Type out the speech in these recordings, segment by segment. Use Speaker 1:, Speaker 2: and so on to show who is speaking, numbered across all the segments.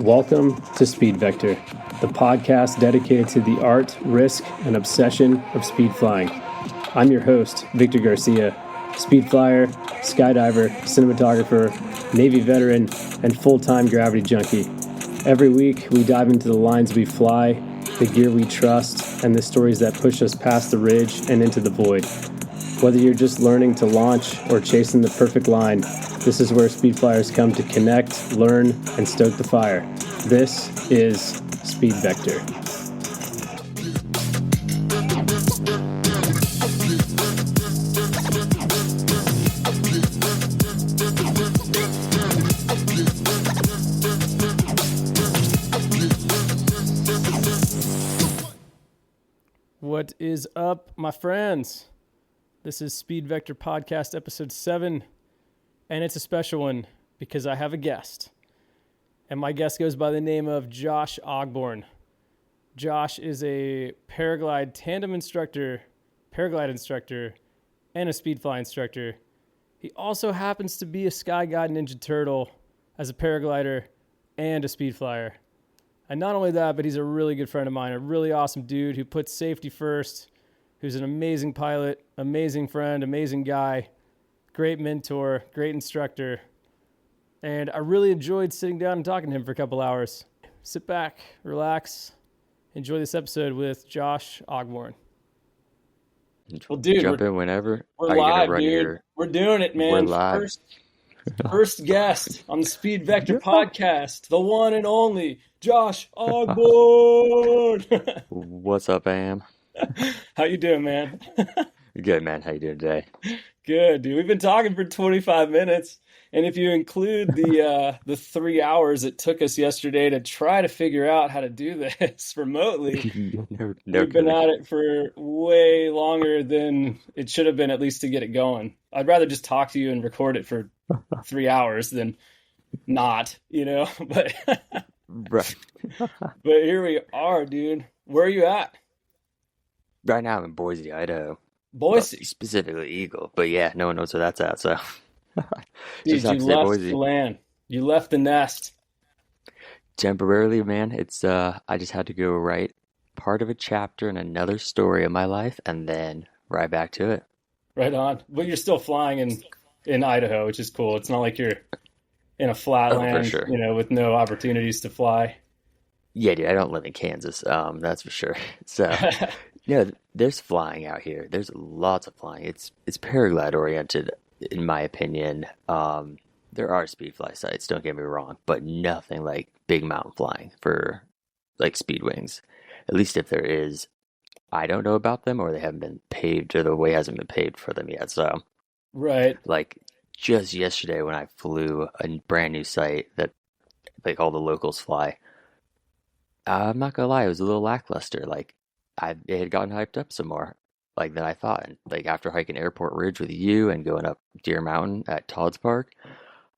Speaker 1: Welcome to Speed Vector, the podcast dedicated to the art, risk, and obsession of speed flying. I'm your host, Victor Garcia, speed flyer, skydiver, cinematographer, Navy veteran, and full-time gravity junkie. Every week, we dive into the lines we fly, the gear we trust, and the stories that push us past the ridge and into the void. Whether you're just learning to launch or chasing the perfect line, this is where speed flyers come to connect, learn, and stoke the fire. This is Speed Vector. What is up, my friends? This is Speed Vector Podcast episode 7, and it's a special one because I have a guest. And my guest goes by the name of Josh Ogborn. Josh is a paraglide instructor, and a speed fly instructor. He also happens to be a Sky Guide Ninja Turtle as a paraglider and a speed flyer. And not only that, but he's a really good friend of mine, a really awesome dude who puts safety first, who's an amazing pilot, amazing friend, amazing guy, great mentor, great instructor. And I really enjoyed sitting down and talking to him for a couple hours. Sit back, relax, enjoy this episode with Josh Ogborn.
Speaker 2: Well, dude, jump in whenever.
Speaker 3: We're live, dude. We're doing it, man.
Speaker 2: We're live.
Speaker 3: First guest on the Speed Vector podcast, the one and only Josh Ogborn.
Speaker 2: What's up, Am?
Speaker 3: How you doing, man?
Speaker 2: Good, man. How you doing today?
Speaker 3: Good, dude. We've been talking for 25 minutes, and if you include the 3 hours it took us yesterday to try to figure out how to do this remotely, we've been at it for way longer than it should have been, at least to get it going. I'd rather just talk to you and record it for 3 hours than not, But
Speaker 2: right.
Speaker 3: But here we are, dude. Where are you at?
Speaker 2: Right now I'm in Boise, Idaho.
Speaker 3: Boise?
Speaker 2: Well, specifically Eagle. But yeah, no one knows where that's at, so.
Speaker 3: Dude, you left Boise. The land. You left the nest.
Speaker 2: Temporarily, man. It's I just had to go write part of a chapter in another story of my life and then right back to it.
Speaker 3: Right on. But you're still flying in Idaho, which is cool. It's not like you're in a flat land,
Speaker 2: sure.
Speaker 3: With no opportunities to fly.
Speaker 2: Yeah, dude, I don't live in Kansas. That's for sure. So, there's flying out here. There's lots of flying. It's paraglide oriented, in my opinion. There are speed fly sites, don't get me wrong, but nothing like big mountain flying for like speed wings. At least if there is, I don't know about them, or they haven't been paved, or the way hasn't been paved for them yet. So,
Speaker 3: right.
Speaker 2: Like just yesterday when I flew a brand new site that like all the locals fly, I'm not gonna lie, it was a little lackluster. Like it had gotten hyped up some more, like than I thought. And like after hiking Airport Ridge with you and going up Deer Mountain at Todd's Park,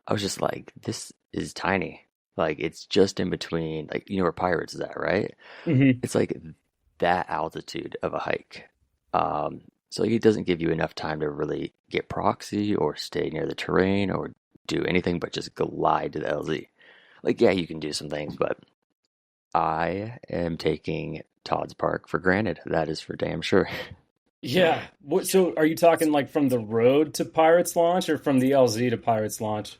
Speaker 2: I was just like, this is tiny. Like it's just in between, like where Pirates is at, right?
Speaker 3: Mm-hmm.
Speaker 2: It's like that altitude of a hike. So it doesn't give you enough time to really get proxy or stay near the terrain or do anything but just glide to the LZ. Like, yeah, you can do some things, but I am taking Todd's Park for granted. That is for damn sure.
Speaker 3: Yeah. So are you talking like from the road to Pirates Launch or from the LZ to Pirates Launch?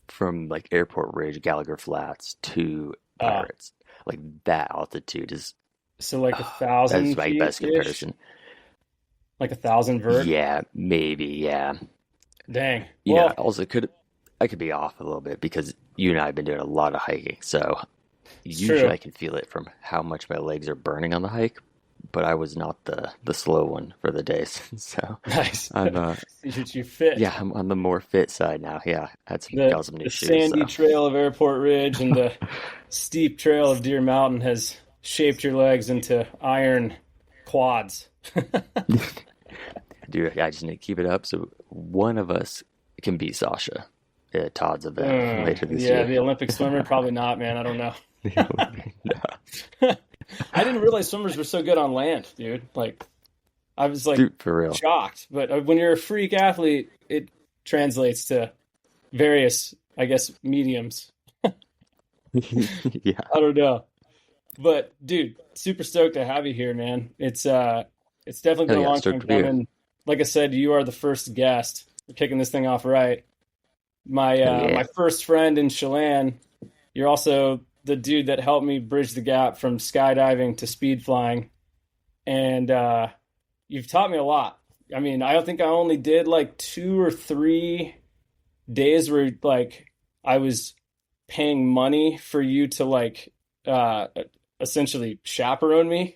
Speaker 2: From like Airport Ridge, Gallagher Flats to Pirates. Like that altitude is...
Speaker 3: So like 1,000
Speaker 2: That's my best comparison.
Speaker 3: Like 1,000 vert?
Speaker 2: Yeah, maybe, yeah.
Speaker 3: Dang.
Speaker 2: Also I could be off a little bit because you and I have been doing a lot of hiking, so usually
Speaker 3: true.
Speaker 2: I can feel it from how much my legs are burning on the hike, but I was not the slow one for the days. So
Speaker 3: nice.
Speaker 2: I'm
Speaker 3: you fit.
Speaker 2: Yeah, I'm on the more fit side now. Yeah, got some new shoes.
Speaker 3: The sandy trail of Airport Ridge and the steep trail of Deer Mountain has shaped your legs into iron quads.
Speaker 2: Dude, I just need to keep it up so one of us can beat Sasha at Todd's event later this year.
Speaker 3: Yeah, the Olympic swimmer? Probably not, man. I don't know.
Speaker 2: No.
Speaker 3: I didn't realize swimmers were so good on land, dude. Like, I was like,
Speaker 2: dude, for real,
Speaker 3: shocked. But when you're a freak athlete, it translates to various, I guess, mediums.
Speaker 2: Yeah.
Speaker 3: I don't know. But dude, super stoked to have you here, man. It's definitely
Speaker 2: Hell
Speaker 3: been a
Speaker 2: yeah,
Speaker 3: long
Speaker 2: stoked
Speaker 3: time
Speaker 2: to be here.
Speaker 3: coming. Like I said, you are the first guest. We're kicking this thing off right.
Speaker 2: Hell
Speaker 3: My
Speaker 2: yeah.
Speaker 3: first friend in Chelan. You're also the dude that helped me bridge the gap from skydiving to speed flying, and you've taught me a lot. I mean, I don't think I only did like 2 or 3 days where like I was paying money for you to like uh essentially chaperone me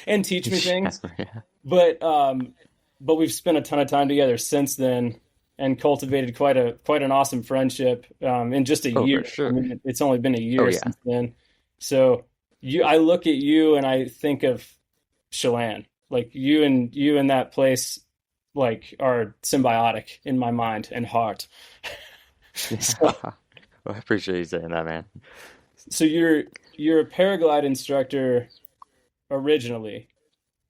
Speaker 3: and teach me things.
Speaker 2: Yeah.
Speaker 3: But we've spent a ton of time together since then and cultivated quite an awesome friendship in just a
Speaker 2: Oh,
Speaker 3: year.
Speaker 2: for
Speaker 3: I
Speaker 2: sure.
Speaker 3: mean, it's only been a
Speaker 2: Oh
Speaker 3: year
Speaker 2: yeah.
Speaker 3: since then. So I look at you and I think of Chelan. Like you and that place like are symbiotic in my mind and heart. So
Speaker 2: Well, I appreciate you saying that, man.
Speaker 3: so you're a paraglide instructor originally,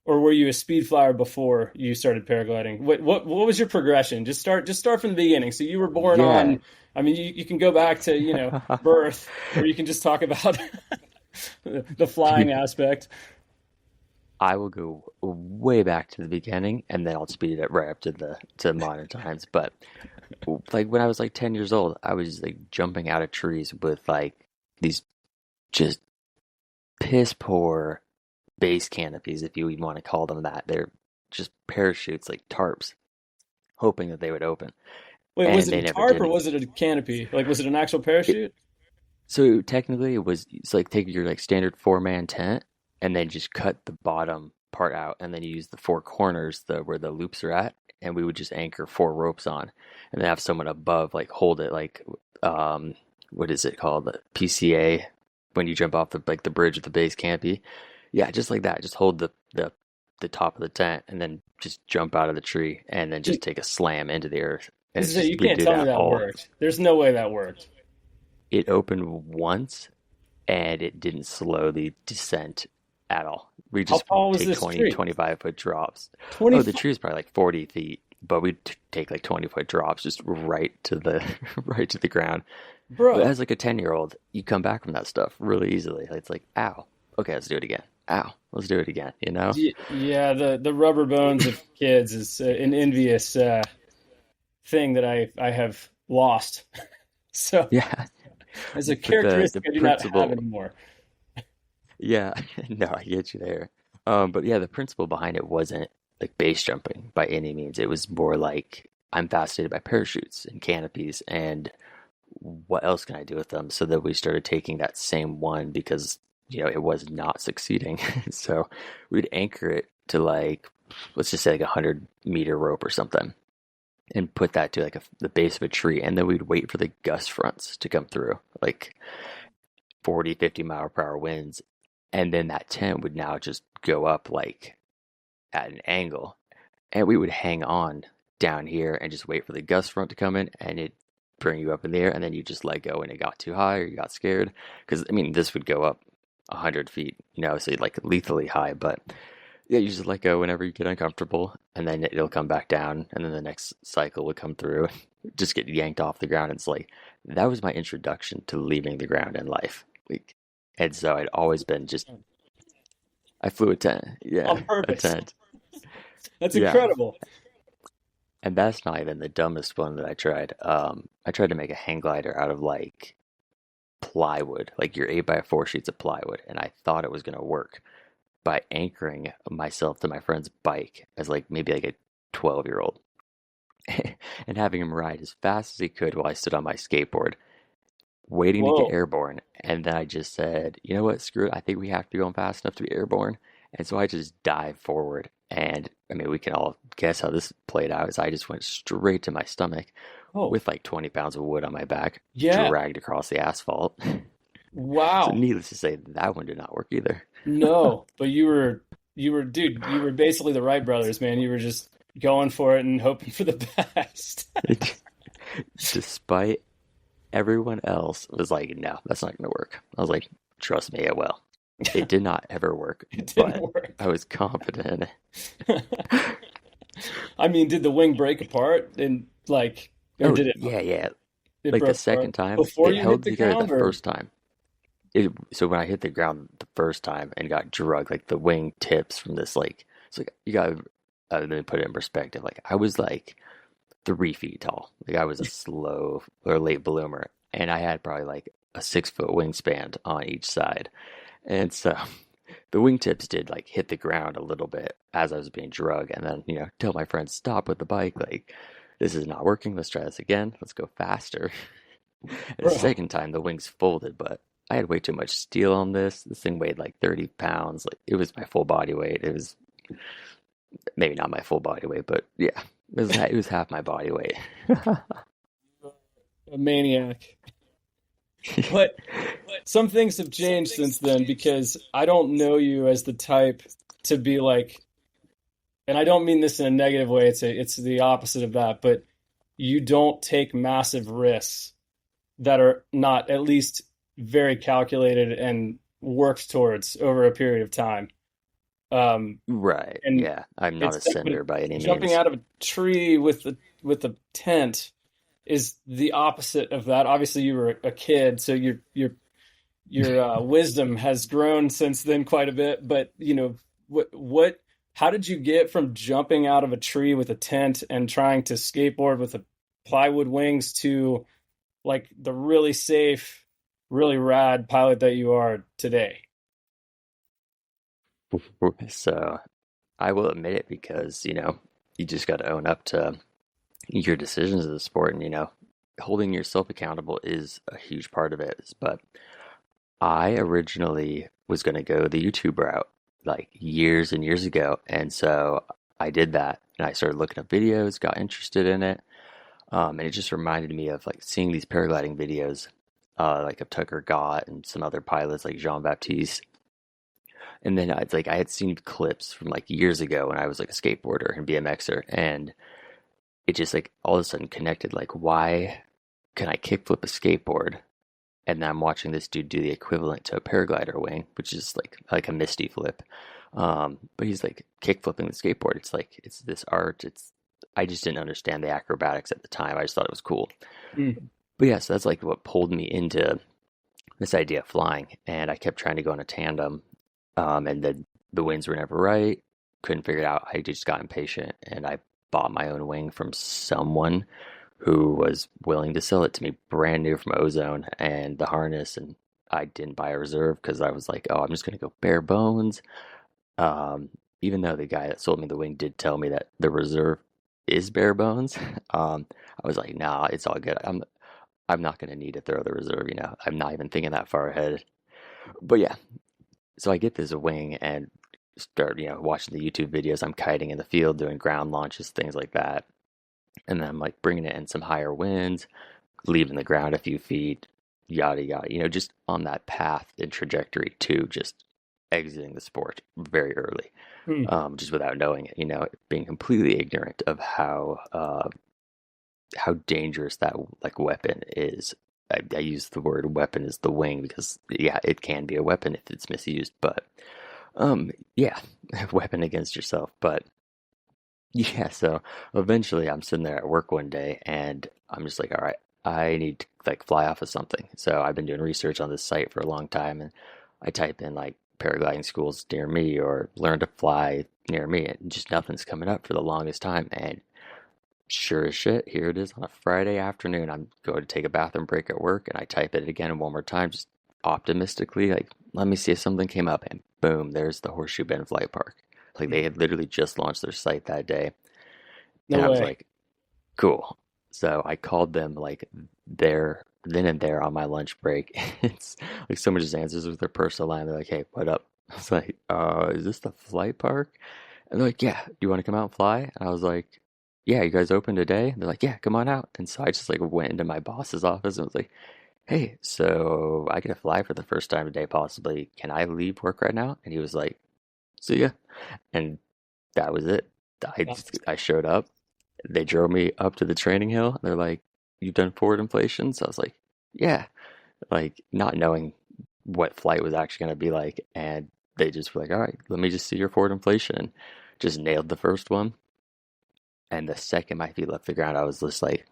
Speaker 3: or were you a speed flyer before you started paragliding? What was your progression? Just start from the beginning. So you were born
Speaker 2: Yeah.
Speaker 3: on. I mean, you can go back to birth, or you can just talk about the flying
Speaker 2: Dude,
Speaker 3: aspect.
Speaker 2: I will go way back to the beginning and then I'll speed it right up to modern times. But like when I was like 10 years old, I was like jumping out of trees with like these just piss poor base canopies, if you even want to call them that. They're just parachutes, like tarps, hoping that they would open,
Speaker 3: Wait, was
Speaker 2: and
Speaker 3: it
Speaker 2: they
Speaker 3: a
Speaker 2: never
Speaker 3: tarp or
Speaker 2: didn't.
Speaker 3: was it a canopy? Like, was it an actual
Speaker 2: It,
Speaker 3: parachute?
Speaker 2: so technically, it's like take your like standard 4-man tent and then just cut the bottom part out, and then you use the four corners, the where the loops are at, and we would just anchor four ropes on, and then have someone above like hold it like um what is it called, the PCA, when you jump off the like the bridge of the base campy. Yeah, just like that. Just hold the top of the tent and then just jump out of the tree and then just take a slam into the earth. And
Speaker 3: This
Speaker 2: it's
Speaker 3: is it. You
Speaker 2: just we
Speaker 3: can't
Speaker 2: do
Speaker 3: tell me
Speaker 2: that
Speaker 3: that
Speaker 2: all.
Speaker 3: worked. There's no way that worked.
Speaker 2: It opened once and it didn't slow the descent at all. We
Speaker 3: How
Speaker 2: just
Speaker 3: tall was
Speaker 2: take
Speaker 3: this
Speaker 2: 20,
Speaker 3: tree?
Speaker 2: 25 foot drops. Oh, the
Speaker 3: 25.
Speaker 2: tree is probably like 40 feet, but we take like 20-foot drops just right to the right to the ground. But
Speaker 3: Bro.
Speaker 2: as like a 10-year-old, you come back from that stuff really easily. It's like, ow, okay, let's do it again. Ow, let's do it again, you know?
Speaker 3: Yeah, the rubber bones of kids is an envious thing that I have lost. So
Speaker 2: Yeah.
Speaker 3: as a
Speaker 2: But the
Speaker 3: characteristic I do not have
Speaker 2: principle,
Speaker 3: anymore.
Speaker 2: yeah, no, I get you there. But yeah, the principle behind it wasn't like base jumping by any means. It was more like I'm fascinated by parachutes and canopies and what else can I do with them? So that we started taking that same one because, it was not succeeding. So we'd anchor it to like, let's just say like 100-meter rope or something and put that to like the base of a tree. And then we'd wait for the gust fronts to come through, like 40, 50 mile per hour winds. And then that tent would now just go up like at an angle. And we would hang on down here and just wait for the gust front to come in and it bring you up in the air. And then you just let go and it got too high or you got scared. Because, I mean, this would go up 100 feet, so like lethally high. But yeah, you just let go whenever you get uncomfortable. And then it'll come back down. And then the next cycle would come through. Just get yanked off the ground. It's like, that was my introduction to leaving the ground in life. Like, and so I'd always been just, I flew a tent.
Speaker 3: On
Speaker 2: Yeah, a
Speaker 3: purpose.
Speaker 2: tent.
Speaker 3: That's
Speaker 2: Yeah.
Speaker 3: incredible.
Speaker 2: And that's not even the dumbest one that I tried. I tried to make a hang glider out of like plywood, like your 8x4 sheets of plywood, and I thought it was gonna work by anchoring myself to my friend's bike as like maybe like a 12-year-old and having him ride as fast as he could while I stood on my skateboard, waiting to get
Speaker 3: Whoa.
Speaker 2: airborne. And then I just said, you know what, screw it. I think we have to be going fast enough to be airborne. And so I just dived forward. And I mean, we can all guess how this played out. Is I just went straight to my stomach
Speaker 3: Oh,
Speaker 2: with like 20 pounds of wood on my back,
Speaker 3: yeah.
Speaker 2: dragged across the asphalt. So
Speaker 3: Wow.
Speaker 2: needless to say, that one did not work either.
Speaker 3: No, but dude, you were basically the Wright brothers, man. You were just going for it and hoping for the best.
Speaker 2: Despite everyone else was like, no, that's not going to work. I was like, trust me, it will. It did not ever work,
Speaker 3: It didn't
Speaker 2: but
Speaker 3: work.
Speaker 2: I was confident.
Speaker 3: I mean, did the wing break apart and like, or
Speaker 2: Oh,
Speaker 3: did it
Speaker 2: yeah, yeah.
Speaker 3: it
Speaker 2: Like the
Speaker 3: broke
Speaker 2: second
Speaker 3: apart
Speaker 2: time,
Speaker 3: before
Speaker 2: it
Speaker 3: you hit
Speaker 2: held
Speaker 3: the
Speaker 2: together the
Speaker 3: ground or
Speaker 2: first time. So when I hit the ground the first time and got drugged, like the wing tips from this, like, it's like you got to let me put it in perspective. Like I was like 3 feet tall. Like I was a slow or late bloomer, and I had probably like a 6 foot wingspan on each side. And so the wingtips did like hit the ground a little bit as I was being drugged, and then tell my friends stop with the bike. Like this is not working. Let's try this again. Let's go faster. And the
Speaker 3: Bro,
Speaker 2: second time the wings folded, but I had way too much steel on this. This thing weighed like 30 pounds. Like it was my full body weight. It was maybe not my full body weight, but yeah, it was half my body weight.
Speaker 3: a maniac. But some things have changed since then because I don't know you as the type to be like, and I don't mean this in a negative way. It's the opposite of that, but you don't take massive risks that are not at least very calculated and worked towards over a period of time.
Speaker 2: Right.
Speaker 3: And
Speaker 2: Yeah. I'm not
Speaker 3: it's
Speaker 2: a sender by any
Speaker 3: jumping
Speaker 2: means.
Speaker 3: out of a tree with a tent is the opposite of that. Obviously, you were a kid, so your wisdom has grown since then quite a bit. But what how did you get from jumping out of a tree with a tent and trying to skateboard with a plywood wings to like the really safe, really rad pilot that you are today?
Speaker 2: So I will admit it because, you just got to own up to your decisions of the sport, and, holding yourself accountable is a huge part of it. But I originally was going to go the YouTube route like years and years ago. And so I did that, and I started looking up videos, got interested in it. And it just reminded me of like seeing these paragliding videos, like of Tucker Gott and some other pilots like Jean Baptiste. And then I had seen clips from like years ago when I was like a skateboarder and BMXer, and it just like all of a sudden connected. Like, why can I kickflip a skateboard, and then I'm watching this dude do the equivalent to a paraglider wing, which is like a misty flip. But he's like kickflipping the skateboard. It's like it's this art. I just didn't understand the acrobatics at the time. I just thought it was cool.
Speaker 3: Mm.
Speaker 2: But yeah, so that's like what pulled me into this idea of flying, and I kept trying to go in a tandem, and the winds were never right. Couldn't figure it out. I just got impatient, and I bought my own wing from someone who was willing to sell it to me brand new from Ozone and the harness. And I didn't buy a reserve because I was like, oh, I'm just gonna go bare bones. Um, Even though the guy that sold me the wing did tell me that the reserve is bare bones, I was like, nah, it's all good. I'm not gonna need to throw the reserve. I'm not even thinking that far ahead. But yeah, so I get this wing and start, watching the YouTube videos. I'm kiting in the field, doing ground launches, things like that. And then I'm like bringing it in some higher winds, leaving the ground a few feet, yada yada. Just on that path and trajectory to just exiting the sport very early,
Speaker 3: Mm.
Speaker 2: just without knowing it. Being completely ignorant of how dangerous that like weapon is. I use the word weapon as the wing because yeah, it can be a weapon if it's misused, but yeah, weapon against yourself. But yeah, so eventually I'm sitting there at work one day and I'm just like, all right, I need to like fly off of something. So I've been doing research on this site for a long time, and I type in like paragliding schools near me or learn to fly near me, and just nothing's coming up for the longest time. And sure as shit, here it is on a Friday afternoon. I'm going to take a bathroom break at work, and I type it again one more time, just optimistically, like, let me see if something came up. And boom, there's the Horseshoe Bend Flight Park. Like, they had literally just launched their site that day.
Speaker 3: No
Speaker 2: And I was
Speaker 3: way.
Speaker 2: like, cool. So I called them like there, then and there on my lunch break. It's like someone just answers with their personal line. They're like, hey, what up? I was like, is this the flight park? And they're like, yeah, do you want to come out and fly? And I was like, yeah, you guys open today? And they're like, yeah, come on out. And so I just like went into my boss's office and was like, hey, so I get to fly for the first time today, possibly. Can I leave work right now? And he was like, see ya. And that was it. I showed up. They drove me up to the training hill. They're like, you've done forward inflation? So I was like, yeah, like not knowing what flight was actually going to be like. And they just were like, all right, let me just see your forward inflation. And just nailed the first one. And the second my feet left the ground, I was just like,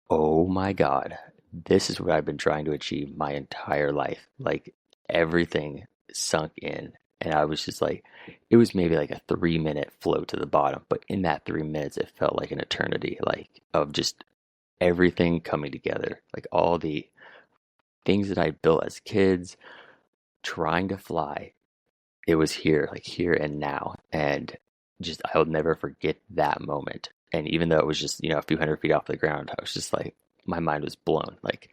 Speaker 2: oh my God, this is what I've been trying to achieve my entire life. Like everything sunk in. And I was just like, it was maybe like a 3 minute float to the bottom. But in that 3 minutes, it felt like an eternity, like of just everything coming together. Like all the things that I built as kids, trying to fly. It was here, like here and now. And just, I'll never forget that moment. And even though it was just, a few hundred feet off the ground, I was just like, my mind was blown. Like,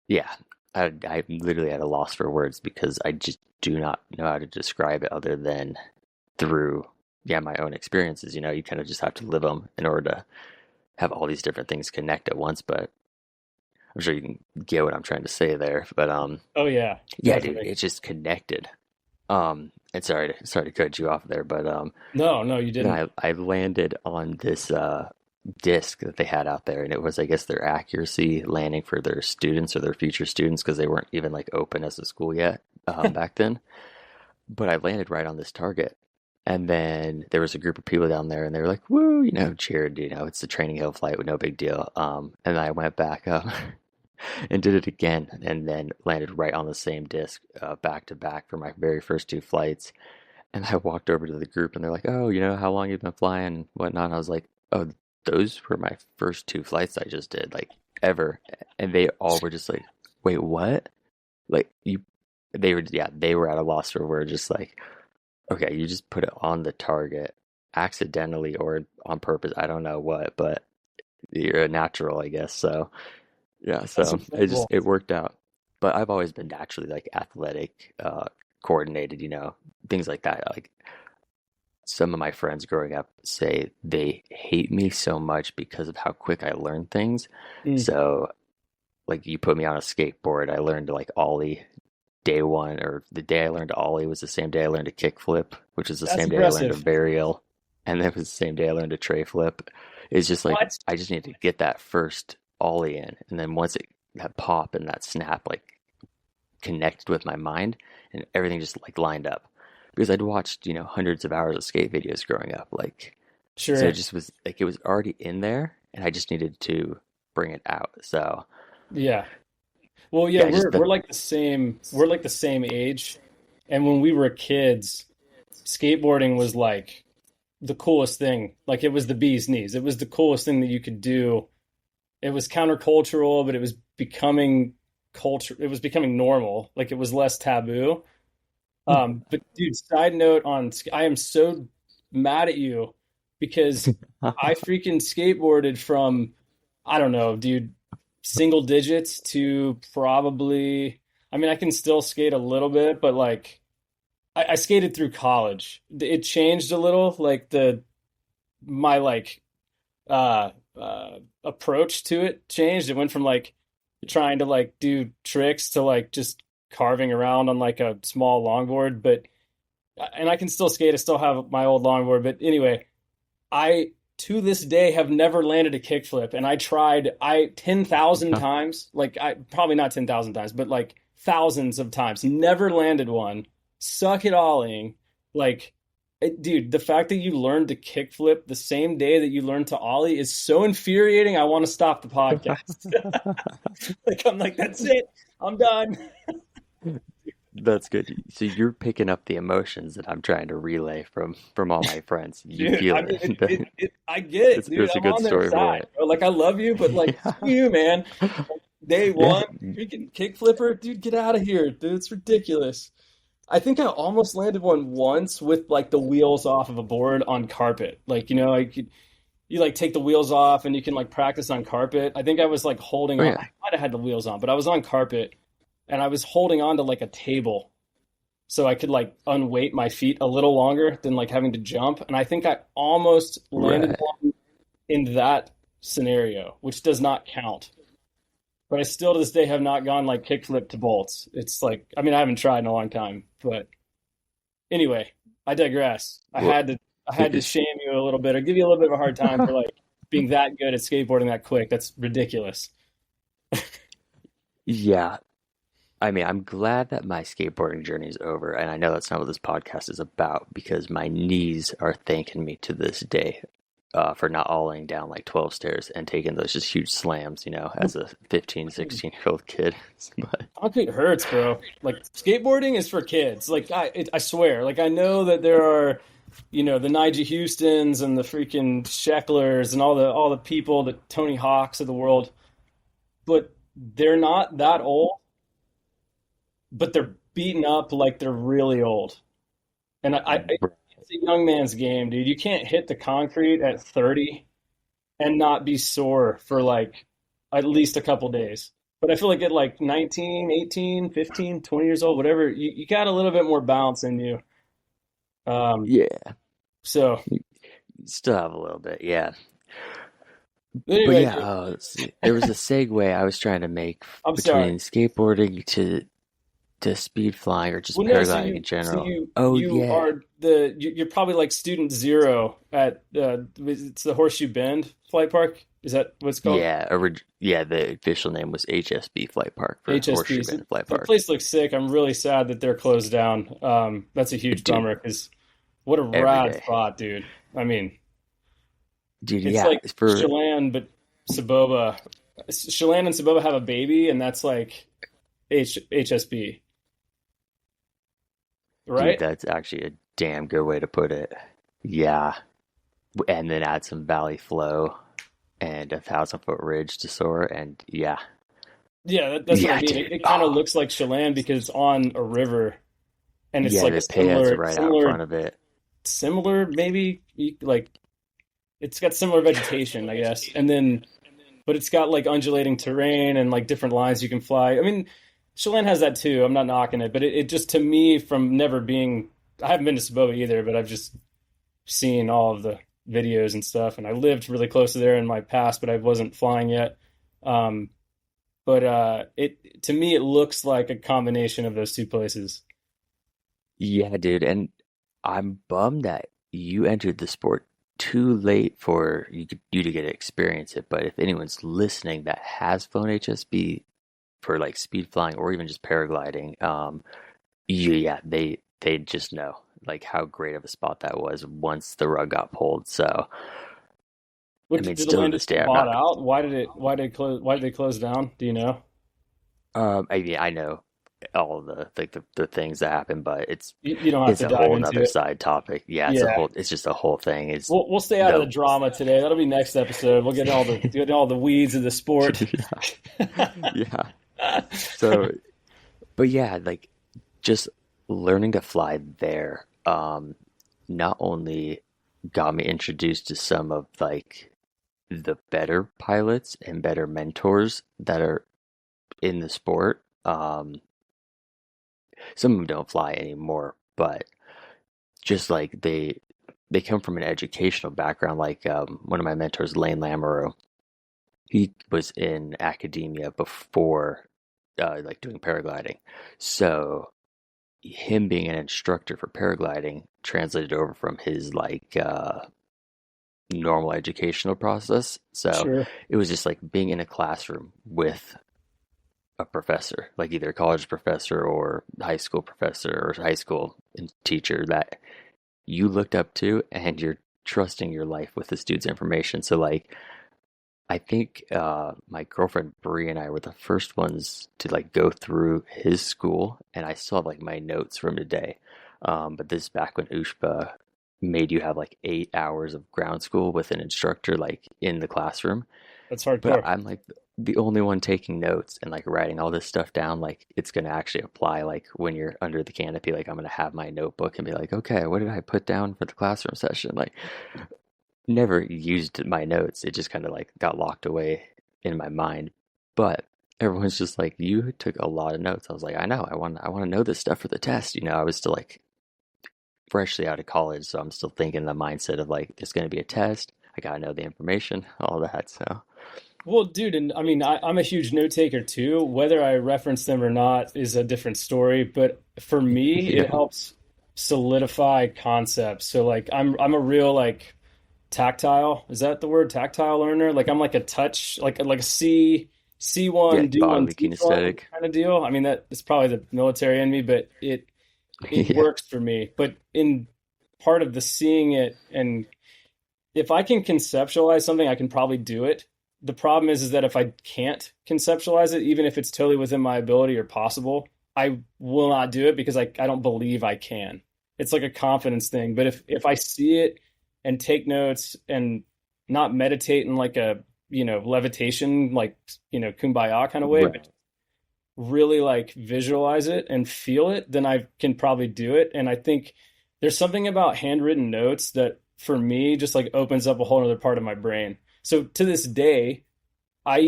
Speaker 2: yeah, I literally at a loss for words because I just do not know how to describe it other than through, my own experiences. You kind of just have to live them in order to have all these different things connect at once. But I'm sure you can get what I'm trying to say there. But
Speaker 3: Oh yeah,
Speaker 2: yeah, dude,
Speaker 3: definitely.
Speaker 2: it's just connected. And sorry to cut you off there, but
Speaker 3: No, you didn't.
Speaker 2: I landed on this disc that they had out there, and it was, I guess, their accuracy landing for their students or their future students because they weren't even like open as a school yet back then. But I landed right on this target, and then there was a group of people down there, and they were like, "Woo!" Cheered. It's a training hill flight with no big deal. And I went back up and did it again, and then landed right on the same disc back to back for my very first two flights. And I walked over to the group, and they're like, "Oh, how long you've been flying and whatnot?" And I was like, "Oh, those were my first two flights I just did, like ever." And they all were just like, "Wait, what?" Like they were at a loss for words, just like, "Okay, you just put it on the target accidentally or on purpose. I don't know what, but you're a natural, I guess." So yeah,
Speaker 3: That's
Speaker 2: so
Speaker 3: incredible.
Speaker 2: it worked out. But I've always been naturally like athletic, coordinated, things like that. Like some of my friends growing up say they hate me so much because of how quick I learn things.
Speaker 3: Mm,
Speaker 2: So like you put me on a skateboard, I learned to like ollie day one, or the day I learned to ollie was the same day I learned to kick flip, which is the
Speaker 3: that's
Speaker 2: same day I learned to
Speaker 3: impressive.
Speaker 2: varial, and then it was the same day I learned to tray flip. It's just like
Speaker 3: What?
Speaker 2: I just need to get that first ollie in, and then once it that pop and that snap like connected with my mind, and everything just like lined up because I'd watched hundreds of hours of skate videos growing up, like so it
Speaker 3: Sure.
Speaker 2: just was like it was already in there, and I just needed to bring it out. So
Speaker 3: Yeah. Well, yeah,
Speaker 2: yeah,
Speaker 3: we're
Speaker 2: just the
Speaker 3: we're like the same. We're like the same age, and when we were kids, skateboarding was like the coolest thing. Like it was the bee's knees. It was the coolest thing that you could do. It was countercultural, but it was becoming culture. It was becoming normal. Like it was less taboo. But dude, side note on, I am so mad at you because I freaking skateboarded from, I don't know, dude, single digits to probably, I mean, I can still skate a little bit, but like I skated through college. It changed a little, like my like approach to it changed. It went from like trying to like do tricks to like just carving around on like a small longboard, but and I can still skate. I still have my old longboard, but anyway, I to this day have never landed a kickflip, and I tried 10,000 times, like I probably not 10,000 times, but like thousands of times, never landed one. Suck at ollieing, like. Dude, the fact that you learned to kickflip the same day that you learned to ollie is so infuriating. I want to stop the podcast. Like I'm like, that's it. I'm done.
Speaker 2: That's good. So you're picking up the emotions that I'm trying to relay from all my friends. You
Speaker 3: Dude,
Speaker 2: feel
Speaker 3: I mean,
Speaker 2: it.
Speaker 3: I get it,
Speaker 2: It
Speaker 3: dude.
Speaker 2: was a
Speaker 3: I'm
Speaker 2: good
Speaker 3: on their
Speaker 2: story for
Speaker 3: side,
Speaker 2: it.
Speaker 3: bro. Like, I love you, but like, screw
Speaker 2: Yeah.
Speaker 3: you, man. Day
Speaker 2: Yeah.
Speaker 3: one, freaking kick flipper, dude, get out of here, dude. It's ridiculous. I think I almost landed one once with like the wheels off of a board on carpet. Like, like you like take the wheels off and you can like practice on carpet. I think I was like holding
Speaker 2: Oh
Speaker 3: on. I
Speaker 2: yeah.
Speaker 3: might have had the wheels on, but I was on carpet and I was holding on to like a table so I could like unweight my feet a little longer than like having to jump. And I think I almost landed
Speaker 2: Right.
Speaker 3: one in that scenario, which does not count. But I still to this day have not gone like kickflip to bolts. It's like, I mean, I haven't tried in a long time, but anyway, I digress.
Speaker 2: Well,
Speaker 3: I had to
Speaker 2: it's
Speaker 3: shame you a little bit or give you a little bit of a hard time for like being that good at skateboarding that quick. That's ridiculous.
Speaker 2: yeah. I mean, I'm glad that my skateboarding journey is over, and I know that's not what this podcast is about because my knees are thanking me to this day. for not all laying down like 12 stairs and taking those just huge slams, as a 15, 16-year-old kid. But
Speaker 3: Concrete hurts, bro. Like skateboarding is for kids. Like I swear. Like I know that there are, the Nigel Houstons and the freaking Shecklers and all the people, the Tony Hawks of the world, but they're not that old, but they're beaten up like they're really old. And it's a young man's game, dude. You can't hit the concrete at 30 and not be sore for like at least a couple days. But I feel like at like 19, 18, 15, 20 years old, whatever, you got a little bit more balance in you. Um,
Speaker 2: yeah,
Speaker 3: so
Speaker 2: you still have a little bit, yeah. But
Speaker 3: anyway,
Speaker 2: yeah,
Speaker 3: dude,
Speaker 2: let's see. There was a segue I was trying to make
Speaker 3: I'm sorry.
Speaker 2: between skateboarding to speed flying or just
Speaker 3: Well, no, so
Speaker 2: paragliding in
Speaker 3: so
Speaker 2: general.
Speaker 3: you
Speaker 2: Oh
Speaker 3: you
Speaker 2: yeah,
Speaker 3: are you're probably like student zero at it's the Horseshoe Bend Flight Park. Is that what it's called?
Speaker 2: yeah. The official name was HSB Flight Park for Horseshoe
Speaker 3: HSP. So
Speaker 2: Bend Flight
Speaker 3: that
Speaker 2: Park.
Speaker 3: place looks sick. I'm really sad that they're closed down. That's a huge
Speaker 2: Dude,
Speaker 3: bummer because what a
Speaker 2: every
Speaker 3: rad
Speaker 2: day,
Speaker 3: spot, dude. I mean,
Speaker 2: dude.
Speaker 3: it's
Speaker 2: Yeah,
Speaker 3: like
Speaker 2: it's for
Speaker 3: Chelan, but Saboba. Chelan and Saboba have a baby, and that's like HSB,
Speaker 2: dude.
Speaker 3: right?
Speaker 2: That's actually a damn good way to put it. Yeah, and then add some valley flow and 1,000-foot ridge to soar, and yeah,
Speaker 3: Yeah, that's what I
Speaker 2: yeah,
Speaker 3: mean.
Speaker 2: dude.
Speaker 3: It kind of
Speaker 2: Oh,
Speaker 3: looks like Chelan because it's on a river, and it's
Speaker 2: yeah.
Speaker 3: like a
Speaker 2: The payout's
Speaker 3: similar,
Speaker 2: right out in
Speaker 3: similar,
Speaker 2: front of it.
Speaker 3: similar, maybe like it's got similar vegetation, I guess. And then, but it's got like undulating terrain and like different lines you can fly. I mean, Chelan has that too. I'm not knocking it, but it just to me from never being, I haven't been to Saboa either, but I've just seen all of the videos and stuff. And I lived really close to there in my past, but I wasn't flying yet. Um, but it to me it looks like a combination of those two places.
Speaker 2: Yeah, dude, and I'm bummed that you entered the sport too late for you to get to experience it. But if anyone's listening that has flown HSB for like speed flying or even just paragliding, yeah, they just know like how great of a spot that was once the rug got pulled. So I
Speaker 3: What
Speaker 2: mean,
Speaker 3: did the
Speaker 2: still to
Speaker 3: land
Speaker 2: this
Speaker 3: just
Speaker 2: day,
Speaker 3: get
Speaker 2: I'm
Speaker 3: bought
Speaker 2: not.
Speaker 3: out? Why did it close? Why did they close down? Do you know?
Speaker 2: I mean, I know all the like the things that happen, but
Speaker 3: You don't have
Speaker 2: it's
Speaker 3: to
Speaker 2: a
Speaker 3: dive
Speaker 2: whole
Speaker 3: into
Speaker 2: nother
Speaker 3: it.
Speaker 2: side topic. Yeah,
Speaker 3: Yeah,
Speaker 2: it's just a whole thing. It's
Speaker 3: we'll stay out of the
Speaker 2: the
Speaker 3: drama today. That'll be next episode. We'll get in all the weeds of the sport.
Speaker 2: yeah. So, but yeah, like just learning to fly there, not only got me introduced to some of like the better pilots and better mentors that are in the sport. Some of them don't fly anymore, but just like they come from an educational background. Like one of my mentors, Lane Lamoureux, he was in academia before like doing paragliding. So him being an instructor for paragliding translated over from his like normal educational process. So
Speaker 3: Sure.
Speaker 2: it was just like being in a classroom with a professor, like either a college professor or high school professor or high school teacher that you looked up to, and you're trusting your life with this dude's information. So like I think my girlfriend Bree and I were the first ones to like go through his school, and I still have like my notes from today. But this is back when USHPA made you have like 8 hours of ground school with an instructor like in the classroom.
Speaker 3: That's
Speaker 2: But
Speaker 3: hardcore.
Speaker 2: I'm like the only one taking notes and like writing all this stuff down. Like it's gonna actually apply. Like when you're under the canopy, like I'm gonna have my notebook and be like, okay, what did I put down for the classroom session? Like never used my notes. It just kind of like got locked away in my mind. But everyone's just like, you took a lot of notes. I was like, I know. I want to know this stuff for the test. I was still like freshly out of college, so I'm still thinking the mindset of like, there's going to be a test. I gotta know the information, all that. So
Speaker 3: Well, dude, and I mean, I'm a huge note taker too. Whether I reference them or not is a different story. But for me, it
Speaker 2: yeah,
Speaker 3: helps solidify concepts. So like, I'm a real like tactile. Is that the word? Tactile learner. Like I'm like a touch, like a see
Speaker 2: yeah,
Speaker 3: one, do one,
Speaker 2: bodily
Speaker 3: teach one
Speaker 2: kinesthetic.
Speaker 3: kind of deal. I mean, that is probably the military in me, but it
Speaker 2: Yeah,
Speaker 3: works for me. But in part of the seeing it and if I can conceptualize something, I can probably do it. The problem is that if I can't conceptualize it, even if it's totally within my ability or possible, I will not do it because I don't believe I can. It's like a confidence thing. But if I see it and take notes and not meditate in like a, levitation, like, kumbaya kind of way,
Speaker 2: Right.
Speaker 3: but really like visualize it and feel it, then I can probably do it. And I think there's something about handwritten notes that for me just like opens up a whole other part of my brain. So to this day, I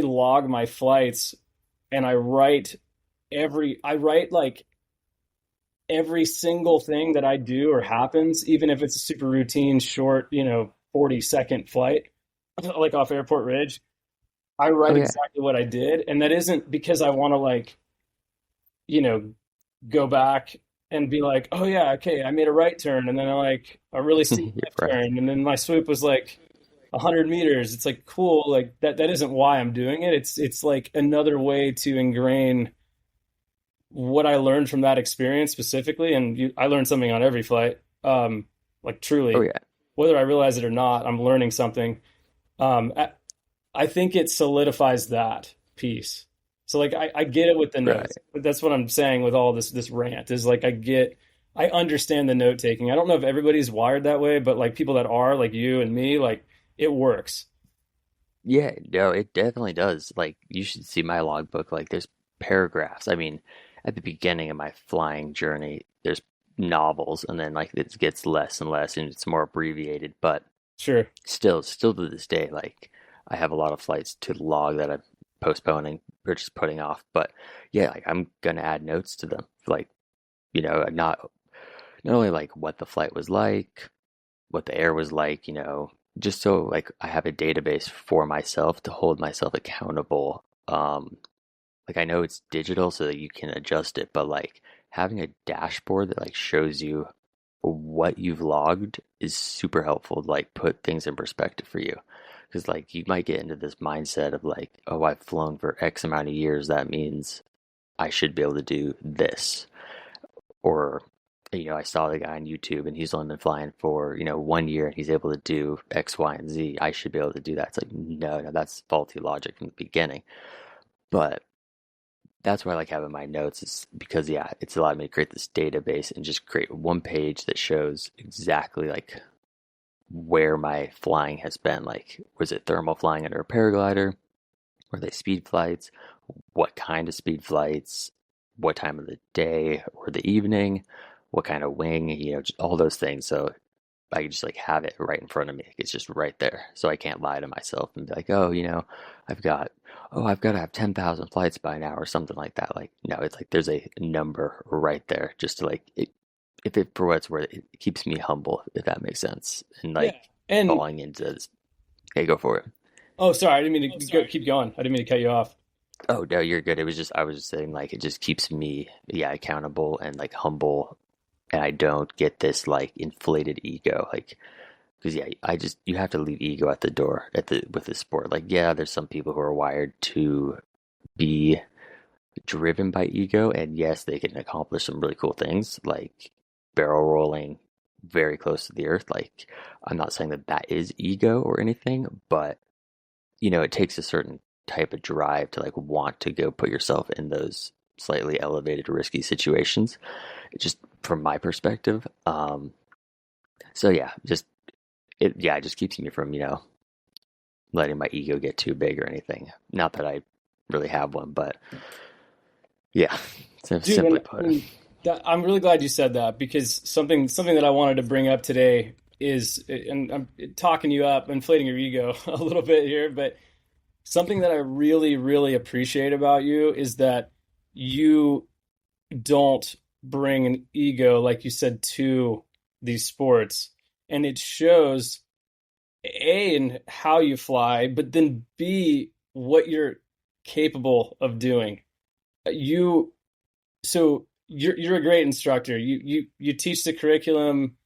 Speaker 3: log my flights and I write like every single thing that I do or happens, even if it's a super routine, short, 40-second flight, like off Airport Ridge. I
Speaker 2: Oh
Speaker 3: write
Speaker 2: yeah.
Speaker 3: exactly what I did. And that isn't because I want to like, you know, go back and be like, oh yeah, okay, I made a right turn and then a really steep
Speaker 2: Yeah,
Speaker 3: left
Speaker 2: right.
Speaker 3: turn. And then my swoop was like 100 meters. It's like cool. Like that isn't why I'm doing it. It's like another way to ingrain what I learned from that experience specifically. And I learned something on every flight. Like
Speaker 2: Oh
Speaker 3: truly,
Speaker 2: yeah.
Speaker 3: whether I realize it or not, I'm learning something. I think it solidifies that piece. So like I get it with the
Speaker 2: Right.
Speaker 3: notes, but that's what I'm saying with all this rant is like I understand the note taking. I don't know if everybody's wired that way, but like people that are like you and me, like it works.
Speaker 2: Yeah, no, it definitely does. Like you should see my logbook. Like there's paragraphs. I mean, at the beginning of my flying journey, there's novels and then like it gets less and less and it's more abbreviated, but
Speaker 3: Sure.
Speaker 2: still to this day, like I have a lot of flights to log that I'm postponing or just putting off. But yeah, like I'm gonna add notes to them. Like, not only like what the flight was like, what the air was like, just so like I have a database for myself to hold myself accountable. Like I know it's digital so that you can adjust it, but like having a dashboard that like shows you what you've logged is super helpful to like put things in perspective for you. Because like you might get into this mindset of like, oh, I've flown for X amount of years. That means I should be able to do this. Or, I saw the guy on YouTube and he's only been flying for, 1 year and he's able to do X, Y, and Z. I should be able to do that. It's like, no, no, that's faulty logic from the beginning. But that's why I like having my notes is because yeah, it's allowed me to create this database and just create one page that shows exactly like where my flying has been. Like, was it thermal flying under a paraglider? Were they speed flights? What kind of speed flights? What time of the day or the evening? What kind of wing? Just all those things. So I can just like have it right in front of me. It's just right there. So I can't lie to myself and be like, oh, I've got, I've got to have 10,000 flights by now or something like that. Like, no, it's like there's a number right there just to like, if it, for what it's worth, it keeps me humble, if that makes sense. And
Speaker 3: Yeah.
Speaker 2: like
Speaker 3: And
Speaker 2: falling into this, hey, go for it.
Speaker 3: oh, sorry, I didn't mean to keep going. I didn't mean to cut you off.
Speaker 2: Oh, no, you're good. I was just saying like, it just keeps me, yeah, accountable and like humble. And I don't get this like inflated ego. Like, because yeah, you have to leave ego at the door with the sport. Like yeah, there's some people who are wired to be driven by ego, and yes, they can accomplish some really cool things like barrel rolling very close to the earth. Like I'm not saying that that is ego or anything, but it takes a certain type of drive to like want to go put yourself in those slightly elevated risky situations. It's just from my perspective. So yeah, it just keeps me from, letting my ego get too big or anything. Not that I really have one, but yeah,
Speaker 3: Dude,
Speaker 2: simply put.
Speaker 3: I'm really glad you said that because something that I wanted to bring up today is, and I'm talking you up, inflating your ego a little bit here, but something that I really, really appreciate about you is that you don't bring an ego, like you said, to these sports. And it shows A, in how you fly, but then B, what you're capable of doing. You so you're a great instructor. You teach the curriculum,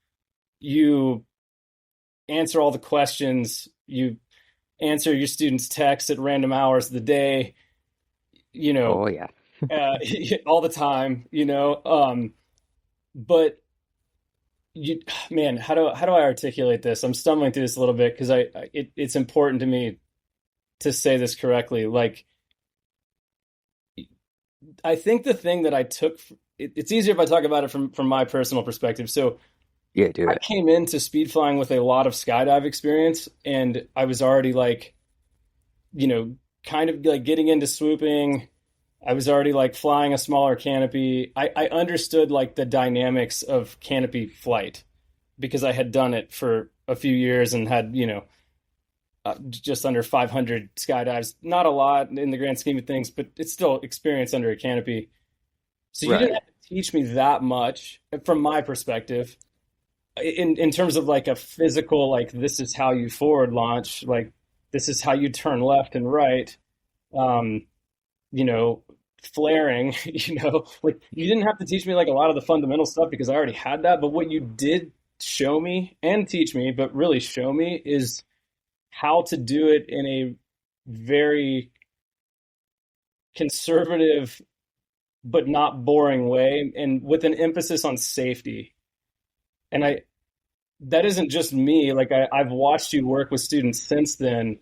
Speaker 3: you answer all the questions, you answer your students' texts at random hours of the day, you know,
Speaker 2: Oh yeah.
Speaker 3: all the time, but you, man, how do I articulate this? I'm stumbling through this a little bit because it's important to me to say this correctly. Like, I think the thing that I took, it's easier if I talk about it from my personal perspective. So
Speaker 2: Yeah, do
Speaker 3: I
Speaker 2: it.
Speaker 3: came into speed flying with a lot of skydive experience, and I was already like, kind of like getting into swooping. I was already like flying a smaller canopy. I understood like the dynamics of canopy flight because I had done it for a few years and had, just under 500 skydives. Not a lot in the grand scheme of things, but it's still experience under a canopy. So you didn't
Speaker 2: Right.
Speaker 3: have to teach me that much from my perspective in terms of like a physical, like this is how you forward launch, like this is how you turn left and right. Um, you know, flaring, like you didn't have to teach me like a lot of the fundamental stuff because I already had that. But what you did show me and teach me, but really show me is how to do it in a very conservative but not boring way and with an emphasis on safety. And that isn't just me. Like I've watched you work with students since then,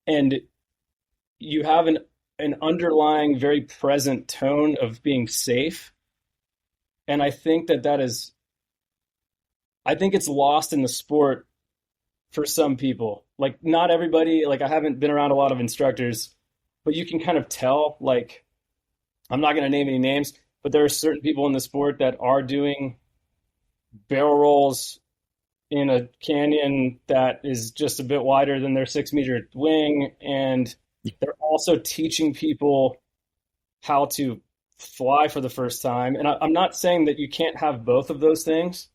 Speaker 3: and you have an underlying, very present tone of being safe. And I think it's lost in the sport for some people. Like not everybody, like I haven't been around a lot of instructors, but you can kind of tell, like, I'm not going to name any names, but there are certain people in the sport that are doing barrel rolls in a canyon that is just a bit wider than their 6 meter wing. And they're also teaching people how to fly for the first time. And I'm not saying that you can't have both of those things,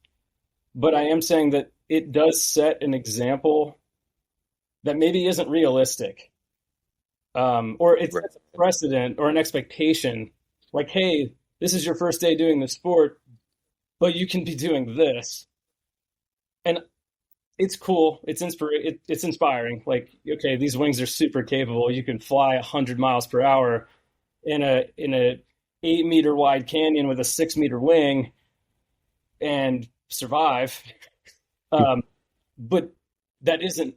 Speaker 3: but I am saying that it does set an example that maybe isn't realistic, or it
Speaker 2: Right.
Speaker 3: sets a precedent or an expectation. Like, hey, this is your first day doing the sport, but you can be doing this, and it's cool. It's inspiring. Like, okay, these wings are super capable. You can fly 100 miles per hour in a 8 meter wide canyon with a 6 meter wing and survive. Um, but that isn't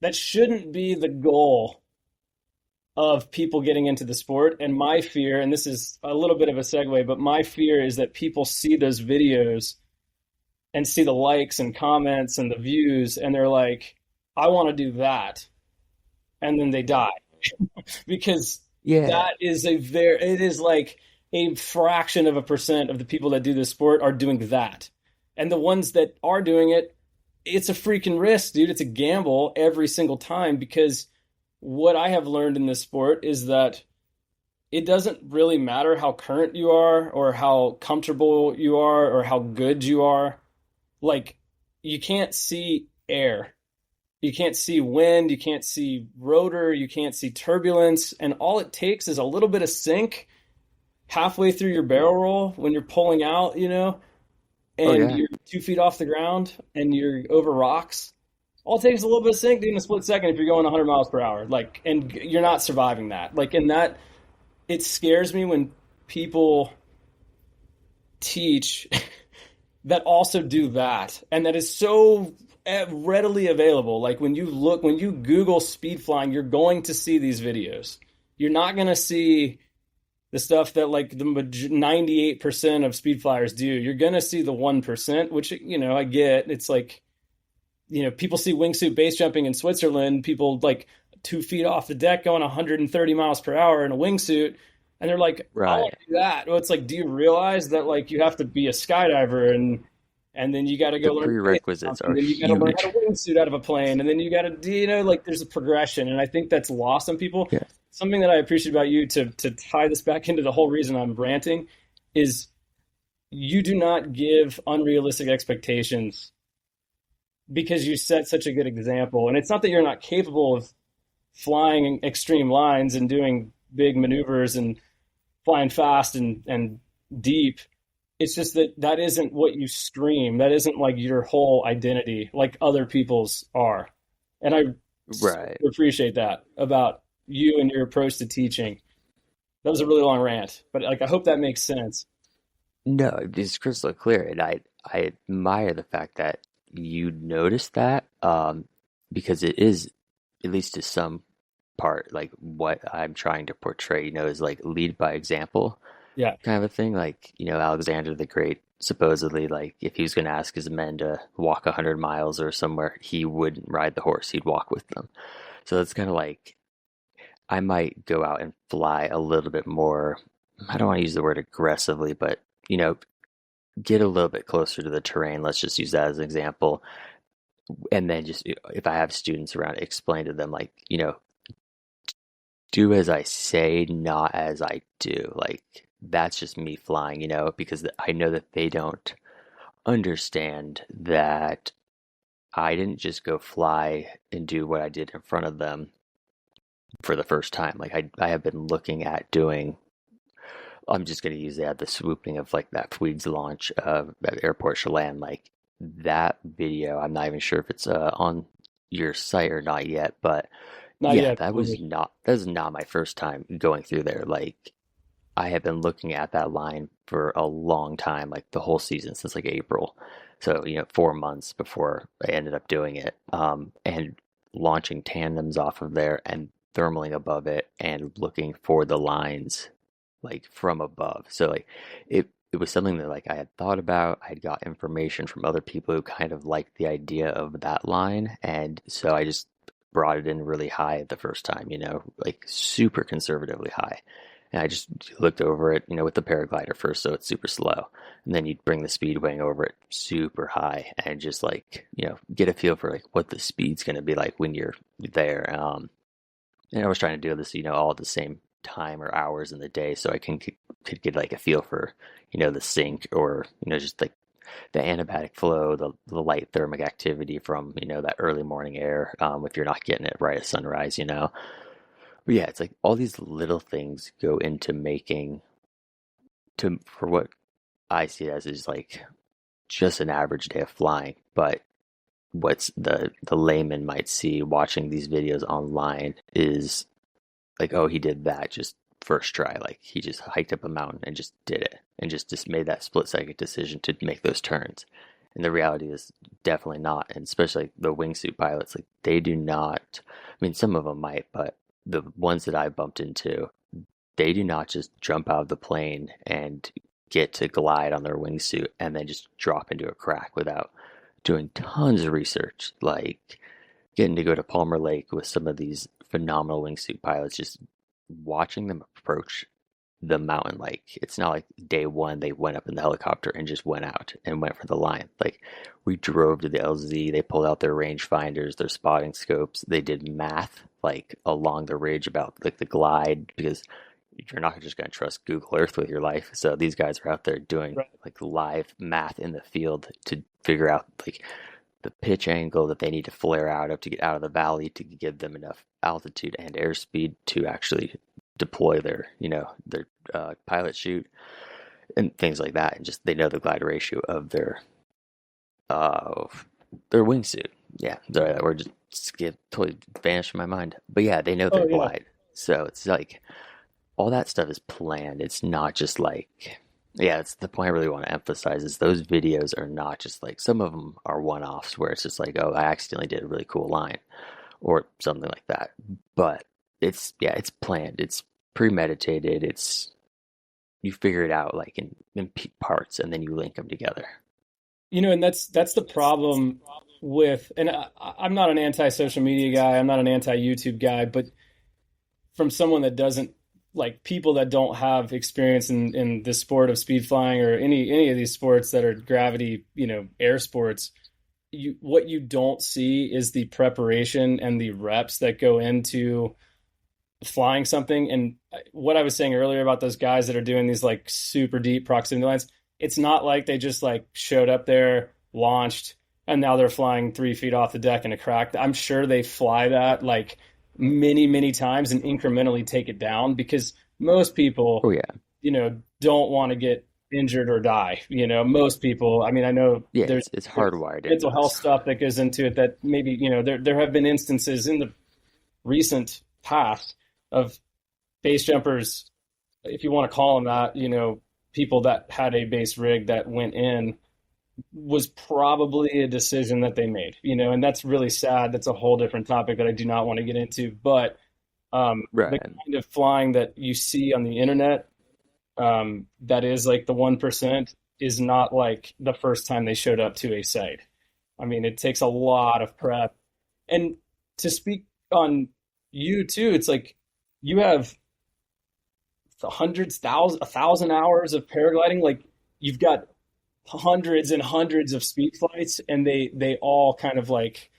Speaker 3: that shouldn't be the goal of people getting into the sport. And my fear, and this is a little bit of a segue, but my fear is that people see those videos and see the likes and comments and the views, and they're like, I want to do that. And then they die because
Speaker 2: Yeah.
Speaker 3: it is like a fraction of a percent of the people that do this sport are doing that. And the ones that are doing it, it's a freaking risk, dude. It's a gamble every single time because what I have learned in this sport is that it doesn't really matter how current you are or how comfortable you are or how good you are. Like, you can't see air. You can't see wind, you can't see rotor, you can't see turbulence, and all it takes is a little bit of sink halfway through your barrel roll when you're pulling out,
Speaker 2: Oh
Speaker 3: and
Speaker 2: yeah.
Speaker 3: you're 2 feet off the ground and you're over rocks. All it takes is a little bit of sink, dude, in a split second if you're going 100 miles per hour. Like, and you're not surviving that. Like, and that, it scares me when people teach that also do that. And that is so readily available. Like, when you Google speed flying, you're going to see these videos. You're not going to see the stuff that like the 98% of speed flyers do. You're going to see the 1%, which, I get. It's like, people see wingsuit base jumping in Switzerland, people like 2 feet off the deck going 130 miles per hour in a wingsuit. And they're like, I want
Speaker 2: Right.
Speaker 3: to do that. Well, it's like, do you realize that like you have to be a skydiver and then you got to
Speaker 2: The
Speaker 3: go learn base jump,
Speaker 2: prerequisites
Speaker 3: and
Speaker 2: are
Speaker 3: then you got to learn how
Speaker 2: huge.
Speaker 3: to wingsuit out of a plane, and then you got to, like there's a progression, and I think that's lost on people.
Speaker 2: Yeah.
Speaker 3: Something that I appreciate about you to tie this back into the whole reason I'm ranting is you do not give unrealistic expectations because you set such a good example. And it's not that you're not capable of flying extreme lines and doing big maneuvers and flying fast and deep. It's just that that isn't what you scream. That isn't like your whole identity like other people's are. And I
Speaker 2: Right.
Speaker 3: appreciate that about you and your approach to teaching. That was a really long rant, but like I hope that makes sense.
Speaker 2: No, it's crystal clear, and I admire the fact that you noticed that, because it is, at least to some part, like what I'm trying to portray, is like lead by example
Speaker 3: Yeah.
Speaker 2: kind of a thing. Like, Alexander the Great, supposedly, like if he was going to ask his men to walk 100 miles or somewhere, he wouldn't ride the horse, he'd walk with them. So it's kind of like I might go out and fly a little bit more. I don't want to use the word aggressively, but you know, get a little bit closer to the terrain. Let's just use that as an example. And then just if I have students around, explain to them like, do as I say, not as I do. Like that's just me flying, because I know that they don't understand that I didn't just go fly and do what I did in front of them for the first time. Like I have been looking at doing. I'm just going to use that the swooping of like that Fweeds launch at Airport Chelan. Like that video, I'm not even sure if it's on your site or not yet, but
Speaker 3: Not
Speaker 2: yeah,
Speaker 3: yet.
Speaker 2: that was not my first time going through there. Like I have been looking at that line for a long time, like the whole season since like April. So, 4 months before I ended up doing it. And launching tandems off of there and thermaling above it and looking for the lines like from above. So like it was something that like I had thought about. I'd got information from other people who kind of liked the idea of that line. And so I just brought it in really high the first time, like super conservatively high. And I just looked over it, with the paraglider first, so it's super slow. And then you'd bring the speed wing over it super high and just like, get a feel for like what the speed's going to be like when you're there. And I was trying to do this, all at the same time or hours in the day so I could get like a feel for, the sync or, just like the anabatic flow, the light thermic activity from, that early morning air, if you're not getting it right at sunrise. But yeah, it's like all these little things go into making for what I see as is like just an average day of flying. But what's the layman might see watching these videos online is like, oh, he did that just first try. Like he just hiked up a mountain and just did it and just made that split second decision to make those turns. And the reality is definitely not. And especially like the wingsuit pilots, like they do not, I mean, some of them might, but the ones that I bumped into, they do not just jump out of the plane and get to glide on their wingsuit and then just drop into a crack without doing tons of research. Like getting to go to Palmer Lake with some of these phenomenal wingsuit pilots, just watching them approach the mountain. Like it's not like day one they went up in the helicopter and just went out and went for the line. Like we drove to the LZ, they pulled out their range finders, their spotting scopes, they did math like along the ridge about like the glide, because you're not just going to trust Google Earth with your life. So these guys are out there doing
Speaker 3: Right.
Speaker 2: like live math in the field to figure out like the pitch angle that they need to flare out of to get out of the valley to give them enough altitude and airspeed to actually deploy their pilot chute and things like that. And just they know the glide ratio of uh, their wingsuit. Yeah, we're just totally vanished from my mind. But yeah, they know
Speaker 3: Oh
Speaker 2: their
Speaker 3: yeah.
Speaker 2: glide. So it's like all that stuff is planned. It's not just like, yeah, it's the point I really want to emphasize is those videos are not just like, some of them are one-offs where it's just like, oh, I accidentally did a really cool line or something like that. But it's planned. It's premeditated. You figure it out like in parts and then you link them together.
Speaker 3: And that's the problem with, and I'm not an anti-social media guy, I'm not an anti-YouTube guy, but from someone that doesn't, like people that don't have experience in the sport of speed flying or any of these sports that are gravity, air sports, what you don't see is the preparation and the reps that go into flying something. And what I was saying earlier about those guys that are doing these like super deep proximity lines, it's not like they just like showed up there, launched, and now they're flying 3 feet off the deck in a crack. I'm sure they fly that like many, many times and incrementally take it down because most
Speaker 2: Oh
Speaker 3: people,
Speaker 2: yeah.
Speaker 3: don't want to get injured or die. Most people, I mean, I know
Speaker 2: Yeah,
Speaker 3: there's
Speaker 2: it's
Speaker 3: there's
Speaker 2: hardwired into
Speaker 3: mental health
Speaker 2: us.
Speaker 3: stuff that goes into it that maybe, there have been instances in the recent past of base jumpers, if you want to call them that, people that had a base rig that went in was probably a decision that they made, and that's really sad. That's a whole different topic that I do not want to get into. But the
Speaker 2: Right.
Speaker 3: kind of flying that you see on the internet, that is like the 1%, is not like the first time they showed up to a site. I mean, it takes a lot of prep. And to speak on you too, it's like you have hundreds, thousands, 1,000 hours of paragliding. Like you've got hundreds and hundreds of speed flights, and they all kind of like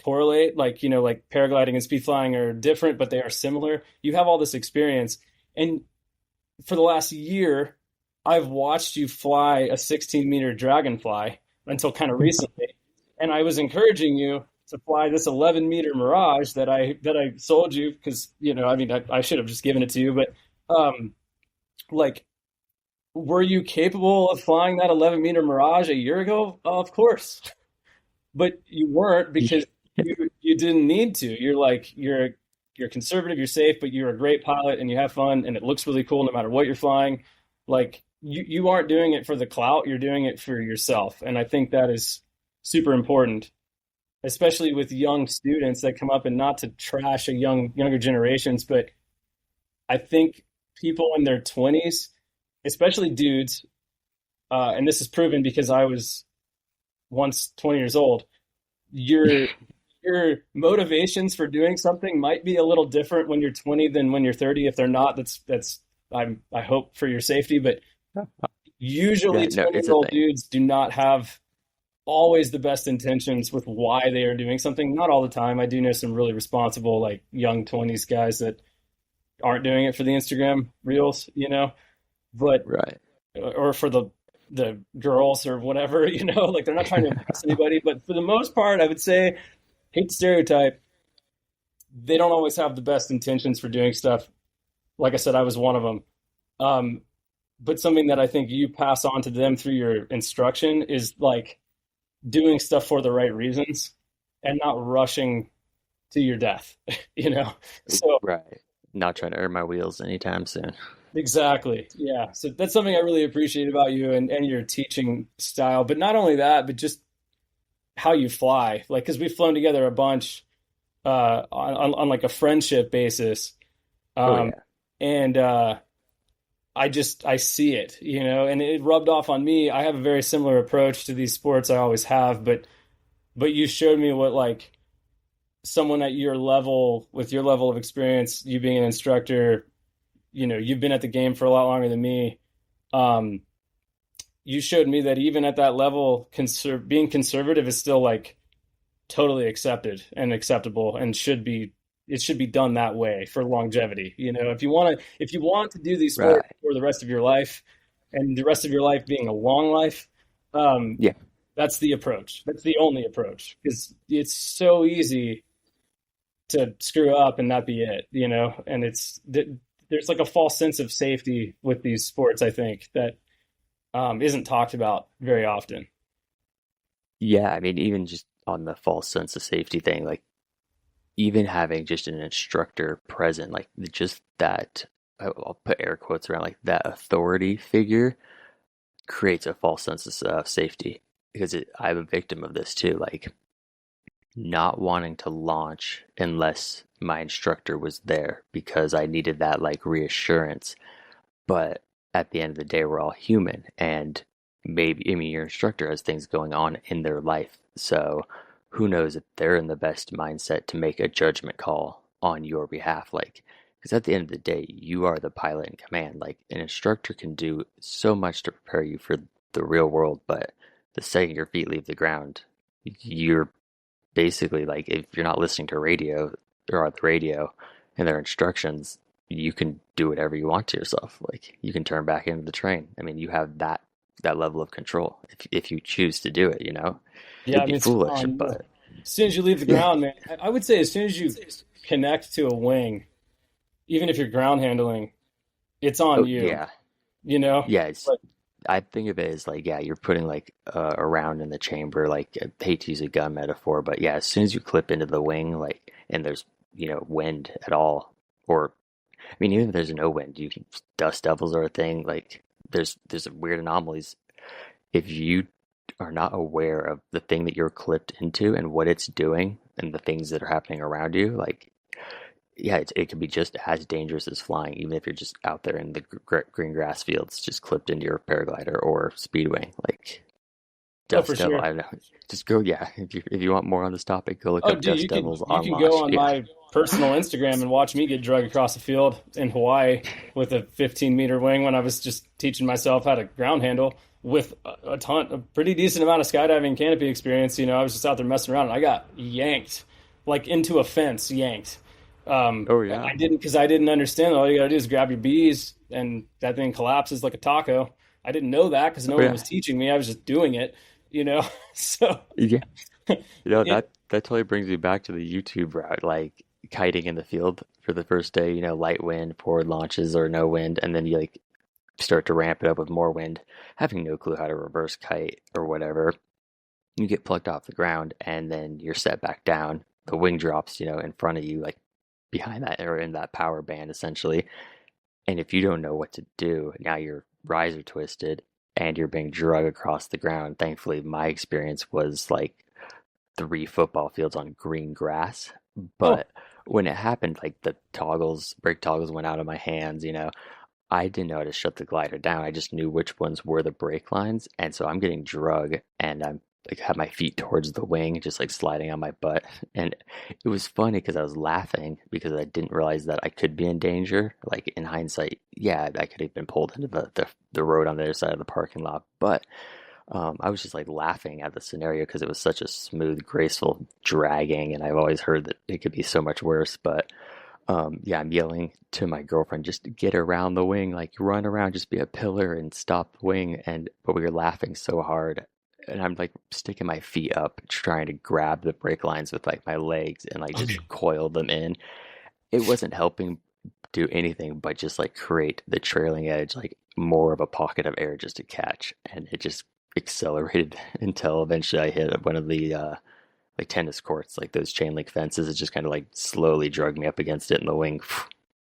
Speaker 3: correlate. Like like paragliding and speed flying are different, but they are similar. You have all this experience, and for the last year, I've watched you fly a 16-meter dragonfly until kind of recently, and I was encouraging you to fly this 11-meter Mirage that I sold you because I mean I should have just given it to you, but like, were you capable of flying that 11-meter Mirage a year ago? Of course, but you weren't because you didn't need to. You're like you're conservative, you're safe, but you're a great pilot and you have fun and it looks really cool no matter what you're flying. Like you aren't doing it for the clout, you're doing it for yourself. And I think that is super important, especially with young students that come up, and not to trash a younger generations, but I think people in their 20s, especially dudes, and this is proven because I was once 20 years old, your your motivations for doing something might be a little different when you're 20 than when you're 30. If they're not, that's I hope for your safety, but usually
Speaker 2: Yeah, no,
Speaker 3: 20
Speaker 2: it's
Speaker 3: year
Speaker 2: a
Speaker 3: old
Speaker 2: thing.
Speaker 3: dudes do not have always the best intentions with why they are doing something. Not all the time. I do know some really responsible, like young 20s guys that aren't doing it for the Instagram reels, but
Speaker 2: Right.
Speaker 3: or for the girls or whatever, like they're not trying to impress anybody. But for the most part, I would say, hate the stereotype, they don't always have the best intentions for doing stuff. Like I said, I was one of them. Um, but something that I think you pass on to them through your instruction is like doing stuff for the right reasons and not rushing to your death, So
Speaker 2: Right. Not trying to earn my wheels anytime soon.
Speaker 3: exactly. Yeah. So that's something I really appreciate about you and your teaching style. But not only that, but just how you fly. Like, because we've flown together a bunch on like a friendship basis.
Speaker 2: Oh
Speaker 3: Um,
Speaker 2: yeah.
Speaker 3: and I see it, and it rubbed off on me. I have a very similar approach to these sports. I always have, but you showed me what, like, someone at your level, with your level of experience, you being an instructor, you've been at the game for a lot longer than me. Um, you showed me that even at that level, being conservative is still like totally accepted and acceptable, and it should be done that way for longevity. If you want to do these sports
Speaker 2: Right.
Speaker 3: for the rest of your life, and the rest of your life being a long life, um,
Speaker 2: Yeah.
Speaker 3: that's the approach. That's the only approach, because it's so easy to screw up and not be it, and there's like a false sense of safety with these sports, I think, that isn't talked about very often.
Speaker 2: Yeah. I mean, even just on the false sense of safety thing, like even having just an instructor present, like just that, I'll put air quotes around like that authority figure creates a false sense of safety because I'm a victim of this too. Like not wanting to launch unless my instructor was there because I needed that like reassurance. But at the end of the day, we're all human, and maybe, I mean, your instructor has things going on in their life. So who knows if they're in the best mindset to make a judgment call on your behalf? Like, because at the end of the day, you are the pilot in command. Like, an instructor can do so much to prepare you for the real world, but the second your feet leave the ground, you're basically like, if you're not listening to radio or on the radio and their instructions, you can do whatever you want to yourself. Like you can turn back into the train. I mean, you have that level of control if you choose to do it.
Speaker 3: Yeah,
Speaker 2: It'd
Speaker 3: I
Speaker 2: be
Speaker 3: mean, it's
Speaker 2: foolish,
Speaker 3: on you.
Speaker 2: but
Speaker 3: As soon as you leave the
Speaker 2: yeah,
Speaker 3: ground, man, I would say as soon as you connect to a wing, even if you're ground handling, it's on
Speaker 2: oh
Speaker 3: you,
Speaker 2: yeah,
Speaker 3: you know?
Speaker 2: yeah. It's
Speaker 3: But
Speaker 2: I think of it as like, yeah, you're putting like a round in the chamber. Like I hate to use a gun metaphor, but yeah, as soon as you clip into the wing, like, and there's wind at all, or I mean, even if there's no wind, you can dust devils are a thing. Like there's weird anomalies. if you are not aware of the thing that you're clipped into and what it's doing and the things that are happening around you, like, yeah, it can be just as dangerous as flying, even if you're just out there in the green grass fields, just clipped into your paraglider or speedway. Like
Speaker 3: Oh, for
Speaker 2: Dust Devil,
Speaker 3: sure.
Speaker 2: I don't know. Just go, yeah. If you want more on this topic, go look
Speaker 3: Oh,
Speaker 2: up
Speaker 3: dude,
Speaker 2: Dust
Speaker 3: you can
Speaker 2: Devils
Speaker 3: you
Speaker 2: on
Speaker 3: can go
Speaker 2: launch.
Speaker 3: on
Speaker 2: Yeah.
Speaker 3: my personal Instagram and watch me get drugged across the field in Hawaii with a 15-meter wing when I was just teaching myself how to ground handle with a pretty decent amount of skydiving canopy experience. I was just out there messing around and I got yanked, like into a fence, yanked.
Speaker 2: Oh
Speaker 3: And
Speaker 2: yeah.
Speaker 3: I didn't understand. All you gotta do is grab your bees and that thing collapses like a taco. I didn't know that because no
Speaker 2: Oh
Speaker 3: one
Speaker 2: yeah.
Speaker 3: was teaching me. I was just doing it, you know. So
Speaker 2: Yeah.
Speaker 3: it,
Speaker 2: That totally brings me back to the YouTube route, like kiting in the field for the first day, light wind, forward launches or no wind, and then you like start to ramp it up with more wind, having no clue how to reverse kite or whatever. You get plucked off the ground and then you're set back down. The wing drops, in front of you, like behind that or in that power band essentially. And if you don't know what to do, now your riser twisted and you're being dragged across the ground. Thankfully, my experience was like 3 football fields on green grass.
Speaker 3: oh,
Speaker 2: But when it happened, like the brake toggles went out of my hands, I didn't know how to shut the glider down. I just knew which ones were the brake lines. And so I'm getting drug and I'm like have my feet towards the wing, just like sliding on my butt. And it was funny because I was laughing because I didn't realize that I could be in danger. Like in hindsight, yeah, I could have been pulled into the road on the other side of the parking lot. But I was just like laughing at the scenario because it was such a smooth, graceful dragging. And I've always heard that it could be so much worse. But yeah, I'm yelling to my girlfriend, just get around the wing, like run around, just be a pillar and stop the wing. But we were laughing so hard, and I'm like sticking my feet up, trying to grab the brake lines with like my legs and like just
Speaker 3: okay.
Speaker 2: coil them in. It wasn't helping do anything but just like create the trailing edge, like more of a pocket of air just to catch, and it just accelerated until eventually I hit one of the like tennis courts, like those chain link fences. It just kind of like slowly drug me up against it, and the wing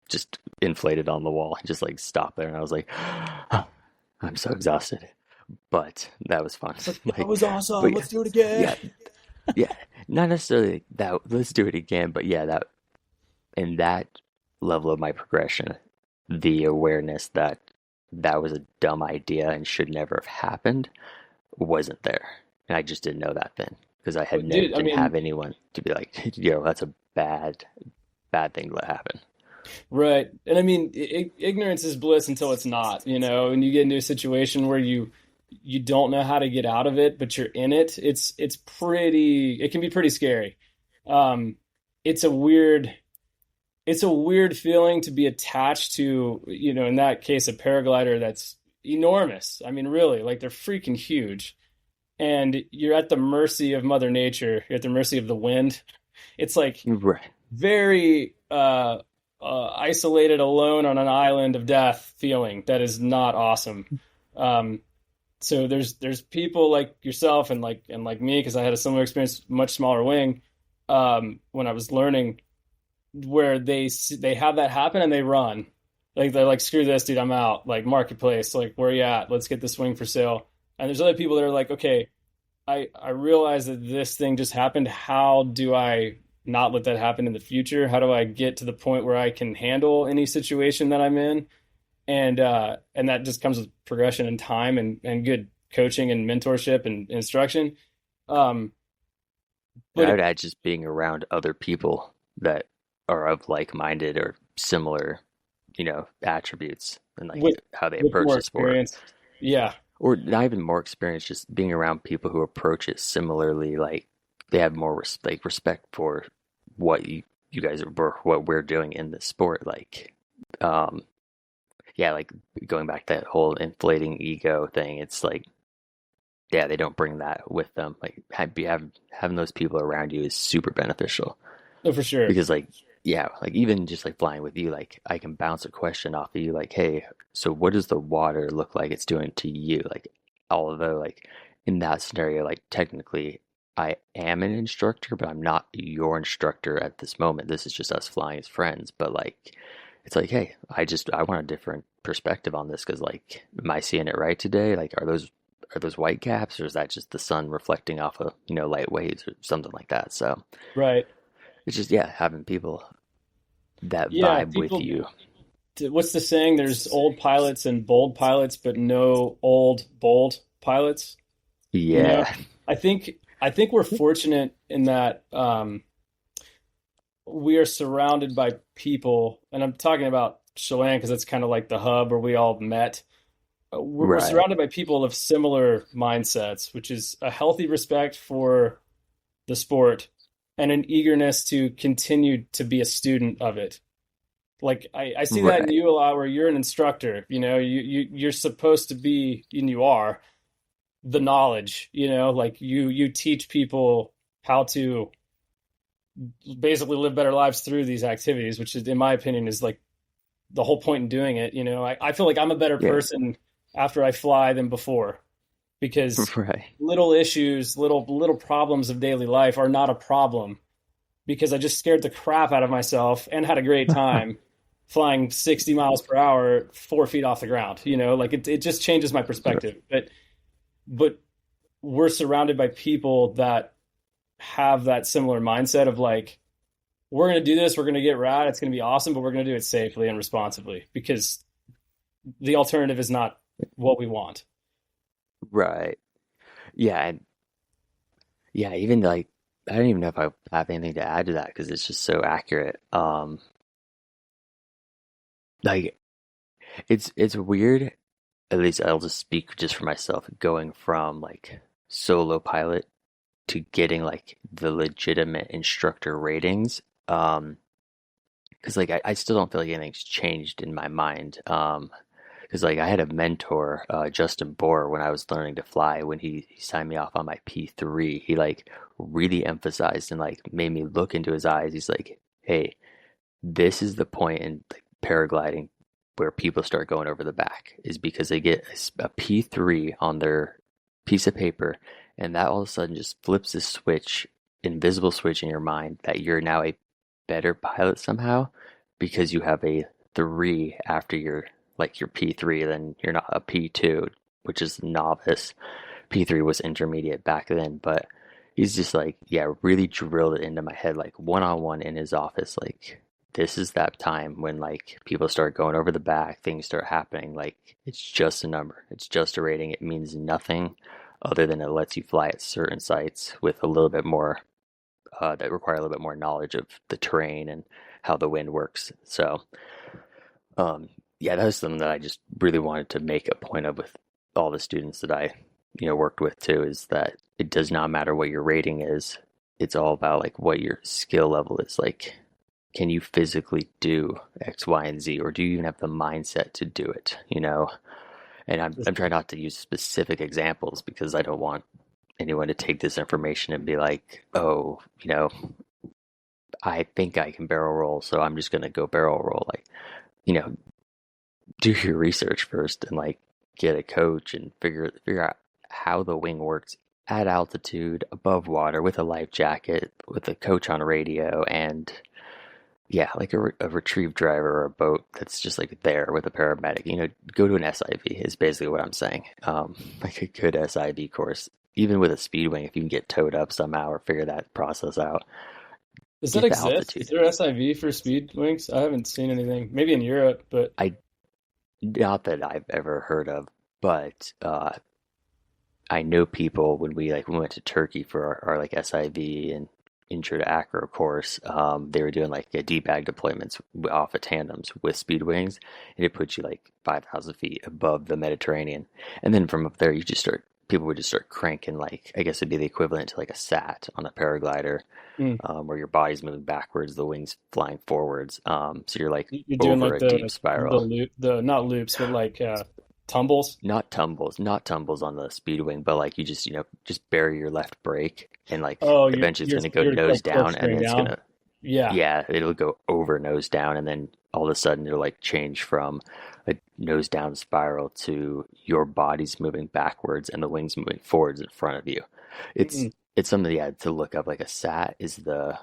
Speaker 2: just inflated on the wall and just like stopped there. And I was like, I'm so exhausted, but that was fun.
Speaker 3: It's like, that
Speaker 2: Like,
Speaker 3: was awesome.
Speaker 2: but yeah,
Speaker 3: Let's do it again.
Speaker 2: yeah, yeah. Not necessarily that. Let's do it again, but yeah, that in that level of my progression, the awareness that that was a dumb idea and should never have happened wasn't there, and I just didn't know that then because I
Speaker 3: Well,
Speaker 2: had never
Speaker 3: dude, I
Speaker 2: didn't
Speaker 3: mean,
Speaker 2: have anyone to be like, that's a bad thing to let happen.
Speaker 3: right. And I mean, ignorance is bliss until it's not, and you get into a situation where you don't know how to get out of it, but you're in it. It can be pretty scary. Um, it's a weird it's a weird feeling to be attached to, in that case, a paraglider that's enormous. I mean, really, like they're freaking huge. And you're at the mercy of Mother Nature. You're at the mercy of the wind. It's like
Speaker 2: Right.
Speaker 3: very isolated, alone on an island of death feeling that is not awesome. Um, so there's people like yourself and like me because I had a similar experience, much smaller wing, when I was learning, where they have that happen and they run, like they're like, screw this, dude, I'm out. Like marketplace, like where you at? Let's get this wing for sale. And there's other people that are like, okay, I realize that this thing just happened. How do I not let that happen in the future? How do I get to the point where I can handle any situation that I'm in? And that just comes with progression and time and good coaching and mentorship and instruction. Um,
Speaker 2: And
Speaker 3: but
Speaker 2: I would add just being around other people that are of like-minded or similar, attributes and like
Speaker 3: with
Speaker 2: how they
Speaker 3: with
Speaker 2: approach
Speaker 3: more
Speaker 2: the sport.
Speaker 3: experience, yeah,
Speaker 2: Or not even more experience, just being around people who approach it similarly, like they have more respect for what you guys are, what we're doing in the sport. Like, um, yeah, like going back to that whole inflating ego thing, it's like, yeah, they don't bring that with them. Like, having those people around you is super beneficial
Speaker 3: no, for sure.
Speaker 2: because, like, yeah, like even just like flying with you, like I can bounce a question off of you, like, hey, so what does the water look like it's doing to you? Like, although, like, in that scenario, like, technically, I am an instructor, but I'm not your instructor at this moment. This is just us flying as friends. But, like, it's like, hey, I want a different perspective on this because, like, am I seeing it right today? Like, are those are those white caps, or is that just the sun reflecting off of, light waves or something like that? So
Speaker 3: Right.
Speaker 2: it's just, yeah, having people that
Speaker 3: Yeah,
Speaker 2: vibe with
Speaker 3: people,
Speaker 2: you.
Speaker 3: what's the saying? There's old pilots and bold pilots, but no old bold pilots. You know,
Speaker 2: Yeah.
Speaker 3: I think we're fortunate in that we are surrounded by people, and I'm talking about Chelan because that's kind of like the hub where we all met. We're
Speaker 2: Right.
Speaker 3: surrounded by people of similar mindsets, which is a healthy respect for the sport and an eagerness to continue to be a student of it. Like I see that in
Speaker 2: Right.
Speaker 3: you a lot where you're an instructor, you're supposed to be, and you are the knowledge, like you teach people how to basically live better lives through these activities, which is, in my opinion, is like the whole point in doing it. I feel like I'm a better
Speaker 2: Yeah.
Speaker 3: person after I fly than before because
Speaker 2: Right.
Speaker 3: little issues, little problems of daily life are not a problem because I just scared the crap out of myself and had a great time flying 60 miles per hour 4 feet off the ground. Like it just changes my perspective. But we're surrounded by people that have that similar mindset of like, we're going to do this, we're going to get rad, it's going to be awesome, but we're going to do it safely and responsibly because the alternative is not what we want.
Speaker 2: Right. Yeah. And yeah, even like, I don't even know if I have anything to add to that because it's just so accurate. Like it's weird. At least I'll just speak just for myself, going from like solo pilot to getting like the legitimate instructor ratings. Because like I still don't feel like anything's changed in my mind. Because like I had a mentor, Justin Bohr, when I was learning to fly. When he signed me off on my P3, he like really emphasized and like made me look into his eyes. He's like, "Hey, this is the point in like paragliding where people start going over the back is because they get a P3 on their piece of paper, and that all of a sudden just flips this switch, invisible switch in your mind that you're now a better pilot somehow because you have a 3 after your P3, then you're not a P2, which is novice. P3 was intermediate back then, but he's just like, yeah, really drilled it into my head, like one on one in his office. Like, this is that time when like people start going over the back, things start happening. Like, it's just a number, it's just a rating. It means nothing other than it lets you fly at certain sites with a little bit more, that require a little bit more knowledge of the terrain and how the wind works. So, um, yeah, that was something that I just really wanted to make a point of with all the students that I, worked with too, is that it does not matter what your rating is. It's all about like what your skill level is. Like, can you physically do X, Y, and Z, or do you even have the mindset to do it? And I'm trying not to use specific examples because I don't want anyone to take this information and be like, oh, I think I can barrel roll, so I'm just gonna go barrel roll. Like, you know, do your research first and like get a coach and figure out how the wing works at altitude, above water, with a life jacket, with a coach on radio, and yeah, like a retrieve driver or a boat that's just like there with a paramedic. Go to an SIV is basically what I'm saying. Like a good SIV course, even with a speed wing, if you can get towed up somehow or figure that process out,
Speaker 3: Does that
Speaker 2: get the
Speaker 3: exist? Is
Speaker 2: altitude.
Speaker 3: there SIV for speed wings? I haven't seen anything. Maybe in Europe, but
Speaker 2: I Not that I've ever heard of, but I know people when we went to Turkey for our like SIV and intro to acro course. They were doing like a debag deployments off of tandems with speed wings, and it puts you like 5,000 feet above the Mediterranean. And then from up there, people would just start cranking, like, I guess it'd be the equivalent to like a sat on a paraglider,
Speaker 3: mm,
Speaker 2: where your body's moving backwards, the wings flying forwards. So you're like
Speaker 3: you're doing
Speaker 2: over
Speaker 3: like
Speaker 2: a deep
Speaker 3: the
Speaker 2: spiral.
Speaker 3: loop, the not loops, but like tumbles.
Speaker 2: Not tumbles on the speed wing, but like you just bury your left brake, and like
Speaker 3: Oh,
Speaker 2: eventually it's
Speaker 3: you're
Speaker 2: gonna go
Speaker 3: you're
Speaker 2: nose
Speaker 3: like
Speaker 2: down, and
Speaker 3: corkscrewing
Speaker 2: then it's
Speaker 3: down.
Speaker 2: gonna,
Speaker 3: Yeah.
Speaker 2: yeah, it'll go over nose down, and then all of a sudden it'll like change from a nose down spiral to your body's moving backwards and the wings moving forwards in front of you. It's
Speaker 3: Mm-mm.
Speaker 2: it's something, yeah, to look up. Like a sat is the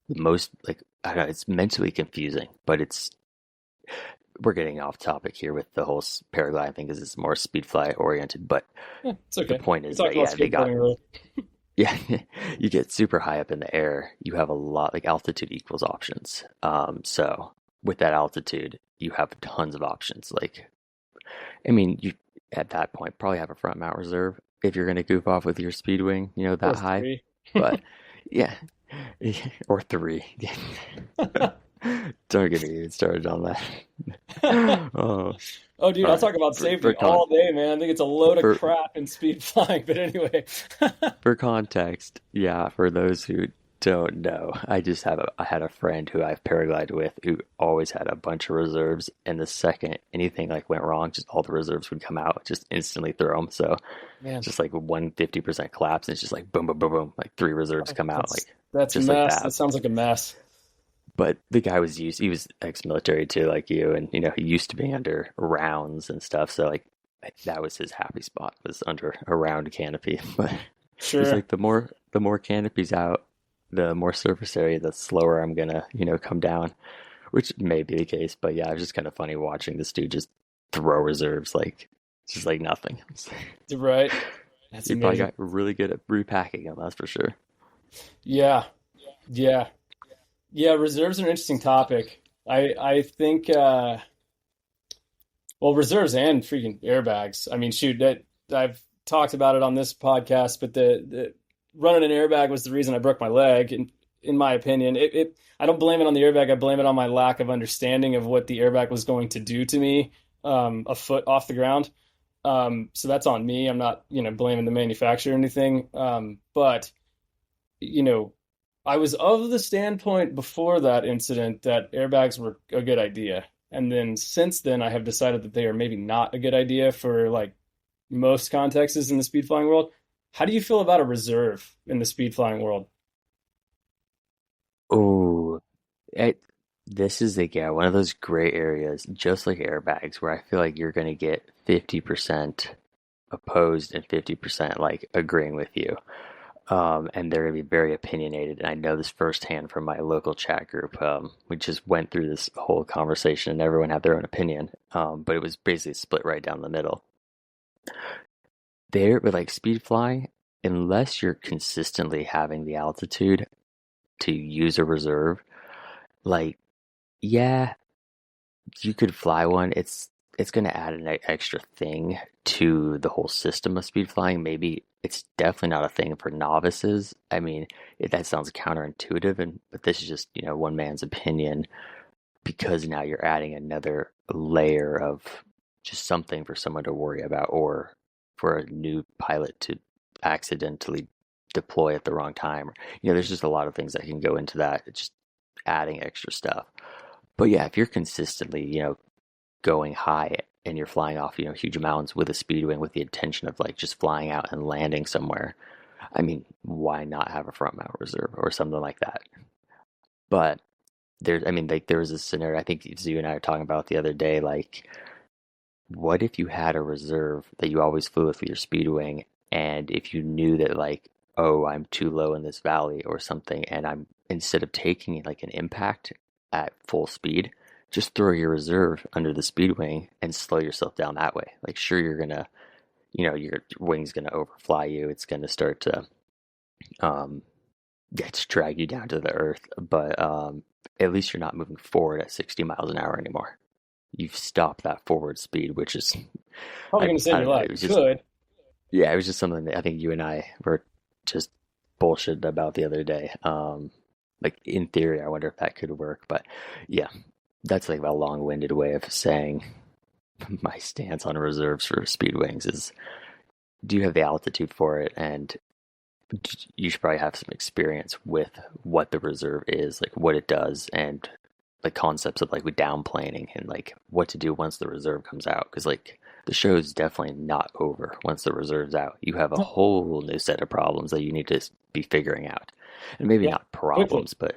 Speaker 2: most, like, I don't know, it's mentally confusing, but it's we're getting off topic here with the whole paragliding thing because it's more speed fly oriented. But
Speaker 3: Yeah, it's
Speaker 2: the
Speaker 3: okay.
Speaker 2: point
Speaker 3: We
Speaker 2: is
Speaker 3: talked
Speaker 2: that,
Speaker 3: about
Speaker 2: yeah, they got,
Speaker 3: skateboarding earlier.
Speaker 2: yeah, you get super high up in the air. You have a lot, like altitude equals options. So with that altitude, you have tons of options. Like, I mean, you at that point probably have a front mount reserve if you're going to goof off with your speed wing,
Speaker 3: Or
Speaker 2: that high.
Speaker 3: three.
Speaker 2: But yeah, or three. Don't get me started on that. Oh,
Speaker 3: Oh, dude,
Speaker 2: all
Speaker 3: I'll
Speaker 2: right.
Speaker 3: talk about
Speaker 2: For
Speaker 3: safety all day, man. I think it's a load of
Speaker 2: for
Speaker 3: crap in speed flying. But anyway,
Speaker 2: for context, yeah, for those who don't know, I had a friend who I've paraglided with who always had a bunch of reserves, and the second anything like went wrong, just all the reserves would come out, just instantly throw them. So
Speaker 3: man,
Speaker 2: just like 150% collapse, and it's just like boom, boom, boom, boom, like three reserves come out,
Speaker 3: that's
Speaker 2: like
Speaker 3: that's
Speaker 2: just like
Speaker 3: mess. That
Speaker 2: that.
Speaker 3: sounds like a mess.
Speaker 2: But the guy he was ex-military too, like you, and he used to be under rounds and stuff. So like that was his happy spot, was under a round canopy. But he's
Speaker 3: Sure.
Speaker 2: like, the more canopies out, the more surface area, the slower I'm gonna, come down, which may be the case. But yeah, it was just kind of funny watching this dude just throw reserves like just like nothing.
Speaker 3: Right. That's
Speaker 2: He probably
Speaker 3: amazing.
Speaker 2: got really good at repacking them, that's for sure.
Speaker 3: Yeah. Yeah. Yeah. Reserves are an interesting topic. I think well, reserves and freaking airbags. I mean, shoot, that I've talked about it on this podcast, but the running an airbag was the reason I broke my leg. And in my opinion, I don't blame it on the airbag. I blame it on my lack of understanding of what the airbag was going to do to me, a foot off the ground. So that's on me. I'm not, blaming the manufacturer or anything. But you know, I was of the standpoint before that incident that airbags were a good idea. And then since then, I have decided that they are maybe not a good idea for like most contexts in the speed flying world. How do you feel about a reserve in the speed flying world?
Speaker 2: Oh, it, this is like, yeah, one of those gray areas, just like airbags, where I feel like you're going to get 50% opposed and 50% like agreeing with you. And they're going to be very opinionated. And I know this firsthand from my local chat group. We just went through this whole conversation and everyone had their own opinion. But it was basically split right down the middle. There, with like speed flying, unless you're consistently having the altitude to use a reserve, like, yeah, you could fly one. It's going to add an extra thing to the whole system of speed flying. Maybe it's definitely not a thing for novices. I mean, that sounds counterintuitive, but this is just one man's opinion because now you're adding another layer of just something for someone to worry about, or for a new pilot to accidentally deploy at the wrong time. There's just a lot of things that can go into that. It's just adding extra stuff. But yeah, if you're consistently, going high and you're flying off, huge mountains with a speed wing with the intention of like just flying out and landing somewhere, I mean, why not have a front mount reserve or something like that? But I mean, like there was a scenario I think you and I were talking about the other day, like what if you had a reserve that you always flew with your speed wing, and if you knew that like, oh, I'm too low in this valley or something, and I'm instead of taking like an impact at full speed, just throw your reserve under the speed wing and slow yourself down that way. Like, sure, you're gonna, your wing's gonna overfly you. It's gonna start to, um, yeah, just drag you down to the earth. But at least you're not moving forward at 60 miles an hour anymore. You've stopped that forward speed, which is,
Speaker 3: Probably going to save
Speaker 2: I
Speaker 3: your
Speaker 2: don't know.
Speaker 3: life.
Speaker 2: It was just,
Speaker 3: Could.
Speaker 2: yeah, it was just something that I think you and I were just bullshit about the other day. Like in theory, I wonder if that could work, but yeah, that's like a long-winded way of saying my stance on reserves for speed wings is, do you have the altitude for it? And you should probably have some experience with what the reserve is, like what it does, and like concepts of like with downplaning and like what to do once the reserve comes out. Because like the show is definitely not over once the reserve's out. You have a whole new set of problems that you need to be figuring out, and maybe
Speaker 3: Yeah.
Speaker 2: not
Speaker 3: Quickly.
Speaker 2: problems, but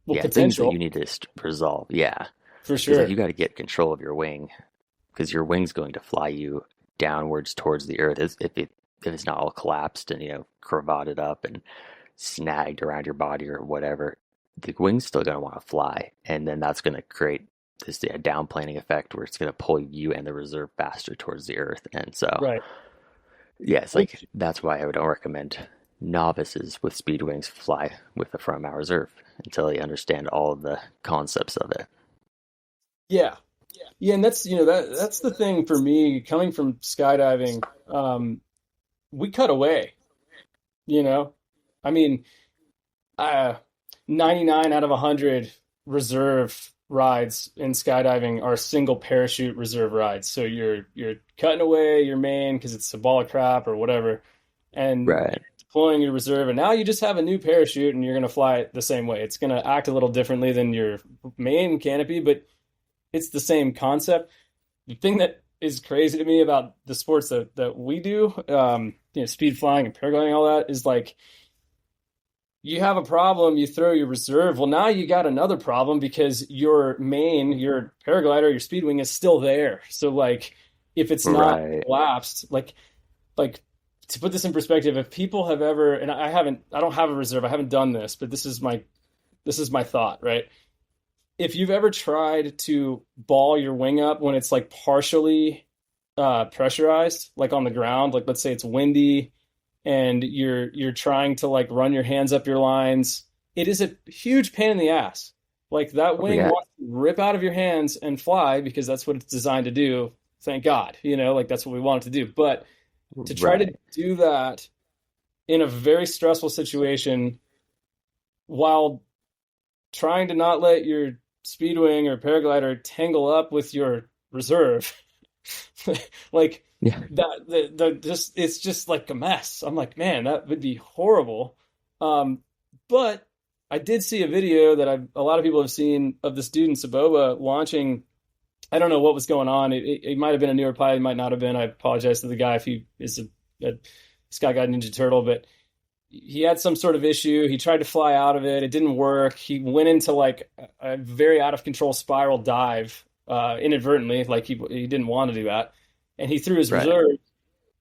Speaker 3: Well,
Speaker 2: yeah, things that you
Speaker 3: potential
Speaker 2: need to resolve. Yeah,
Speaker 3: for
Speaker 2: because like
Speaker 3: sure.
Speaker 2: you got to get control of your wing, because your wing's going to fly you downwards towards the earth if it's not all collapsed and cravated up and snagged around your body or whatever. The wing's still going to want to fly, and then that's going to create downplaning effect where it's going to pull you and the reserve faster towards the earth. And so,
Speaker 3: Right.
Speaker 2: yeah, it's like
Speaker 3: Which,
Speaker 2: that's why I would don't recommend novices with speed wings fly with the front mount reserve until they understand all of the concepts of it.
Speaker 3: yeah. Yeah, and that's that's the thing for me coming from skydiving. We cut away, you know. I mean, uh 99 out of 100 reserve rides in skydiving are single parachute reserve rides. So you're cutting away your main because it's a ball of crap or whatever, and
Speaker 2: Right.
Speaker 3: deploying your reserve, and now you just have a new parachute and you're going to fly it the same way. It's going to act a little differently than your main canopy, but it's the same concept. The thing that is crazy to me about the sports that we do, speed flying and paragliding, all that, is like you have a problem, you throw your reserve. Well, now you got another problem because your main, your paraglider, your speed wing is still there. So like if it's not
Speaker 2: Right.
Speaker 3: collapsed, like to put this in perspective, if people have ever, and I don't have a reserve, I haven't done this, but this is my thought, right? If you've ever tried to ball your wing up when it's like partially pressurized, like on the ground, like let's say it's windy and you're trying to like run your hands up your lines, it is a huge pain in the ass. Like that
Speaker 2: Oh,
Speaker 3: wing
Speaker 2: yeah.
Speaker 3: wants to rip out of your hands and fly because that's what it's designed to do. Thank God, like that's what we want it to do. But to try to
Speaker 2: Right.
Speaker 3: do that in a very stressful situation while trying to not let your speedwing or paraglider tangle up with your reserve, like
Speaker 2: Yeah.
Speaker 3: that, just it's just like a mess. I'm like, man, that would be horrible. But I did see a video that a lot of people have seen of this dude in Saboba launching. I don't know what was going on. It might have been a newer pilot, it might not have been. I apologize to the guy if he is a Sky Guide Ninja Turtle, but he had some sort of issue. He tried to fly out of it. It didn't work. He went into like a very out of control spiral dive inadvertently. Like he didn't want to do that. And he threw his
Speaker 2: Right.
Speaker 3: reserve.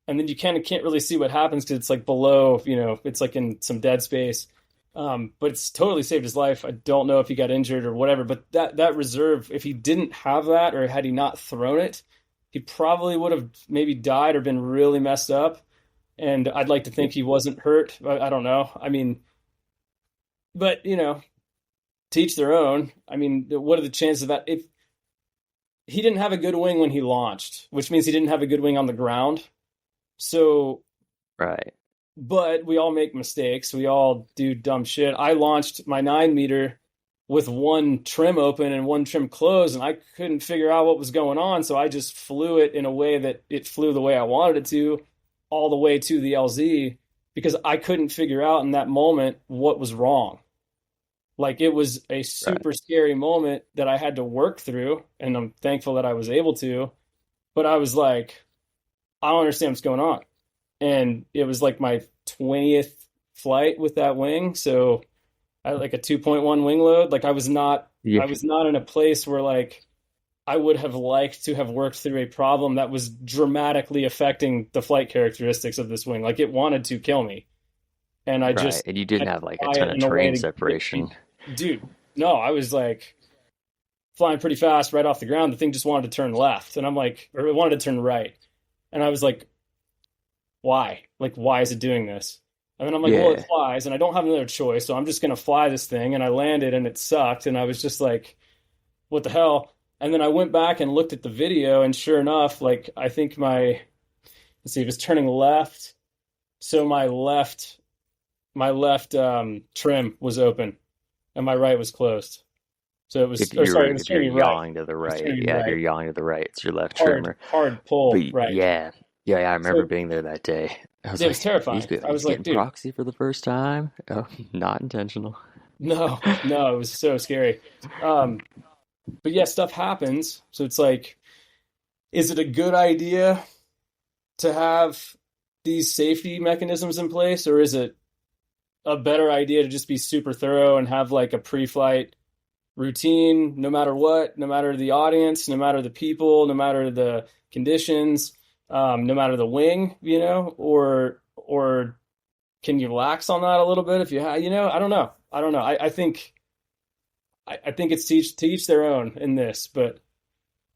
Speaker 3: And then you kind of can't really see what happens because it's like below, it's like in some dead space. But it's totally saved his life. I don't know if he got injured or whatever. But that reserve, if he didn't have that or had he not thrown it, he probably would have maybe died or been really messed up. And I'd like to think he wasn't hurt. I don't know. I mean, but teach their own. I mean, what are the chances of that? If he didn't have a good wing when he launched, which means he didn't have a good wing on the ground. So,
Speaker 2: Right.
Speaker 3: but we all make mistakes. We all do dumb shit. I launched my 9 meter with one trim open and one trim closed, and I couldn't figure out what was going on. So I just flew it in a way that it flew the way I wanted it to, all the way to the LZ, because I couldn't figure out in that moment what was wrong. Like it was a
Speaker 2: Right.
Speaker 3: super scary moment that I had to work through, and I'm thankful that I was able to. But I was like, I don't understand what's going on. And it was like my 20th flight with that wing, so I had like a 2.1 wing load. Like
Speaker 2: Yeah.
Speaker 3: I was not in a place where like I would have liked to have worked through a problem that was dramatically affecting the flight characteristics of this wing. Like it wanted to kill me. And I
Speaker 2: Right.
Speaker 3: just
Speaker 2: And you
Speaker 3: had
Speaker 2: didn't
Speaker 3: to
Speaker 2: have like a
Speaker 3: fly
Speaker 2: ton
Speaker 3: it
Speaker 2: of
Speaker 3: in a way
Speaker 2: terrain
Speaker 3: to get
Speaker 2: separation.
Speaker 3: me. Dude, no, I was like flying pretty fast right off the ground. The thing just wanted to turn left. And I'm like, or it wanted to turn right. And I was like, why? Like, why is it doing this? And then I'm like, well, it
Speaker 2: Yeah.
Speaker 3: flies, and I don't have another choice, so I'm just gonna fly this thing. And I landed, and it sucked, and I was just like, what the hell? And then I went back and looked at the video, and sure enough, like I think let's see, it was turning left, so my left trim was open, and my right was closed. So it was, or sorry, it was
Speaker 2: If you're
Speaker 3: turning right.
Speaker 2: yawing to the
Speaker 3: It was
Speaker 2: right,
Speaker 3: turning
Speaker 2: yeah, if you're
Speaker 3: right.
Speaker 2: yawing to the right, it's your left
Speaker 3: Hard,
Speaker 2: trimmer.
Speaker 3: hard
Speaker 2: But
Speaker 3: pull right.
Speaker 2: yeah, yeah, I remember
Speaker 3: So
Speaker 2: being there that day. I was
Speaker 3: it was
Speaker 2: like,
Speaker 3: terrifying. I
Speaker 2: he's
Speaker 3: was like,
Speaker 2: getting
Speaker 3: dude,
Speaker 2: proxy for the first time. Oh, not intentional.
Speaker 3: no, no, it was so scary. Um, but yeah, stuff happens. So it's like, is it a good idea to have these safety mechanisms in place, or is it a better idea to just be super thorough and have like a pre-flight routine, no matter what, no matter the audience, no matter the people, no matter the conditions, no matter the wing, or can you relax on that a little bit if you have, I don't know. I don't know. I think I think it's to each their own in this, but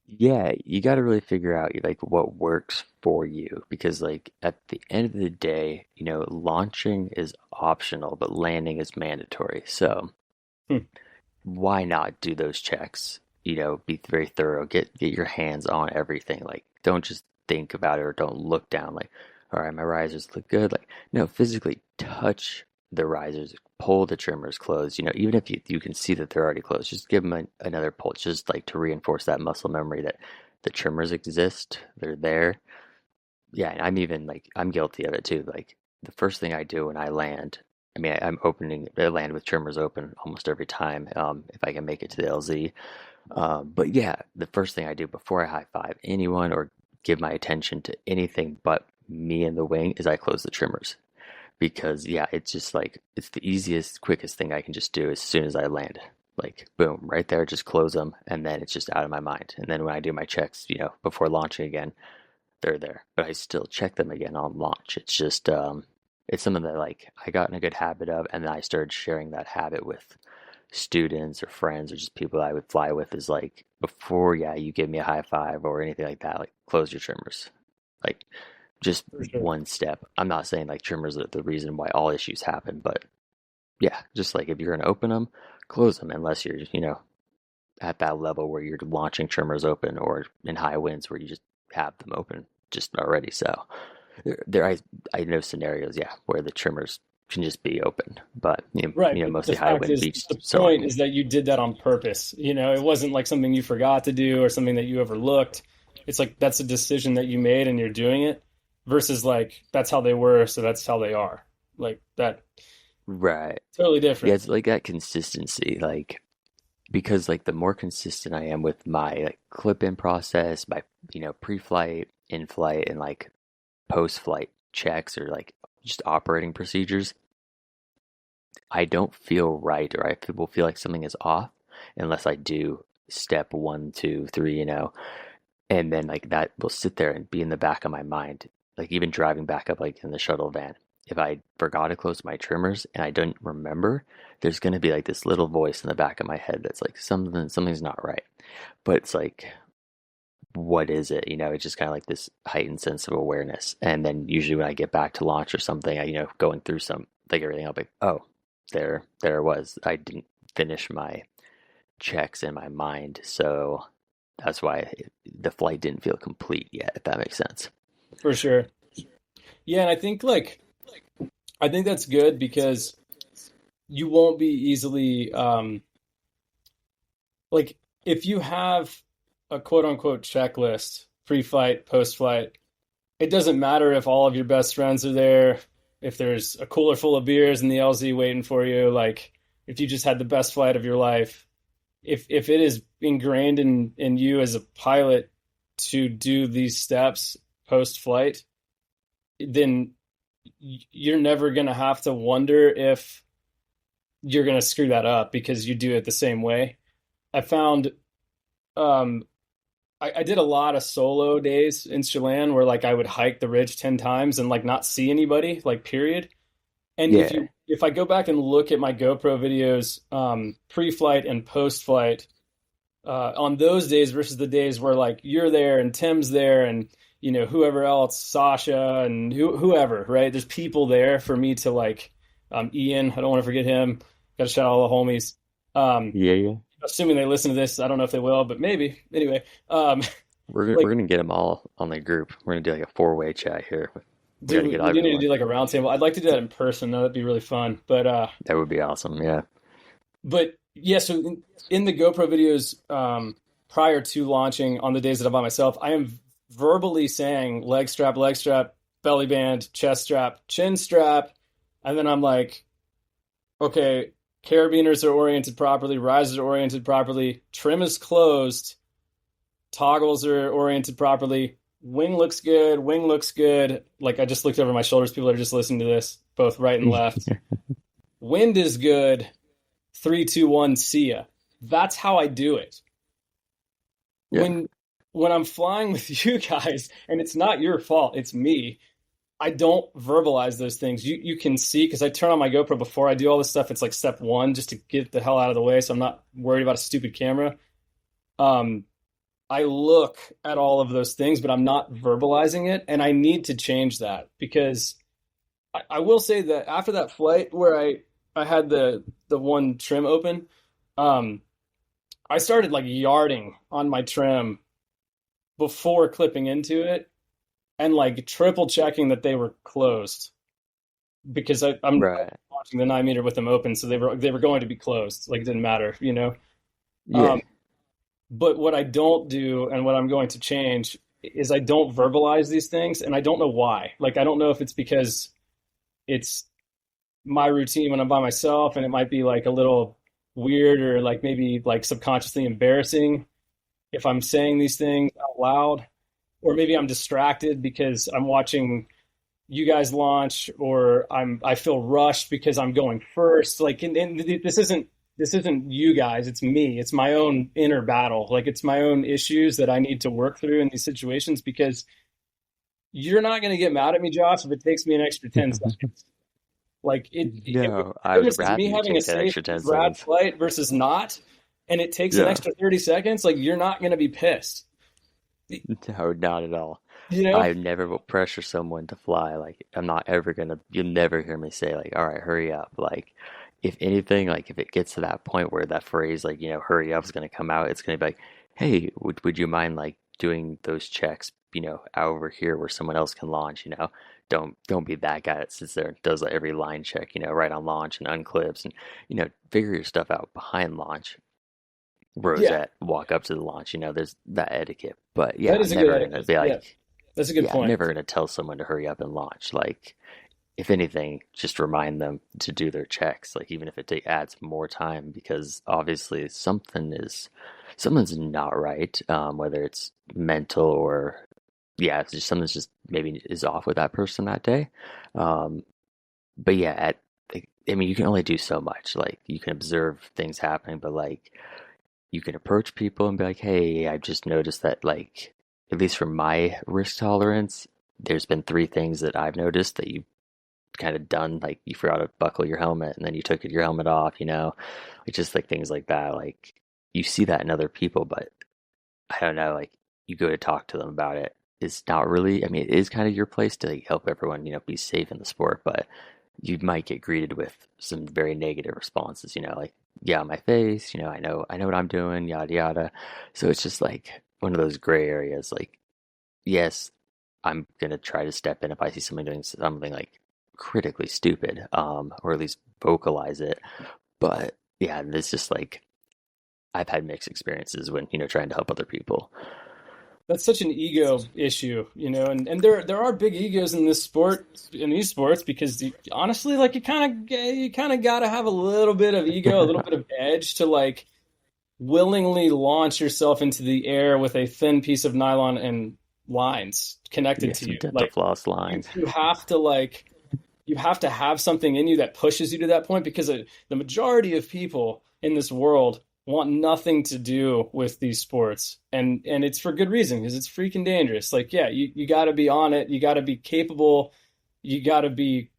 Speaker 2: Yeah, you got to really figure out like what works for you because like at the end of the day, launching is optional, but landing is mandatory. So
Speaker 3: hmm,
Speaker 2: why not do those checks? Be very thorough. Get your hands on everything. Like don't just think about it or don't look down like, all right, my risers look good. Like no, physically touch the risers, pull the trimmers closed. Even if you can see that they're already closed, just give them another pull, just like to reinforce that muscle memory that the trimmers exist. They're there. Yeah, and I'm even like I'm guilty of it too. Like the first thing I do when I land, I mean, I'm opening I land with trimmers open almost every time, if I can make it to the LZ. But yeah, the first thing I do before I high five anyone or give my attention to anything but me and the wing is I close the trimmers because yeah, it's just like it's the easiest, quickest thing I can just do as soon as I land. Like boom, right there, just close them, and then it's just out of my mind. And then when I do my checks, before launching again, they're there. But I still check them again on launch. It's just it's something that like I got in a good habit of, and then I started sharing that habit with students or friends or just people I would fly with. Is like before, yeah, you give me a high five or anything like that, like close your trimmers. Like just
Speaker 3: for sure.
Speaker 2: one step. I'm not saying like trimmers are the reason why all issues happen, but yeah, just like if you're gonna open them, close them unless you're at that level where you're launching trimmers open or in high winds where you just have them open just already. So I know scenarios, yeah, where the trimmers can just be open, but
Speaker 3: Right, but the
Speaker 2: mostly high
Speaker 3: fact
Speaker 2: wind
Speaker 3: is,
Speaker 2: beach
Speaker 3: the point
Speaker 2: soaring.
Speaker 3: is that you did that on purpose. It wasn't like something you forgot to do or something that you overlooked. It's like that's a decision that you made and you're doing it versus like that's how they were, so that's how they are. Like that,
Speaker 2: Right.
Speaker 3: totally
Speaker 2: Yeah,
Speaker 3: different.
Speaker 2: it's like that consistency, like because like the more consistent I am with my like clip-in process, my pre-flight, in-flight, and like post-flight checks or like just operating procedures, I don't feel right or I will feel like something is off unless I do step one, two, three, and then like that will sit there and be in the back of my mind, like even driving back up like in the shuttle van. If I forgot to close my trimmers and I don't remember, there's gonna be like this little voice in the back of my head that's like something's not right. But it's like, what is it? It's just kind of like this heightened sense of awareness. And then usually when I get back to launch or something, going through some like everything, I'll be like, oh, there it was. I didn't finish my checks in my mind, so that's why the flight didn't feel complete yet, if that makes sense.
Speaker 3: For sure. Yeah, and I think that's good because you won't be easily like if you have a quote unquote checklist, pre-flight, post-flight, it doesn't matter if all of your best friends are there, if there's a cooler full of beers in the LZ waiting for you, like if you just had the best flight of your life, if it is ingrained in you as a pilot to do these steps post-flight, then you're never going to have to wonder if you're going to screw that up because you do it the same way. I found um, I did a lot of solo days in Chelan where like I would hike the ridge 10 times and like not see anybody, like period. And
Speaker 2: Yeah,
Speaker 3: if I go back and look at my GoPro videos, pre-flight and post-flight, on those days versus the days where like you're there and Tim's there and whoever else, Sasha and whoever, right? There's people there for me to like, Ian, I don't want to forget him. Got to shout out all the homies. Um,
Speaker 2: yeah, yeah.
Speaker 3: assuming they listen to this, I don't know if they will, but maybe. Anyway,
Speaker 2: We're
Speaker 3: like,
Speaker 2: gonna get them all on the group. We're gonna do like a four-way chat here. We got to
Speaker 3: dude,
Speaker 2: get
Speaker 3: we do need to
Speaker 2: everyone.
Speaker 3: do like a roundtable. I'd like to do that in person, though. That'd be really fun.
Speaker 2: That would be awesome. Yeah.
Speaker 3: But yeah, so in the GoPro videos, prior to launching on the days that I'm by myself, I am verbally saying leg strap, belly band, chest strap, chin strap. And then I'm like, okay, carabiners are oriented properly, risers are oriented properly, trim is closed, toggles are oriented properly, wing looks good, wing looks good. Like I just looked over my shoulders. People are just listening to this, both right and left. Wind is good. 3, 2, 1, see ya. That's how I do it.
Speaker 2: Yeah.
Speaker 3: When when I'm flying with you guys, and it's not your fault, it's me. I don't verbalize those things. You can see, because I turn on my GoPro before I do all this stuff. It's like step one, just to get the hell out of the way, so I'm not worried about a stupid camera. Um, I look at all of those things, but I'm not verbalizing it, and I need to change that because I will say that after that flight where I had the one trim open, um, I started like yarding on my trim before clipping into it and like triple checking that they were closed because I'm
Speaker 2: Right.
Speaker 3: watching the 9 meter with them open, so they were going to be closed. Like it didn't matter, you know.
Speaker 2: Yeah.
Speaker 3: Um, but what I don't do and what I'm going to change is I don't verbalize these things, and I don't know why. Like I don't know if it's because it's my routine when I'm by myself, and it might be like a little weird or like maybe like subconsciously embarrassing if I'm saying these things out loud, or maybe I'm distracted because I'm watching you guys launch, or I feel rushed because I'm going first. Like, and this isn't you guys, it's me. It's my own inner battle. Like it's my own issues that I need to work through in these situations because you're not going to get mad at me, Josh, if it takes me an extra 10 seconds. Like
Speaker 2: No,
Speaker 3: the
Speaker 2: I would
Speaker 3: difference is
Speaker 2: rather
Speaker 3: me
Speaker 2: you
Speaker 3: having a
Speaker 2: take that
Speaker 3: safe
Speaker 2: extra 10
Speaker 3: rad
Speaker 2: seconds.
Speaker 3: flight versus not, and it takes an
Speaker 2: Yeah.
Speaker 3: extra 30 seconds. Like you're not going to be pissed,
Speaker 2: No, not at all.
Speaker 3: you know?
Speaker 2: I never will pressure someone to fly. Like, I'm not ever gonna, you'll never hear me say, like, all right, hurry up. Like, if anything, like, if it gets to that point where that phrase, like, hurry up is gonna come out, it's gonna be like, hey, would you mind, like, doing those checks, over here where someone else can launch, Don't be that guy that sits there and does like, every line check, right on launch and unclips and, figure your stuff out behind launch.
Speaker 3: Yeah,
Speaker 2: Rosette, walk up to the launch, there's that etiquette. But yeah,
Speaker 3: that
Speaker 2: I'm
Speaker 3: is a good
Speaker 2: never gonna
Speaker 3: etiquette.
Speaker 2: be
Speaker 3: Yeah,
Speaker 2: like,
Speaker 3: that's a good
Speaker 2: yeah, I'm
Speaker 3: point.
Speaker 2: never gonna tell someone to hurry up and launch. Like, if anything, just remind them to do their checks. Like, even if it adds more time, because obviously something's not right. Whether it's mental or yeah, it's just something's just maybe is off with that person that day. Um, but yeah, I mean, you can only do so much. Like, you can observe things happening, but like you can approach people and be like, hey, I've just noticed that, like, at least for my risk tolerance, there's been three things that I've noticed that you've kind of done. Like, you forgot to buckle your helmet and then you took your helmet off, like just like things like that. Like, you see that in other people, but I don't know, like, you go to talk to them about it. It's not really, I mean, it is kind of your place to like, help everyone, be safe in the sport, but you might get greeted with some very negative responses, like, yeah, my face, I know what I'm doing, yada yada. So it's just like one of those gray areas. Like, yes, I'm gonna try to step in if I see someone doing something like critically stupid, or at least vocalize it. But yeah, it's just like I've had mixed experiences when, trying to help other people.
Speaker 3: That's such an ego issue, and there are big egos in this sport, in these sports, because honestly, like you kind of got to have a little bit of ego, a little bit of edge to like willingly launch yourself into the air with a thin piece of nylon and lines connected
Speaker 2: Yeah,
Speaker 3: to
Speaker 2: some
Speaker 3: you.
Speaker 2: dental
Speaker 3: Like
Speaker 2: floss
Speaker 3: you,
Speaker 2: lines.
Speaker 3: you have to like you have to have something in you that pushes you to that point because the majority of people in this world want nothing to do with these sports, and it's for good reason because it's freaking dangerous. Like, yeah, you got to be on it, you got to be capable, you got to be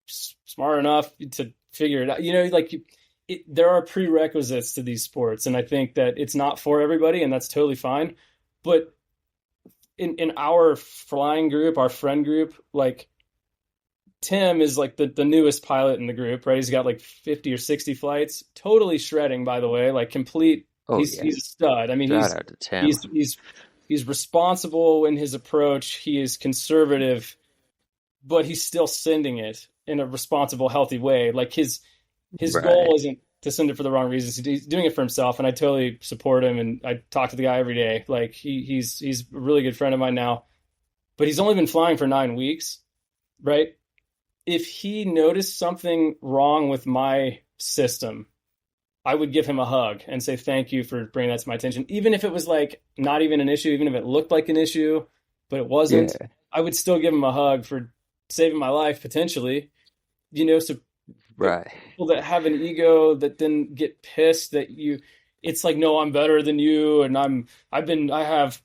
Speaker 3: smart enough to figure it out. Like there are prerequisites to these sports, and I think that it's not for everybody, and that's totally fine. But in our flying group, our friend group, like Tim is like the newest pilot in the group, right? He's got like 50 or 60 flights, totally shredding, by the way, like complete.
Speaker 2: Oh yeah,
Speaker 3: He's a stud. I mean,
Speaker 2: shout out to Tim.
Speaker 3: he's responsible in his approach. He is conservative, but he's still sending it in a responsible, healthy way. Like his goal
Speaker 2: Right.
Speaker 3: isn't to send it for the wrong reasons. He's doing it for himself, and I totally support him. And I talk to the guy every day. Like he's a really good friend of mine now, but he's only been flying for 9 weeks, right? If he noticed something wrong with my system, I would give him a hug and say thank you for bringing that to my attention. Even if it was like not even an issue, even if it looked like an issue, but it wasn't,
Speaker 2: Yeah.
Speaker 3: I would still give him a hug for saving my life potentially. So but
Speaker 2: Right.
Speaker 3: people that have an ego that then get pissed that it's like, no, I'm better than you, and I have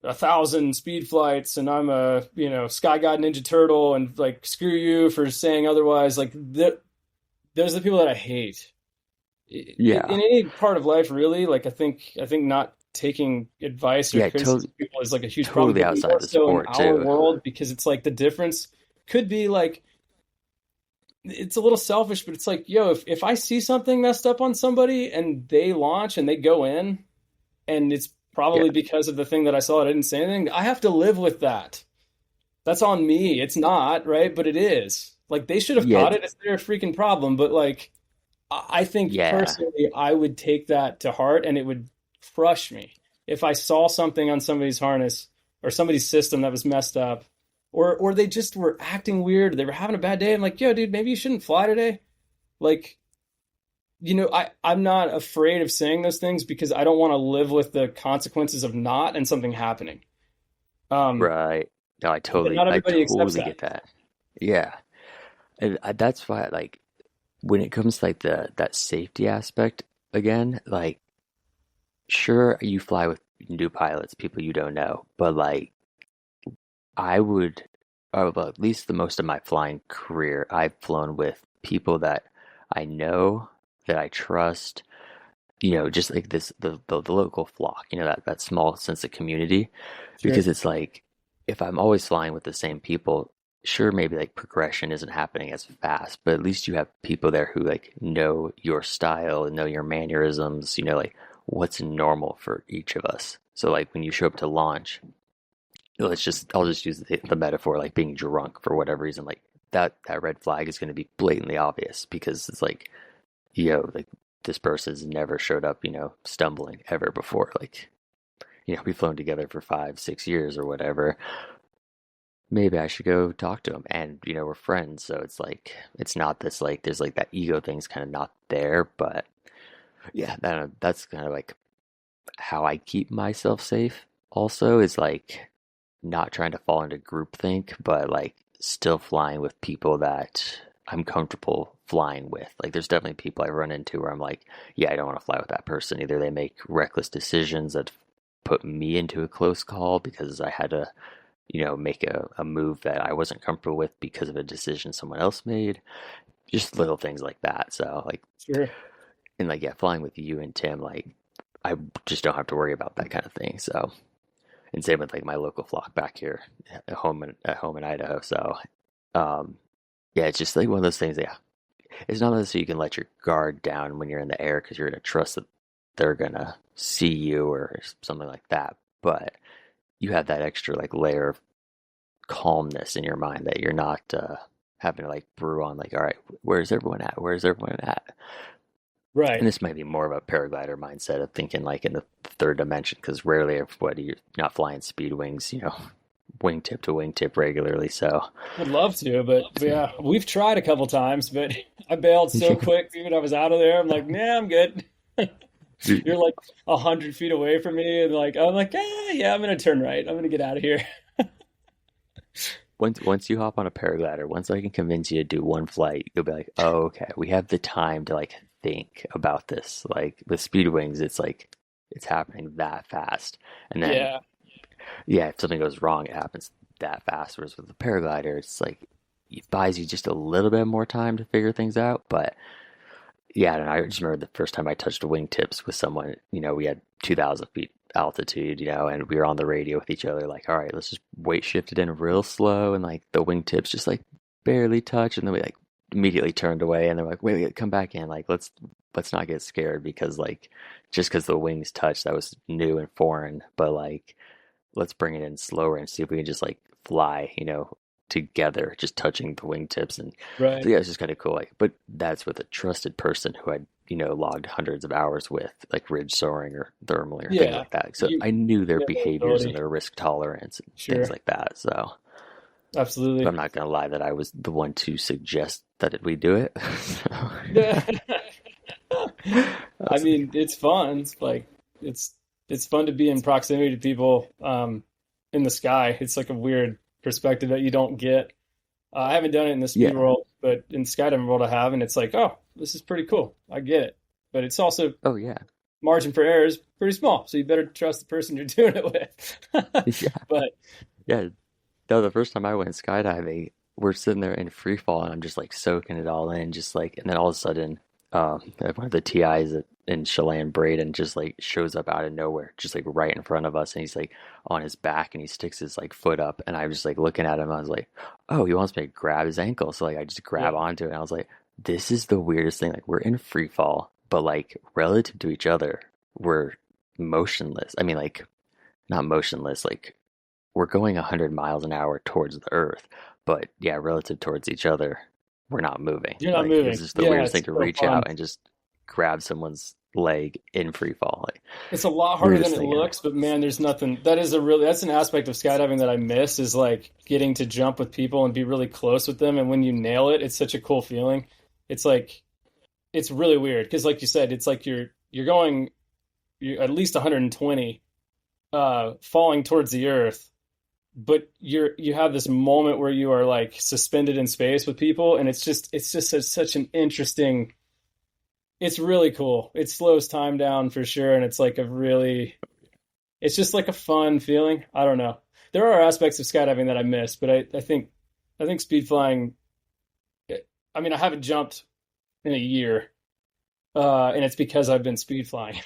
Speaker 3: 1,000 speed flights and I'm a, Sky God Ninja Turtle and like screw you for saying otherwise. Like those are the people that I hate. In
Speaker 2: Yeah.
Speaker 3: any part of life, really. Like I think not taking advice or
Speaker 2: Yeah,
Speaker 3: criticism of people is like a huge problem,
Speaker 2: totally
Speaker 3: but
Speaker 2: outside
Speaker 3: more
Speaker 2: the
Speaker 3: so in
Speaker 2: sport
Speaker 3: our
Speaker 2: too.
Speaker 3: world because it's like the difference could be like it's a little selfish, but it's like, yo, if I see something messed up on somebody and they launch and they go in and it's
Speaker 2: Yeah.
Speaker 3: probably because of the thing that I saw, I didn't say anything, I have to live with that. That's on me. It's not, right? But it is. Like they should have
Speaker 2: Yeah.
Speaker 3: caught it. It's their freaking problem. But like I think
Speaker 2: Yeah.
Speaker 3: personally I would take that to heart and it would crush me if I saw something on somebody's harness or somebody's system that was messed up or they just were acting weird, they were having a bad day. I'm like, yo, dude, maybe you shouldn't fly today. Like, I'm not afraid of saying those things because I don't want to live with the consequences of not and something happening. Um,
Speaker 2: Right. No,
Speaker 3: but not
Speaker 2: I
Speaker 3: everybody accepts
Speaker 2: totally
Speaker 3: that.
Speaker 2: get that. Yeah. And that's why, like, when it comes to like that safety aspect again, like, sure, you fly with new pilots, people you don't know, but like, I would, or well, at least the most of my flying career, I've flown with people that I know, that I trust, just like the local flock, that small sense of community,
Speaker 3: Sure.
Speaker 2: because it's like if I'm always flying with the same people, sure, maybe like progression isn't happening as fast, but at least you have people there who like know your style and know your mannerisms, like what's normal for each of us. So like when you show up to launch, I'll just use the metaphor like being drunk for whatever reason, like that red flag is going to be blatantly obvious because it's like, like this person's never showed up, stumbling ever before. Like, we've flown together for 5, 6 years or whatever. Maybe I should go talk to him. And, we're friends. So it's like, it's not this like, there's like that ego thing's kind of not there. But yeah, that's kind of like how I keep myself safe also is like not trying to fall into groupthink, but like still flying with people that I'm comfortable flying with. Like there's definitely people I run into where I'm like, yeah, I don't want to fly with that person. Either they make reckless decisions that put me into a close call because I had to, make a move that I wasn't comfortable with because of a decision someone else made. Just little things like that. So like,
Speaker 3: Sure.
Speaker 2: and like, yeah, flying with you and Tim, like I just don't have to worry about that kind of thing. So, and same with like my local flock back here at home in Idaho. So, um, yeah, it's just like one of those things. Yeah, it's not necessarily you can let your guard down when you're in the air because you're gonna trust that they're gonna see you or something like that. But you have that extra like layer of calmness in your mind that you're not having to like brew on like, all right, where's everyone at? Where's everyone at? And
Speaker 3: Right.
Speaker 2: this might be more of a paraglider mindset of thinking like in the third dimension because rarely if what you're not flying speed wings, wingtip to wingtip regularly. So
Speaker 3: Would love to, but yeah, we've tried a couple times, but I bailed so quick, dude. I was out of there. I'm like, nah, I'm good. You're like 100 feet away from me, and like I'm like, yeah, I'm gonna turn right. I'm gonna get out of here.
Speaker 2: once you hop on a paraglider, once I can convince you to do one flight, you'll be like, oh, okay, we have the time to like think about this. Like with speed wings, it's like it's happening that fast. And then
Speaker 3: Yeah,
Speaker 2: yeah, if something goes wrong, it happens that fast. Whereas with the paraglider, it's like it buys you just a little bit more time to figure things out. But yeah, and I just remember the first time I touched wingtips with someone, we had 2,000 feet altitude, and we were on the radio with each other, like, all right, let's just weight shift it in real slow. And like the wingtips just like barely touch. And then we like immediately turned away and they're like, wait, come back in. Like, let's not get scared because like just because the wings touched, that was new and foreign. But like, let's bring it in slower and see if we can just like fly, together, just touching the wingtips. And so
Speaker 3: right.
Speaker 2: yeah, it's just kind of cool. Like, but that's with a trusted person who I'd, logged hundreds of hours with, like ridge soaring or thermally or things
Speaker 3: Yeah,
Speaker 2: like that. So
Speaker 3: you,
Speaker 2: I knew their
Speaker 3: you have the
Speaker 2: behaviors and
Speaker 3: ability.
Speaker 2: their risk tolerance and things
Speaker 3: Sure,
Speaker 2: like that. So, but
Speaker 3: absolutely.
Speaker 2: I'm not gonna lie that I was the one to suggest that we do it. So,
Speaker 3: Yeah. I
Speaker 2: that's,
Speaker 3: mean, it's fun. It's it's fun to be in proximity to people in the sky. It's like a weird perspective that you don't get. I haven't done it in the speed
Speaker 2: yeah.
Speaker 3: world, but in skydiving world I have, and it's like, oh, this is pretty cool. I get it, but it's also
Speaker 2: Oh yeah.
Speaker 3: margin for error is pretty small. So you better trust the person you're doing it with.
Speaker 2: Yeah,
Speaker 3: But
Speaker 2: yeah. No, the first time I went skydiving, we're sitting there in free fall, and I'm just like soaking it all in, just like, and then all of a sudden, one of the TIs in Chelan Braden just like shows up out of nowhere, just like right in front of us, and he's like on his back, and he sticks his like foot up, and I was just like looking at him, I was like, oh, he wants me to grab his ankle, so like I just
Speaker 3: yeah,
Speaker 2: grab onto it, and I was like, this is the weirdest thing, like we're in free fall, but like relative to each other, we're motionless. I mean, like not motionless, like we're going 100 miles an hour towards the earth, but yeah, relative towards each other, we're not moving.
Speaker 3: you're not
Speaker 2: Like it's
Speaker 3: moving.
Speaker 2: just the
Speaker 3: Yeah,
Speaker 2: weirdest
Speaker 3: it's
Speaker 2: thing to
Speaker 3: so
Speaker 2: reach
Speaker 3: fun.
Speaker 2: out and just grab someone's leg in free fall. Like
Speaker 3: It's a lot harder than
Speaker 2: weirdest
Speaker 3: it
Speaker 2: thing ever.
Speaker 3: looks, but man, there's nothing. That's an aspect of skydiving that I miss is like getting to jump with people and be really close with them. And when you nail it, it's such a cool feeling. It's like it's really weird because, like you said, it's like you're going you at least 120, falling towards the earth, but you have this moment where you are like suspended in space with people, and it's just such an interesting. It's really cool. It slows time down for sure, and it's just like a fun feeling. I don't know. There are aspects of skydiving that I miss, but I think speed flying. I mean, I haven't jumped in a year, and it's because I've been speed flying.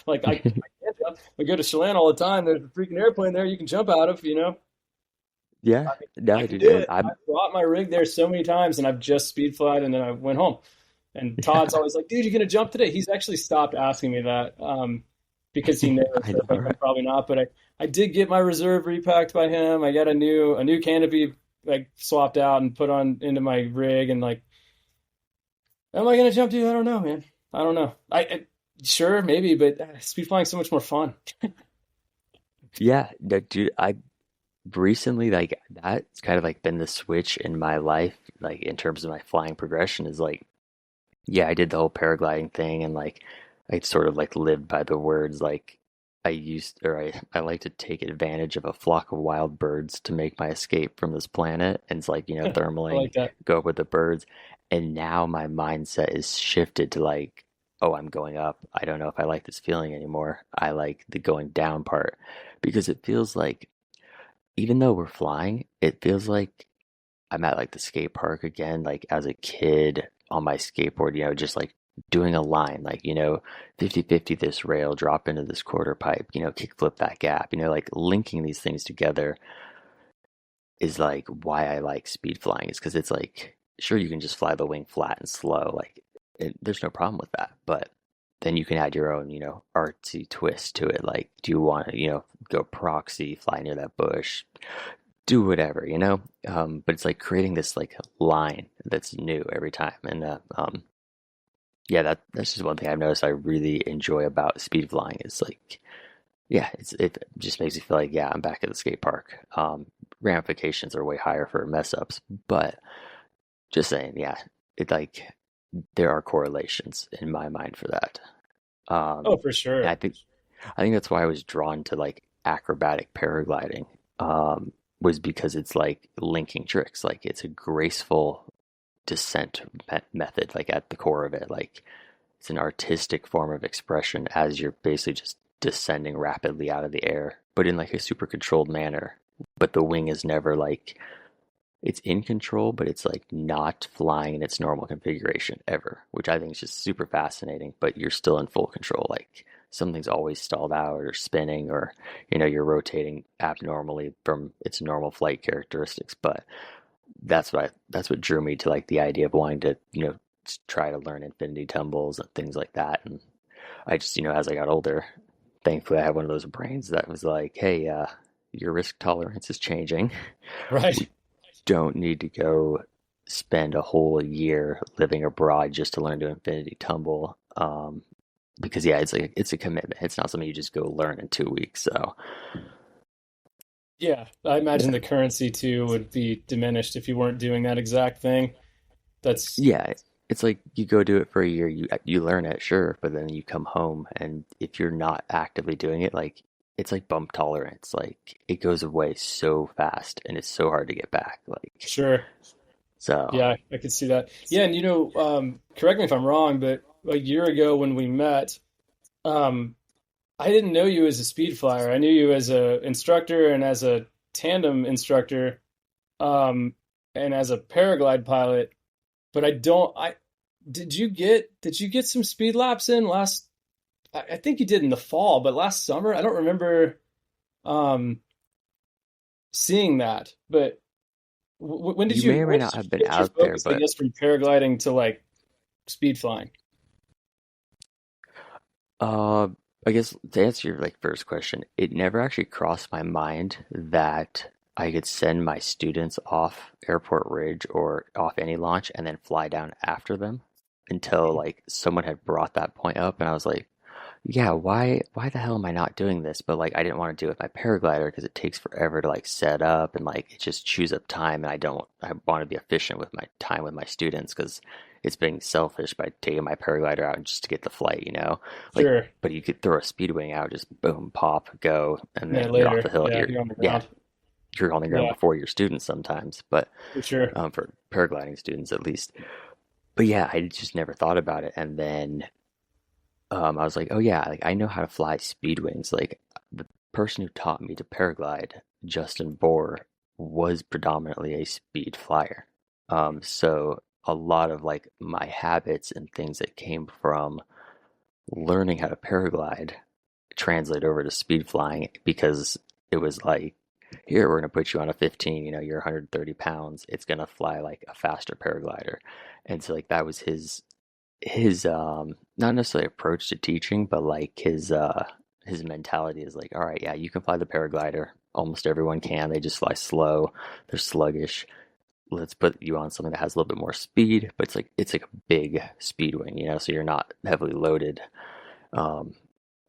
Speaker 3: Like I can't jump. We go to Chelan all the time. There's a freaking airplane there you can jump out of.
Speaker 2: Yeah,
Speaker 3: I
Speaker 2: no,
Speaker 3: can
Speaker 2: dude,
Speaker 3: do
Speaker 2: and
Speaker 3: it.
Speaker 2: I'm
Speaker 3: I've brought my rig there so many times, and I've just speed flied, and then I went home. And Todd's always like, "Dude, you gonna jump today?" He's actually stopped asking me that, because he knows
Speaker 2: I
Speaker 3: that
Speaker 2: know,
Speaker 3: I'm
Speaker 2: right?
Speaker 3: probably not. But I did get my reserve repacked by him. I got a new canopy like swapped out and put on into my rig, and like, am I gonna jump, dude? I don't know, man. I don't know. Sure, maybe, but speed flying's so much more fun.
Speaker 2: Yeah, no, dude, I recently like that's kind of like been the switch in my life, like in terms of my flying progression is like yeah, I did the whole paragliding thing and like I sort of like lived by the words like I like to take advantage of a flock of wild birds to make my escape from this planet and it's like,
Speaker 3: I
Speaker 2: thermaling,
Speaker 3: like that.
Speaker 2: go up with the birds. And now my mindset is shifted to like, oh, I'm going up. I don't know if I like this feeling anymore. I like the going down part because it feels like even though we're flying, it feels like I'm at like the skate park again, like as a kid on my skateboard, just like doing a line, like, 50-50 this rail, drop into this quarter pipe, kick flip that gap, like linking these things together is like why I like speed flying is because it's like, sure, you can just fly the wing flat and slow, like there's no problem with that. But then you can add your own, artsy twist to it. Like, do you want to, go proxy, fly near that bush, do whatever, but it's like creating this like line that's new every time. And yeah, that's just one thing I've noticed I really enjoy about speed flying is like, yeah, it just makes me feel like, yeah, I'm back at the skate park. Ramifications are way higher for mess ups, but just saying, yeah, it like there are correlations in my mind for that.
Speaker 3: Oh,
Speaker 2: Um,
Speaker 3: for
Speaker 2: and
Speaker 3: sure.
Speaker 2: I think that's why I was drawn to like acrobatic paragliding. Was because it's like linking tricks. Like it's a graceful descent method, like at the core of it. Like it's an artistic form of expression as you're basically just descending rapidly out of the air, but in like a super controlled manner. But the wing is never like it's in control, but it's like not flying in its normal configuration ever, which I think is just super fascinating. But you're still in full control. Like something's always stalled out or spinning, or you're rotating abnormally from its normal flight characteristics. But that's what drew me to like the idea of wanting to try to learn infinity tumbles and things like that. And I just as I got older, thankfully I had one of those brains that was like, hey, your risk tolerance is changing.
Speaker 3: Right.
Speaker 2: We don't need to go spend a whole year living abroad just to learn to infinity tumble. Because yeah, it's a commitment. It's not something you just go learn in 2 weeks. So
Speaker 3: Yeah, I imagine
Speaker 2: yeah,
Speaker 3: the currency too would be diminished if you weren't doing that exact thing. That's
Speaker 2: yeah, it's like you go do it for a year, you learn it, sure, but then you come home, and if you're not actively doing it, like it's like bump tolerance. Like it goes away so fast, and it's so hard to get back. Like
Speaker 3: sure.
Speaker 2: so,
Speaker 3: Yeah, I could see that. Yeah, and correct me if I'm wrong, but a year ago when we met, Um, I didn't know you as a speed flyer. I knew you as a instructor and as a tandem instructor, um, and as a paraglide pilot. But I don't. I did you get some speed laps in last? I think you did in the fall, but last summer I don't remember um, seeing that. But when did
Speaker 2: You may
Speaker 3: you
Speaker 2: or may
Speaker 3: when
Speaker 2: not
Speaker 3: did you
Speaker 2: have been
Speaker 3: shift your
Speaker 2: out there,
Speaker 3: focus? I
Speaker 2: but
Speaker 3: guess from paragliding to like speed flying.
Speaker 2: uh, I guess to answer your like first question, it never actually crossed my mind that I could send my students off Airport Ridge or off any launch and then fly down after them until like someone had brought that point up, and I was like, yeah, why the hell am I not doing this? But like I didn't want to do it with my paraglider because it takes forever to like set up and like it just chews up time, and I want to be efficient with my time with my students because it's being selfish by taking my paraglider out just to get the flight, you know? Like
Speaker 3: Sure.
Speaker 2: but you could throw a speed wing out, just boom, pop, go, and
Speaker 3: And
Speaker 2: then
Speaker 3: then
Speaker 2: you're off the
Speaker 3: later,
Speaker 2: hill.
Speaker 3: yeah, you're on the
Speaker 2: Yeah,
Speaker 3: ground.
Speaker 2: you're on the ground
Speaker 3: Yeah,
Speaker 2: before your students sometimes, but
Speaker 3: for sure.
Speaker 2: for paragliding students at least. But yeah, I just never thought about it. And then I was like, oh yeah, like I know how to fly speed wings. Like the person who taught me to paraglide, Justin Bohr, was predominantly a speed flyer. So a lot of like my habits and things that came from learning how to paraglide translate over to speed flying because it was like, here, we're going to put you on a 15, you know, you're 130 pounds. It's going to fly like a faster paraglider. And so like that was his not necessarily approach to teaching, but like his mentality is like, all right, yeah, you can fly the paraglider. Almost everyone can. They just fly slow. They're sluggish. Let's put you on something that has a little bit more speed, but it's like a big speed wing, you know, so you're not heavily loaded. Um,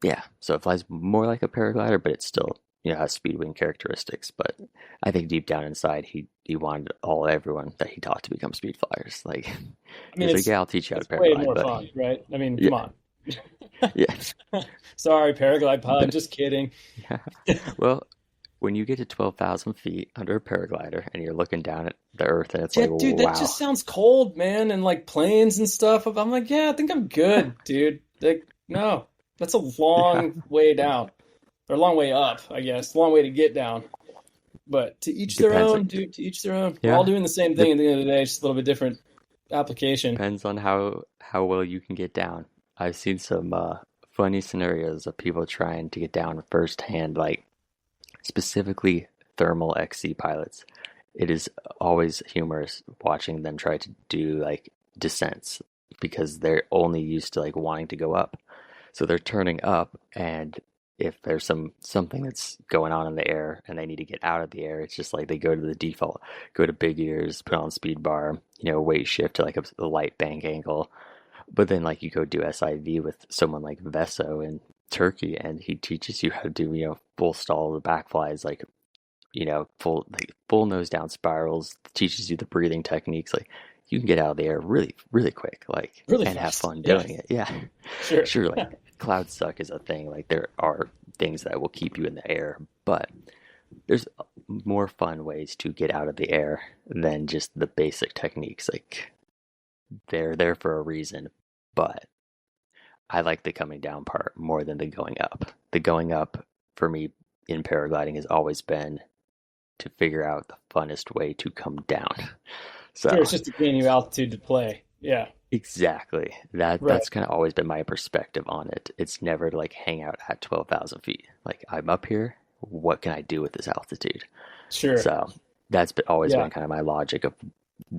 Speaker 2: yeah, so it flies more like a paraglider, but it's still, you know, has speed wing characteristics. But I think deep down inside, he wanted everyone that he taught to become speed flyers. Like
Speaker 3: I
Speaker 2: he
Speaker 3: mean,
Speaker 2: was like, yeah, I'll teach you how to
Speaker 3: it's way
Speaker 2: paraglide,
Speaker 3: more
Speaker 2: but
Speaker 3: fun, right? I mean,
Speaker 2: yeah,
Speaker 3: come on.
Speaker 2: yeah.
Speaker 3: Sorry, paraglide pilot, just kidding.
Speaker 2: Yeah. Well, when you get to 12,000 feet under a paraglider and you're looking down at the earth and it's
Speaker 3: Yeah,
Speaker 2: like,
Speaker 3: dude, that
Speaker 2: wow.
Speaker 3: just sounds cold, man, and like planes and stuff. I'm like, yeah, I think I'm good, dude. Like, no, that's a
Speaker 2: Yeah.
Speaker 3: long way down, or a long way up, I guess. Long way to get down. But to each their
Speaker 2: Depends.
Speaker 3: own, dude. To each their own. We're all
Speaker 2: Yeah.
Speaker 3: doing the same thing
Speaker 2: Dep
Speaker 3: at the end of the day, just a little bit different application.
Speaker 2: Depends on how well you can get down. I've seen some funny scenarios of people trying to get down firsthand, like specifically thermal XC pilots. It is always humorous watching them try to do like descents because they're only used to like wanting to go up. So they're turning up, and if there's something that's going on in the air and they need to get out of the air, it's just like they go to the default, go to big ears, put on speed bar, you know, weight shift to like a light bank angle. But then like you go do SIV with someone like Veso in Turkey, and he teaches you how to do, you know, full stall the back flies, like, you know, full nose down spirals, teaches you the breathing techniques. Like you can get out of the air really, really quick, like,
Speaker 3: Really
Speaker 2: and have
Speaker 3: fast.
Speaker 2: fun
Speaker 3: Yeah,
Speaker 2: doing it. Yeah.
Speaker 3: sure.
Speaker 2: Sure, like cloud suck is a thing. Like there are things that will keep you in the air, but there's more fun ways to get out of the air than just the basic techniques. Like they're there for a reason, but I like the coming down part more than the going up. The going up for me in paragliding has always been to figure out the funnest way to come down.
Speaker 3: Sure,
Speaker 2: So
Speaker 3: it's just to gain you altitude to play. Yeah,
Speaker 2: exactly. That's
Speaker 3: right.
Speaker 2: kind of always been my perspective on it. It's never to like hang out at 12,000 feet. Like I'm up here, what can I do with this altitude?
Speaker 3: Sure.
Speaker 2: So always
Speaker 3: Yeah.
Speaker 2: been kind of my logic of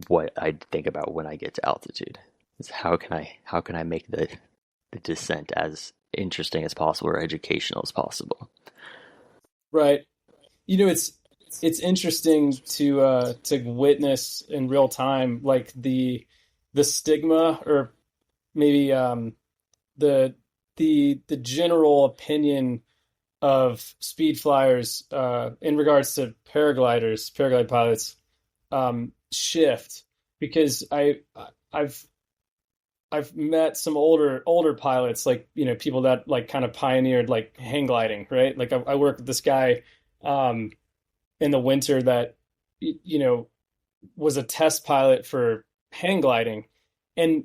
Speaker 2: what I think about when I get to altitude. Is how can I make the descent as interesting as possible or educational as possible?
Speaker 3: Right. You know, it's interesting to witness in real time like the stigma or maybe the the general opinion of speed flyers in regards to paraglide pilots shift because I've I've met some older pilots, like people that like kind of pioneered like hang gliding, right? Like I work with this guy um, in the winter that you know was a test pilot for hang gliding, and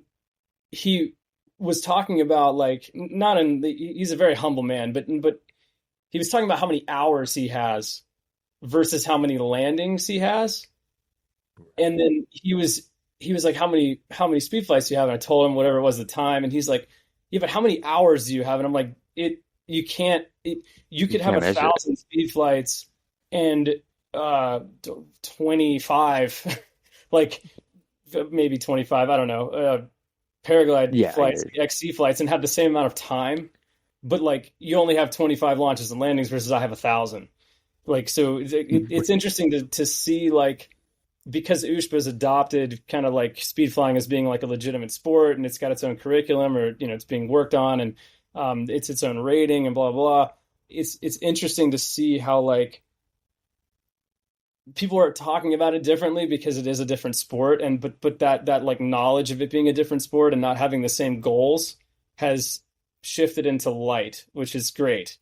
Speaker 3: he was talking about like not in the, he's a very humble man, but he was talking about how many hours he has versus how many landings he has. And then he was like, how many speed flights do you have? And I told him whatever it was at the time, and he's like, yeah, but how many hours do you have? And I'm like, you can't you could have
Speaker 2: can't measure
Speaker 3: 1,000 speed flights and 25 like maybe 25, I don't know, paraglide
Speaker 2: Yeah,
Speaker 3: flights, XC flights, and have the same amount of time, but like you only have 25 launches and landings versus I have 1,000. Like, so it's interesting to see, like, because USHPA has adopted kind of like speed flying as being like a legitimate sport, and it's got its own curriculum, or it's being worked on, and it's its own rating and blah blah. It's interesting to see how like people are talking about it differently because it is a different sport, and but that like knowledge of it being a different sport and not having the same goals has shifted into light, which is great.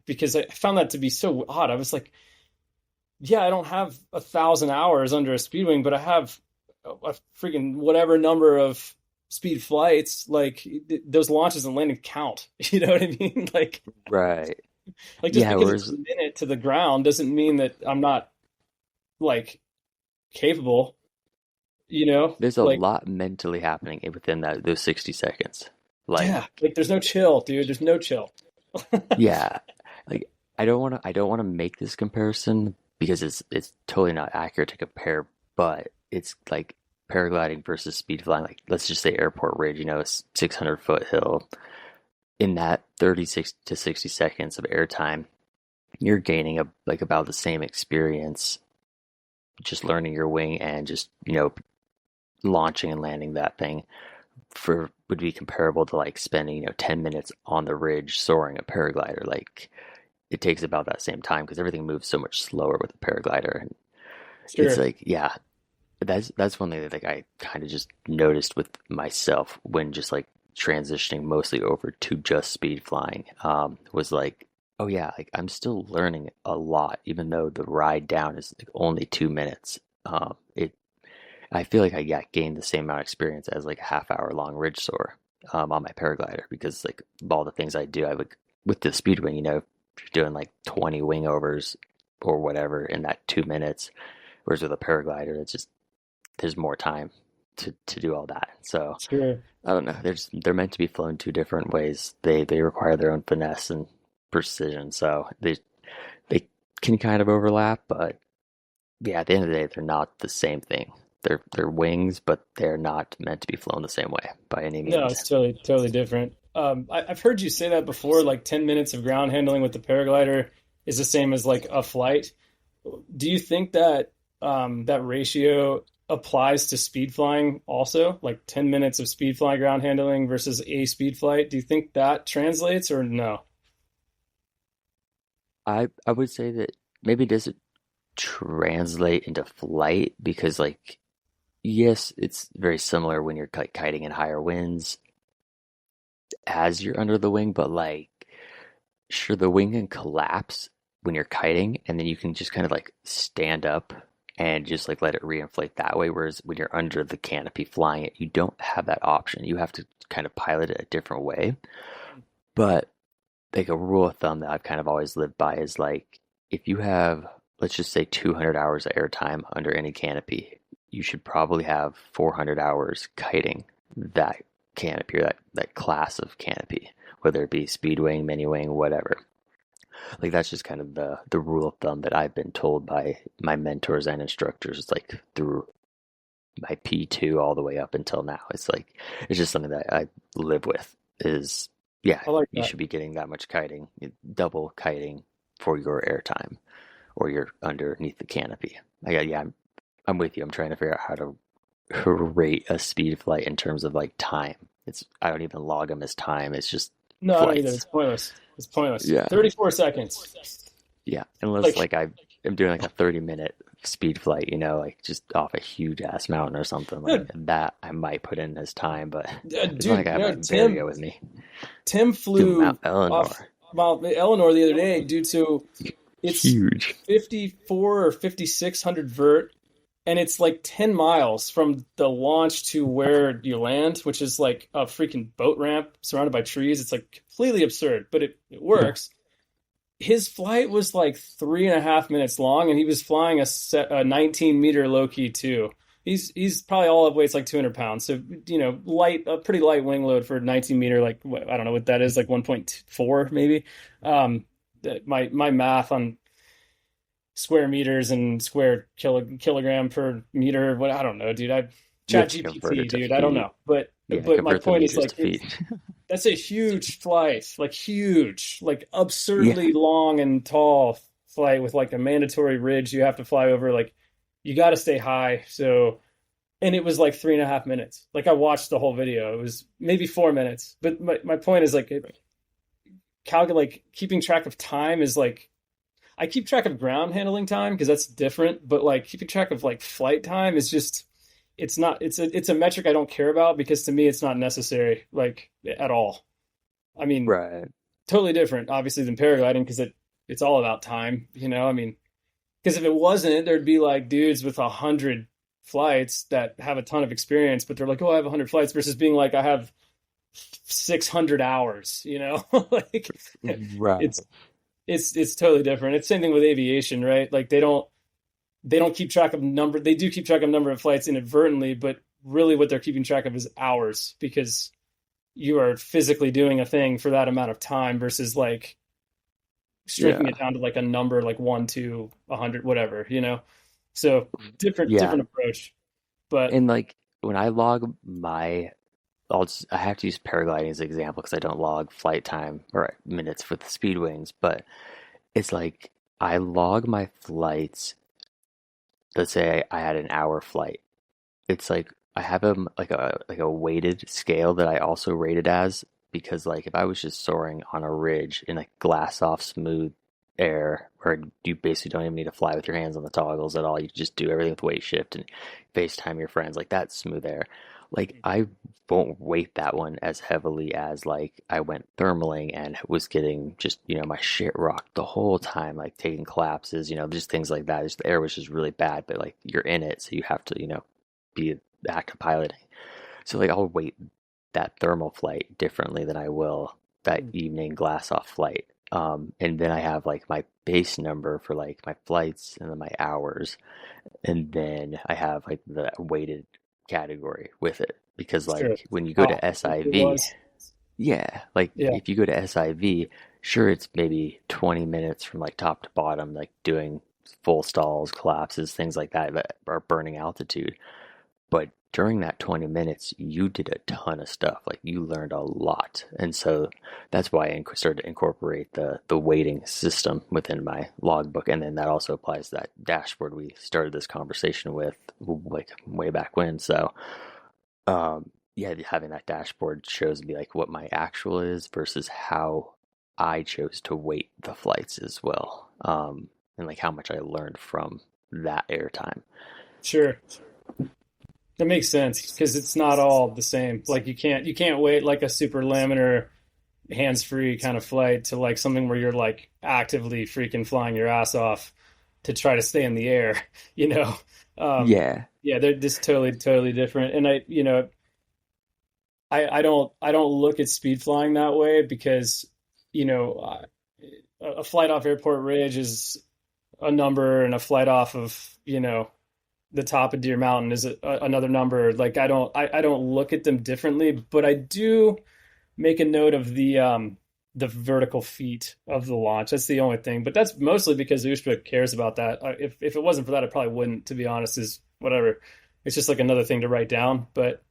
Speaker 3: Because I found that to be so odd. I was like, yeah, I don't have 1,000 hours under a speed wing, but I have a freaking whatever number of speed flights. Like those launches and landing count. You know what I mean?
Speaker 2: right.
Speaker 3: Like just
Speaker 2: Yeah,
Speaker 3: because it's
Speaker 2: whereas
Speaker 3: a minute to the ground doesn't mean that I'm not like capable.
Speaker 2: there's a
Speaker 3: Like,
Speaker 2: lot mentally happening within those 60 seconds. Like,
Speaker 3: yeah, like there's no chill, dude. There's no chill.
Speaker 2: yeah, like I don't want to make this comparison because it's totally not accurate to compare, but it's like paragliding versus speed flying. Like, let's just say airport ridge, a 600-foot hill. In that 36 to 60 seconds of airtime, you're gaining like about the same experience, just learning your wing and just launching and landing that thing would be comparable to like spending 10 minutes on the ridge soaring a paraglider. Like, it takes about that same time because everything moves so much slower with a paraglider, and it's
Speaker 3: Sure.
Speaker 2: like, yeah, that's one thing that like I kind of just noticed with myself when just like transitioning mostly over to just speed flying, was like, oh yeah, like I'm still learning a lot even though the ride down is like only 2 minutes. It I feel like I gained the same amount of experience as like a half-hour long ridge soar on my paraglider, because like all the things I do, I like with the speed wing, if you're doing like 20 wing overs or whatever in that 2 minutes, whereas with a paraglider, it's just there's more time to do all that. So
Speaker 3: Sure.
Speaker 2: I don't know. They're meant to be flown two different ways. They require their own finesse and precision. So they can kind of overlap, but yeah, at the end of the day, they're not the same thing. They're wings, but they're not meant to be flown the same way by any
Speaker 3: No,
Speaker 2: means.
Speaker 3: it's totally different. I've heard you say that before, like 10 minutes of ground handling with the paraglider is the same as like a flight. Do you think that that ratio applies to speed flying also? Like 10 minutes of speed flying ground handling versus a speed flight? Do you think that translates or no?
Speaker 2: I would say that maybe it doesn't translate into flight because like yes, it's very similar when you're kiting in higher winds as you're under the wing, but like sure, the wing can collapse when you're kiting, and then you can just kind of like stand up and just like let it reinflate that way. Whereas when you're under the canopy flying it, you don't have that option. You have to kind of pilot it a different way. But like a rule of thumb that I've kind of always lived by is like if you have, let's just say 200 hours of airtime under any canopy, you should probably have 400 hours kiting that canopy or that class of canopy, whether it be speed wing, mini wing, whatever. Like that's just kind of the rule of thumb that I've been told by my mentors and instructors. It's like through my P2 all the way up until now. It's like it's just something that I live with is yeah,
Speaker 3: I like
Speaker 2: you
Speaker 3: that.
Speaker 2: should be getting that much kiting, double kiting for your airtime or you're underneath the canopy. Yeah, I'm with you. I'm trying to figure out how to rate a speed flight in terms of like time. I don't even log them as time. It's just
Speaker 3: No, I don't either.
Speaker 2: flights.
Speaker 3: It's pointless. It's pointless.
Speaker 2: Yeah.
Speaker 3: 34 seconds.
Speaker 2: Yeah, unless
Speaker 3: Like,
Speaker 2: like I am doing like a 30-minute speed flight, like just off a huge ass mountain or something like
Speaker 3: dude,
Speaker 2: that, I might put in as time, but it's not like
Speaker 3: dude,
Speaker 2: I have my
Speaker 3: Tim
Speaker 2: Vario with me.
Speaker 3: Tim
Speaker 2: Dude,
Speaker 3: flew
Speaker 2: Mount Eleanor,
Speaker 3: off Mount Eleanor the other day, dude. So it's
Speaker 2: huge.
Speaker 3: 54 or 5600 vert, and it's like 10 miles from the launch to where you land, which is like a freaking boat ramp surrounded by trees. It's like completely absurd, but it
Speaker 1: Yeah.
Speaker 3: works. His flight was like 3.5 minutes long, and he was flying a 19-meter low key too. He's probably all of weight's like 200 pounds, so light, a pretty light wing load for 19-meter. Like I don't know what that is, like 1.4 maybe. My math on square meters and square kilogram per meter. What, I don't know, dude. I
Speaker 2: You
Speaker 3: chat
Speaker 2: have to convert it
Speaker 3: GPT,
Speaker 2: to
Speaker 3: dude. I don't
Speaker 2: feet.
Speaker 3: know, but
Speaker 2: Yeah,
Speaker 3: my
Speaker 2: convert the
Speaker 3: point is
Speaker 2: meters
Speaker 3: like
Speaker 2: to feet.
Speaker 3: that's a huge flight, like huge, like
Speaker 2: Yeah,
Speaker 3: absurdly long and tall flight with like a mandatory ridge you have to fly over. Like you got to stay high. So, and it was like 3.5 minutes. Like I watched the whole video. It was maybe 4 minutes. But my point is like calculate keeping track of time is like I keep track of ground handling time because that's different, but like keeping track of like flight time is just it's a metric I don't care about because to me it's not necessary like at all. I mean,
Speaker 2: right.
Speaker 3: totally different obviously than paragliding because it's all about time, I mean, because if it wasn't, there'd be like dudes with 100 flights that have a ton of experience, but they're like, oh, I have 100 flights versus being like, I have 600 hours, like
Speaker 2: Right.
Speaker 3: it's it's totally different. It's the same thing with aviation, right? Like they don't keep track of number. They do keep track of number of flights inadvertently, but really what they're keeping track of is hours because you are physically doing a thing for that amount of time versus like shrinking
Speaker 2: Yeah.
Speaker 3: it down to like a number like 1 to 100, whatever. So
Speaker 2: Yeah.
Speaker 3: different approach. But
Speaker 2: And like when I log my, I have to use paragliding as an example because I don't log flight time or minutes for the speed wings, but it's like I log my flights. Let's say I had an hour flight. It's like I have a weighted scale that I also rate it as because like if I was just soaring on a ridge in like glass off smooth air where you basically don't even need to fly with your hands on the toggles at all. You just do everything with weight shift and FaceTime your friends. Like that's smooth air. Like I won't weight that one as heavily as like I went thermaling and was getting just, my shit rocked the whole time, like taking collapses, just things like that. Just the air was just really bad, but like you're in it, so you have to, be active piloting. So like I'll weight that thermal flight differently than I will that evening glass off flight. And then I have like my base number for like my flights and then my hours. And then I have like the weighted category with it. Because
Speaker 3: sure.
Speaker 2: like when you go
Speaker 3: Oh,
Speaker 2: to
Speaker 3: it
Speaker 2: SIV,
Speaker 3: was.
Speaker 2: yeah, like
Speaker 3: Yeah.
Speaker 2: if you go to SIV, sure it's maybe 20 minutes from like top to bottom, like doing full stalls, collapses, things like that that are burning altitude. But during that 20 minutes, you did a ton of stuff. Like you learned a lot. And so that's why I started to incorporate the weighting system within my logbook. And then that also applies to that dashboard we started this conversation with like way back when. So yeah, having that dashboard shows me like what my actual is versus how I chose to weight the flights as well. And like how much I learned from that airtime.
Speaker 3: Sure. That makes sense because it's not all the same. Like you can't wait like a super laminar hands-free kind of flight to like something where you're like actively freaking flying your ass off to try to stay in the air, you know. Um
Speaker 2: Yeah.
Speaker 3: yeah, they're just totally different. And I don't look at speed flying that way because you know uh, a flight off Airport Ridge is a number and a flight off of the top of Deer Mountain is another number. Like I don't look at them differently, but I do make a note of the vertical feet of the launch. That's the only thing, but that's mostly because Ushba cares about that. If it wasn't for that, I probably wouldn't. To be honest, is whatever. It's just like another thing to write down. But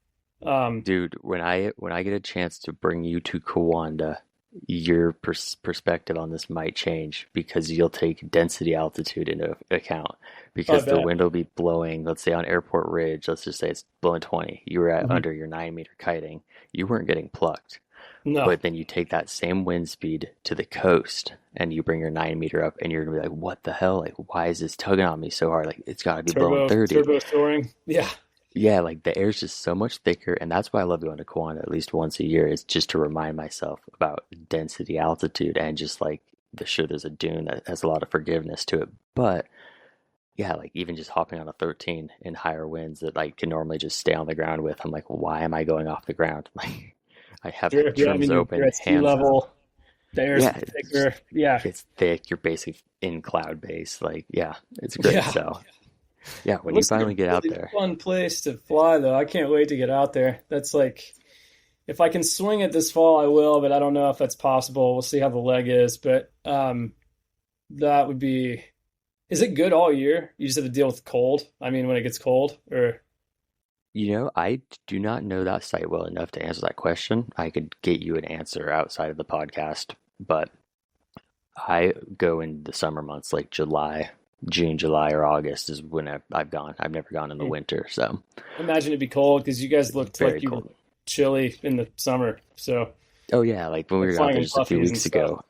Speaker 3: um,
Speaker 2: Dude, when I get a chance to bring you to Kawanda, your perspective on this might change because you'll take density altitude into account.
Speaker 3: I
Speaker 2: Because the
Speaker 3: bet
Speaker 2: wind will be blowing, let's say on Airport Ridge, let's just say it's blowing 20. You were at
Speaker 3: Mhm.
Speaker 2: under your 9 meter kiting. You weren't getting plucked.
Speaker 3: No,
Speaker 2: But then you take that same wind speed to the coast and you bring your 9 meter up and you're gonna be like, what the hell? Like, why is this tugging on me so hard? Like, it's gotta be blowing
Speaker 3: turbo
Speaker 2: 30.
Speaker 3: turbo soaring. Yeah,
Speaker 2: Yeah, like the air's just so much thicker, and that's why I love going to Kiwana at least once a year, is just to remind myself about density, altitude, and just like the sure there's a dune that has a lot of forgiveness to it. But yeah, like even just hopping on a 13 in higher winds that like can normally just stay on the ground with, I'm like, why am I going off the ground? Like I have
Speaker 3: Sure. Yeah, I
Speaker 2: trims
Speaker 3: mean, you're
Speaker 2: open,
Speaker 3: at sea
Speaker 2: hands.
Speaker 3: level. The air's
Speaker 2: Yeah,
Speaker 3: thicker. Yeah.
Speaker 2: it's thick. You're basically in cloud base. Like, yeah, it's great.
Speaker 3: Yeah.
Speaker 2: So, yeah,
Speaker 3: It
Speaker 2: when you
Speaker 3: looks like a
Speaker 2: finally get out
Speaker 3: really
Speaker 2: there,
Speaker 3: fun place to fly, though. I can't wait to get out there. That's like, if I can swing it this fall, I will, but I don't know if that's possible. We'll see how the leg is. But that would be, is it good all year? You just have to deal with cold. I mean, when it gets cold, or
Speaker 2: I do not know that site well enough to answer that question. I could get you an answer outside of the podcast, but I go in the summer months like June, July, or August is when I've gone. I've never gone in the winter, so
Speaker 3: imagine it'd be cold because you guys looked
Speaker 2: very
Speaker 3: like you were
Speaker 2: cold.
Speaker 3: chilly in the summer. So,
Speaker 2: Oh yeah, like when we
Speaker 3: like
Speaker 2: were out
Speaker 3: flying
Speaker 2: there
Speaker 3: in
Speaker 2: just a few
Speaker 3: puffies and
Speaker 2: weeks
Speaker 3: stuff.
Speaker 2: ago.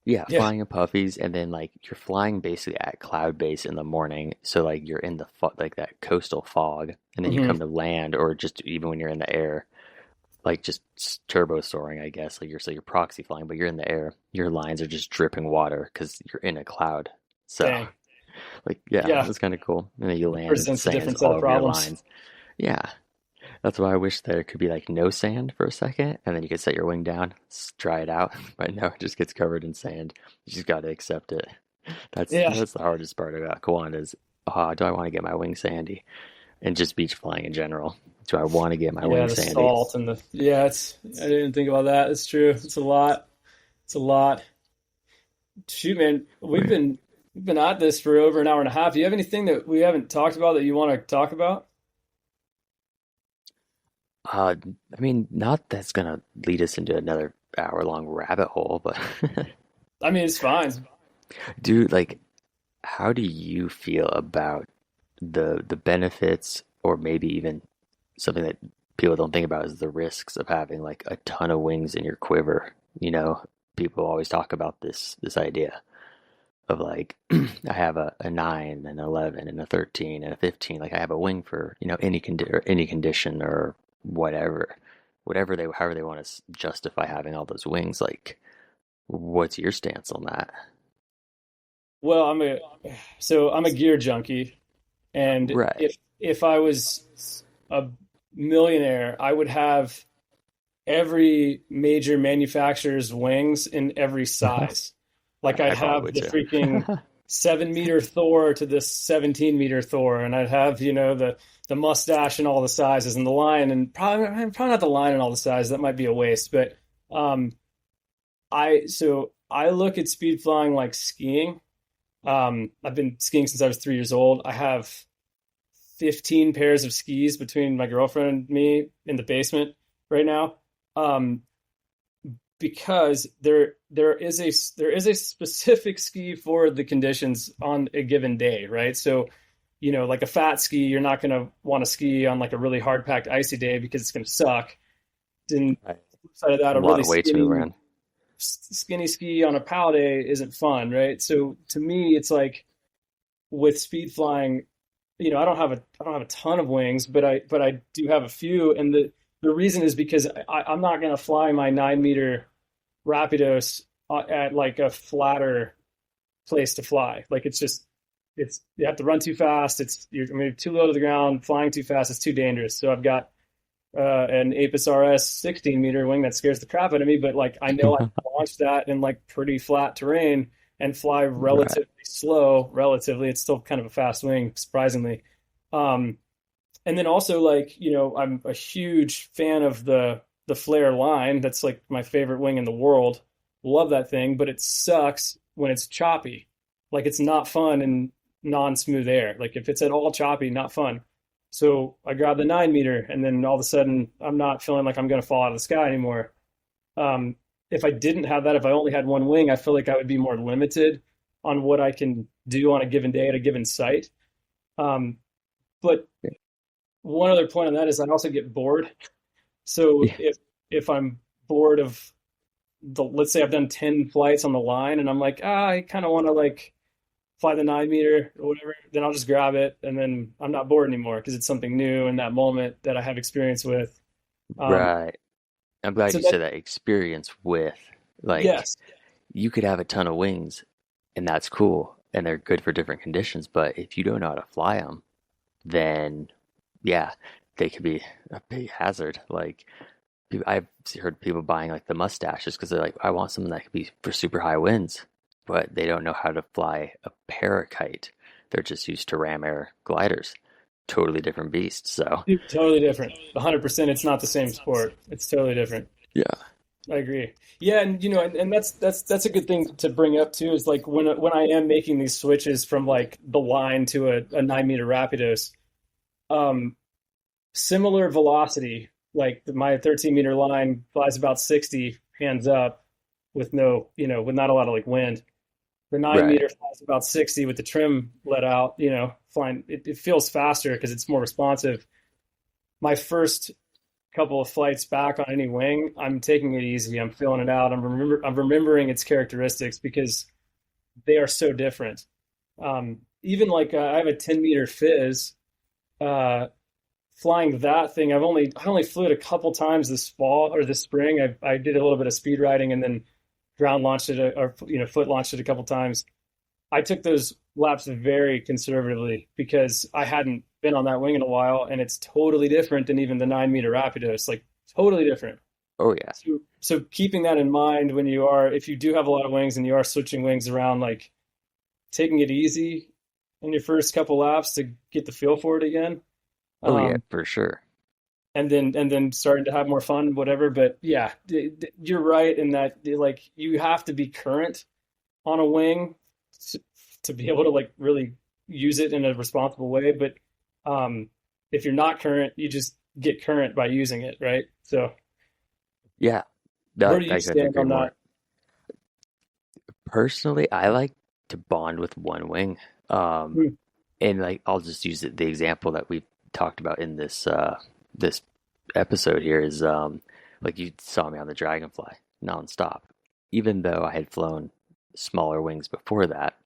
Speaker 2: Yeah,
Speaker 3: Yeah.
Speaker 2: flying in puffies, and then like you're flying basically at cloud base in the morning, so like you're in the like that coastal fog, and then you
Speaker 3: Hmm.
Speaker 2: come to land, or just even when you're in the air, like just turbo soaring, I guess. Like you're proxy flying, but you're in the air. Your lines are just dripping water because you're in a cloud. So
Speaker 3: Dang.
Speaker 2: like yeah,
Speaker 3: Yeah.
Speaker 2: that's kind of cool. And then you
Speaker 3: It
Speaker 2: land and
Speaker 3: presents a
Speaker 2: sand's
Speaker 3: different set
Speaker 2: all
Speaker 3: of
Speaker 2: over your
Speaker 3: problems.
Speaker 2: lines. Yeah, that's why I wish there could be like no sand for a second, and then you could set your wing down, dry it out. But no, it just gets covered in sand. You just got to accept it.
Speaker 3: Yeah.
Speaker 2: That's the hardest part about Kawanda is, do I want to get my wing sandy? And just beach flying in general. Do I want to get my
Speaker 3: Yeah.
Speaker 2: wing
Speaker 3: The
Speaker 2: sandy?
Speaker 3: salt and I didn't think about that. It's true. It's a lot. It's a lot. Shoot, man, we've been at this for over an hour and a half. Do you have anything that we haven't talked about that you want to talk about?
Speaker 2: Uh, I mean, not that's gonna lead us into another hour-long rabbit hole, but
Speaker 3: I mean, it's fine.
Speaker 2: dude, like, how do you feel about the benefits, or maybe even something that people don't think about is the risks of having like a ton of wings in your quiver? You know, people always talk about this idea of like I have a 9, an 11, and a 13, and a 15. Like I have a wing for any condition or whatever, however they want to justify having all those wings. Like, what's your stance on that?
Speaker 3: Well, I'm a gear junkie, and
Speaker 2: Right.
Speaker 3: if I was a millionaire, I would have every major manufacturer's wings in every size. Like I'd
Speaker 2: I probably
Speaker 3: have
Speaker 2: would
Speaker 3: the freaking
Speaker 2: too.
Speaker 3: 7 meter Thor to this 17-meter Thor, and I'd have, the mustache and all the sizes and the lion and probably not the lion and all the sizes. That might be a waste, but um I look at speed flying like skiing. I've been skiing since I was 3 years old. I have 15 pairs of skis between my girlfriend and me in the basement right now. Um, because there is a specific ski for the conditions on a given day, right? So, like a fat ski, you're not going to want to ski on like a really hard packed icy day because it's going to suck. Then
Speaker 2: Right.
Speaker 3: side of that,
Speaker 2: A
Speaker 3: a
Speaker 2: lot
Speaker 3: really
Speaker 2: of weight to move around.
Speaker 3: skinny ski on a POW day isn't fun, right? So to me, it's like with speed flying, I don't have a ton of wings, but I do have a few, and the reason is because I'm not going to fly my 9 meter Rapidos at like a flatter place to fly. Like it's you have to run too fast. You're too low to the ground. Flying too fast is too dangerous. So I've got an Apis RS 16-meter wing that scares the crap out of me, but like I know I can launch that in like pretty flat terrain and fly
Speaker 2: Right.
Speaker 3: relatively slow. Relatively, it's still kind of a fast wing, surprisingly. Um, and then also like I'm a huge fan of the Flare line. That's like my favorite wing in the world. Love that thing, but it sucks when it's choppy. Like it's not fun in non-smooth air. Like if it's at all choppy, not fun. So I grab the 9 meter, and then all of a sudden I'm not feeling like I'm going to fall out of the sky anymore. If I didn't have that, if I only had one wing, I feel like I would be more limited on what I can do on a given day at a given site. Um, but one other point on that is I also get bored. So
Speaker 2: Yeah.
Speaker 3: if I'm bored of let's say I've done 10 flights on the line, and I'm like, I kind of want to like fly the 9 meter or whatever, then I'll just grab it, and then I'm not bored anymore because it's something new in that moment that I have experience with. Um,
Speaker 2: Right. I'm glad
Speaker 3: so
Speaker 2: you
Speaker 3: that
Speaker 2: said that experience with, like,
Speaker 3: yes,
Speaker 2: you could have a ton of wings and that's cool. and they're good for different conditions. But if you don't know how to fly them, then yeah, they could be a big hazard. Like I've heard people buying like the mustaches because they're like, I want something that could be for super high winds, but they don't know how to fly a parakeet. They're just used to ram air gliders. Totally different beast. So
Speaker 3: Dude, totally different. 100%. It's not the same sport. It's totally different.
Speaker 2: yeah,
Speaker 3: I agree. Yeah, and and that's a good thing to bring up too. Is like when I am making these switches from like the line to a 9 meter Rapidos, um, similar velocity. Like my 13 meter line flies about 60 hands up with no, with not a lot of like wind. The nine
Speaker 2: right.
Speaker 3: meter flies about 60 with the trim let out. Flying. It feels faster because it's more responsive. My first couple of flights back on any wing, I'm taking it easy. I'm feeling it out. I'm remembering its characteristics because they are so different. Even like I have a 10 meter fizz. Uh, Flying that thing, I only flew it a couple times this fall or this spring. I did a little bit of speed riding and then ground launched it or foot launched it a couple times. I took those laps very conservatively because I hadn't been on that wing in a while, and it's totally different than even the 9 meter Rapidos. Like totally different.
Speaker 2: Oh yeah.
Speaker 3: So keeping that in mind if you do have a lot of wings and you are switching wings around, like taking it easy in your first couple laps to get the feel for it again.
Speaker 2: Oh yeah,
Speaker 3: Um,
Speaker 2: for sure.
Speaker 3: and then starting to have more fun, whatever. But yeah, you're right in that like you have to be current on a wing to, to be able to like really use it in a responsible way. But um, if you're not current, you just get current by using it, right? So
Speaker 2: Yeah.
Speaker 3: where
Speaker 2: That
Speaker 3: do you
Speaker 2: I couldn't
Speaker 3: stand
Speaker 2: agree
Speaker 3: on
Speaker 2: more.
Speaker 3: that?
Speaker 2: Personally, I like to bond with one wing. Um,
Speaker 3: Hmm.
Speaker 2: and like I'll just use the example that we talked about in this episode here is like you saw me on the Dragonfly nonstop. Even though I had flown smaller wings before that,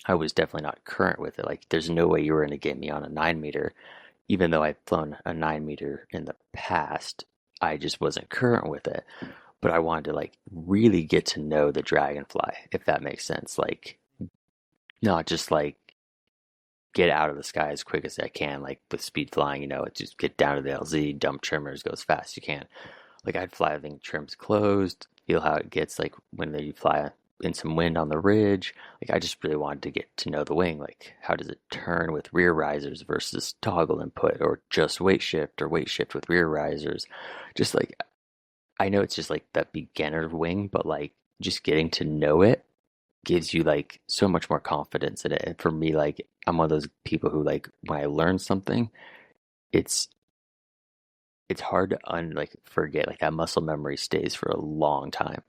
Speaker 2: I was definitely not current with it. Like there's no way you were going to get me on a 9 meter, even though I'd flown a 9 meter in the past. I just wasn't current with it. But I wanted to like really get to know the Dragonfly, if that makes sense. Like not just like get out of the sky as quick as I can, like with speed flying, just get down to the LZ, dump trimmers, go as fast as you can. Like I'd fly, I think trims closed, feel how it gets like when you fly in some wind on the ridge. Like I just really wanted to get to know the wing. Like how does it turn with rear risers versus toggle input or just weight shift or weight shift with rear risers. Just like I know it's just like that beginner wing, but like just getting to know it gives you like so much more confidence in it. And for me, like I'm one of those people who like when I learn something, it's it's hard to like forget. Like that muscle memory stays for a long time.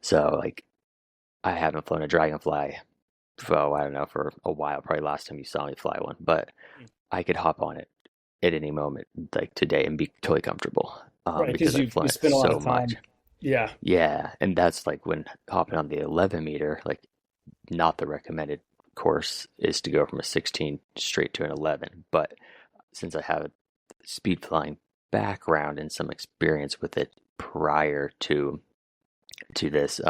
Speaker 2: So like I haven't flown a dragonfly for I don't know for a while. Probably last time you saw me fly one, but I could hop on it at any moment, like today, and be totally comfortable.
Speaker 3: Right, because
Speaker 2: Because I've
Speaker 3: you
Speaker 2: flown it
Speaker 3: spend a lot
Speaker 2: so
Speaker 3: of
Speaker 2: much.
Speaker 3: time. Yeah,
Speaker 2: Yeah, and that's like when hopping on the 11 meter, like not the recommended course is to go from a 16 straight to an 11. But since I have a speed flying background and some experience with it prior to this,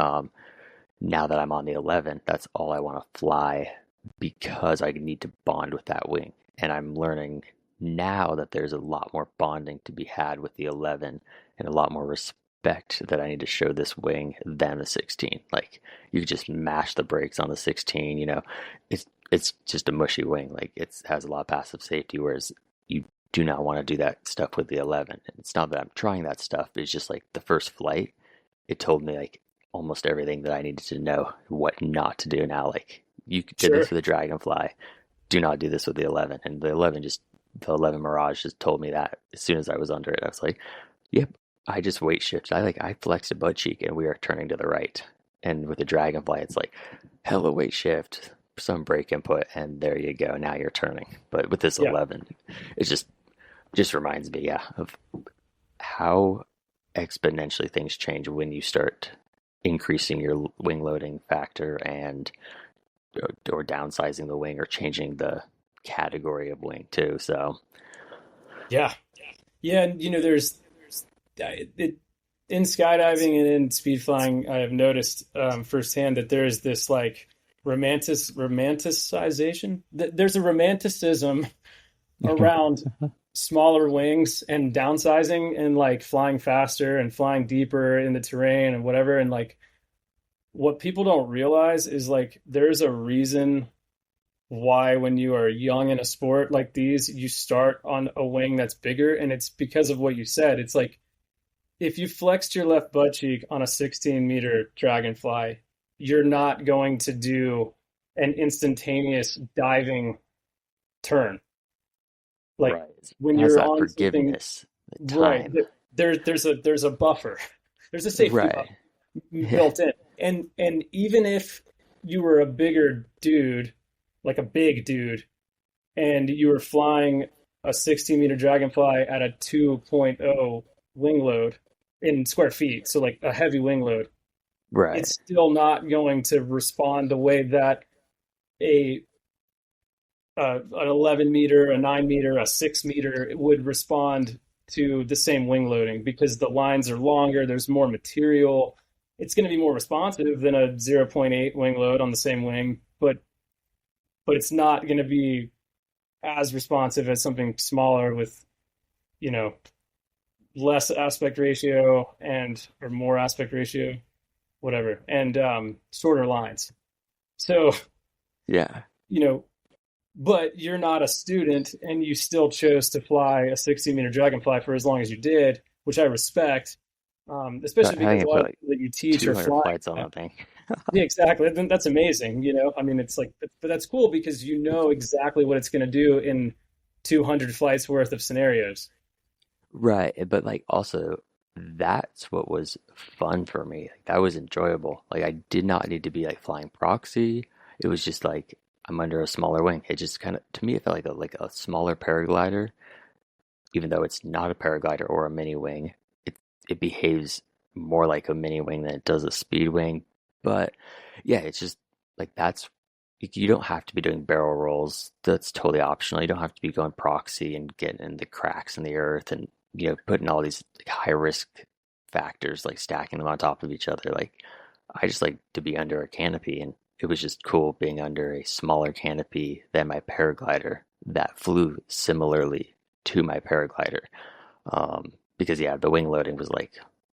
Speaker 2: now that I'm on the 11, that's all I want to fly because I need to bond with that wing. And I'm learning now that there's a lot more bonding to be had with the 11 and a lot more respect that I need to show this wing than the 16. Like you just mash the brakes on the 16, it's just a mushy wing. Like it has a lot of passive safety, whereas you do not want to do that stuff with the 11. It's not that I'm trying that stuff, but it's just like the first flight, it told me like almost everything that I needed to know what not to do now. Like you did
Speaker 3: sure.
Speaker 2: this with the Dragonfly, do not do this with the 11. And the 11 Mirage just told me that as soon as I was under it. I was like, yep, I just weight shifted. I flexed a butt cheek and we are turning to the right. And with the Dragonfly, it's like hella weight shift, some brake input, and there you go. Now you're turning. But with this
Speaker 3: Yeah,
Speaker 2: 11, it just reminds me, yeah, of how exponentially things change when you start increasing your wing loading factor and or downsizing the wing or changing the category of wing too. So
Speaker 3: yeah, yeah. And there's it in skydiving and in speed flying. I have noticed firsthand that there is this like romanticization. There's a romanticism around smaller wings and downsizing and like flying faster and flying deeper in the terrain and whatever. And like what people don't realize is like there's a reason why when you are young in a sport like these, you start on a wing that's bigger. And it's because of what you said. It's like if you flexed your left butt cheek on a 16-meter dragonfly, you're not going to do an instantaneous diving turn. Like
Speaker 2: Right.
Speaker 3: when
Speaker 2: It has
Speaker 3: you're
Speaker 2: that
Speaker 3: on something,
Speaker 2: forgiveness, the
Speaker 3: right,
Speaker 2: time.
Speaker 3: there's a buffer. There's a safety
Speaker 2: Right.
Speaker 3: buffer
Speaker 2: Yeah.
Speaker 3: built in. And even if you were a bigger dude, like a big dude, and you were flying a 16-meter dragonfly at a 2.0 wing load in square feet, so like a heavy wing load,
Speaker 2: Right.
Speaker 3: it's still not going to respond the way that a an 11 meter, a 9 meter, a 6 meter would respond to the same wing loading because the lines are longer, there's more material. It's going to be more responsive than a zero point 0.8 wing load on the same wing, but it's not going to be as responsive as something smaller with, you know, less aspect ratio and or more aspect ratio, whatever, and shorter lines. So,
Speaker 2: Yeah.
Speaker 3: you know, but you're not a student and you still chose to fly a 16-meter dragonfly for as long as you did, which I respect, especially
Speaker 2: I
Speaker 3: because
Speaker 2: think
Speaker 3: a
Speaker 2: I
Speaker 3: lot
Speaker 2: put
Speaker 3: of
Speaker 2: like
Speaker 3: people that you teach are
Speaker 2: 200
Speaker 3: flying.
Speaker 2: flights on that thing.
Speaker 3: Yeah, exactly. Then that's amazing. I mean, it's like, but that's cool because you know exactly what it's going to do in 200 flights worth of scenarios.
Speaker 2: Right. But like also that's what was fun for me. Like that was enjoyable. Like I did not need to be like flying proxy. It was just like I'm under a smaller wing. It just kind of to me it felt like a smaller paraglider, even though it's not a paraglider or a mini wing. It it behaves more like a mini wing than it does a speed wing. But yeah, it's just like that's you don't have to be doing barrel rolls. That's totally optional. You don't have to be going proxy and getting in the cracks in the earth and putting all these like, high risk factors like stacking them on top of each other. Like I just like to be under a canopy and it was just cool being under a smaller canopy than my paraglider that flew similarly to my paraglider. Because yeah, the wing loading was like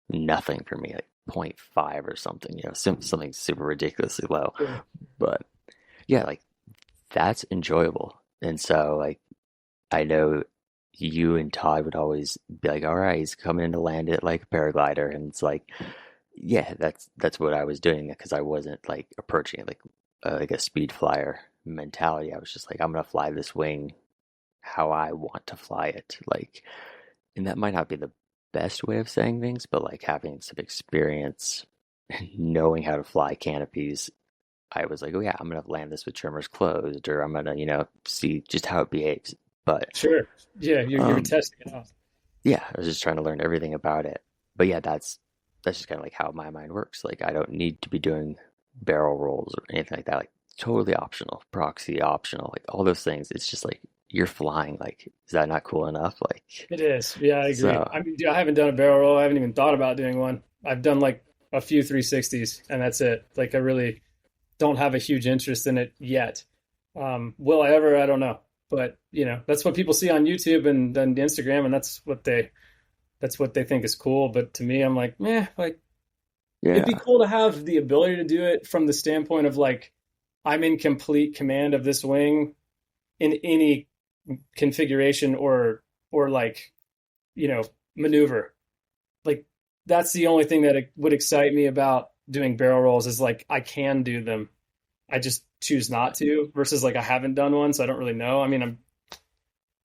Speaker 2: nothing for me, like zero point 0.5 or something, something super ridiculously low.
Speaker 3: Sure.
Speaker 2: But yeah, like that's enjoyable. And so like I know you and Todd would always be like, all right, he's coming in to land it like a paraglider. And it's like, yeah, that's what I was doing because I wasn't like approaching it like a speed flyer mentality. I was just like, I'm gonna fly this wing how I want to fly it. Like, and that might not be the best way of saying things, but like having some experience and knowing how to fly canopies, I was like, oh yeah, I'm gonna land this with trimmers closed, or I'm gonna, see just how it behaves. But
Speaker 3: Sure. Yeah, you're
Speaker 2: um,
Speaker 3: testing it out.
Speaker 2: yeah, I was just trying to learn everything about it. But yeah, that's just kind of like how my mind works. Like I don't need to be doing barrel rolls or anything like that. Like totally optional, proxy optional, like all those things. It's just like you're flying. Like, is that not cool enough? Like,
Speaker 3: It is. Yeah, I agree.
Speaker 2: so
Speaker 3: I mean, dude, I haven't done a barrel roll. I haven't even thought about doing one. I've done like a few 360s and that's it. Like I really don't have a huge interest in it yet. Will I ever? I don't know. But that's what people see on YouTube and then Instagram, and that's what they think is cool. But to me, I'm like, meh, like it'd be
Speaker 2: yeah,
Speaker 3: cool to have the ability to do it from the standpoint of like I'm in complete command of this wing in any configuration or like, you know, maneuver. Like that's the only thing that would excite me about doing barrel rolls is like I can do them. I just choose not to versus like I haven't done one, so I don't really know. I mean,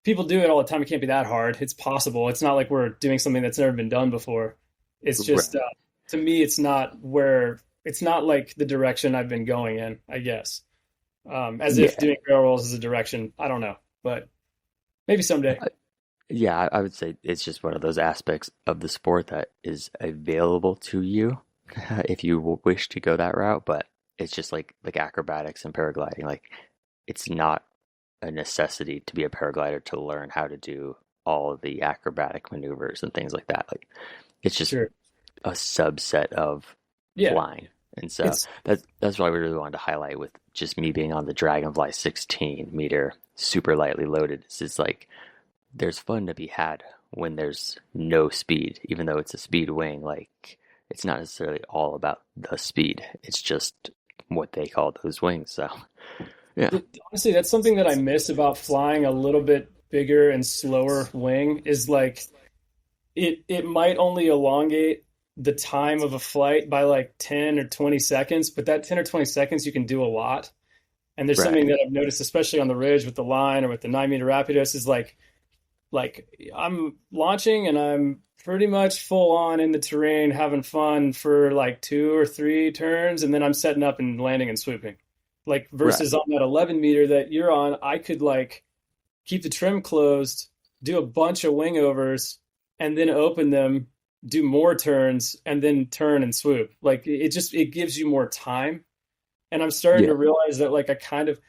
Speaker 3: people do it all the time. It can't be that hard. It's possible. It's not like we're doing something that's never been done before. It's just
Speaker 2: right,
Speaker 3: to me, it's not like the direction I've been going in, I guess. As if
Speaker 2: yeah,
Speaker 3: doing barrel rolls is a direction. I don't know, but maybe someday.
Speaker 2: I- yeah. I would say it's just one of those aspects of the sport that is available to you if you wish to go that route. But it's just like acrobatics and paragliding. Like, it's not a necessity to be a paraglider to learn how to do all of the acrobatic maneuvers and things like that. Like it's just
Speaker 3: Sure.
Speaker 2: a subset of
Speaker 3: Yeah.
Speaker 2: flying. And so
Speaker 3: It's
Speaker 2: that's what I really wanted to highlight with just me being on the Dragonfly 16 meter, super lightly loaded. It's just like there's fun to be had when there's no speed, even though it's a speed wing. Like it's not necessarily all about the speed. It's just what they call those wings. So yeah,
Speaker 3: honestly, that's something that I miss about flying a little bit bigger and slower wing is like it might only elongate the time of a flight by like 10 or 20 seconds, but that 10 or 20 seconds you can do a lot. And there's something
Speaker 2: right,
Speaker 3: that I've noticed, especially on the ridge with the line or with the 9 meter Rapidos, is like I'm launching and I'm pretty much full on in the terrain having fun for like 2 or 3 turns, and then I'm setting up and landing and swooping. Like versus
Speaker 2: right,
Speaker 3: on that 11 meter that you're on, I could like keep the trim closed, do a bunch of wing overs, and then open them, do more turns, and then turn and swoop. Like it gives you more time. And I'm starting
Speaker 2: yeah,
Speaker 3: to realize that like I kind of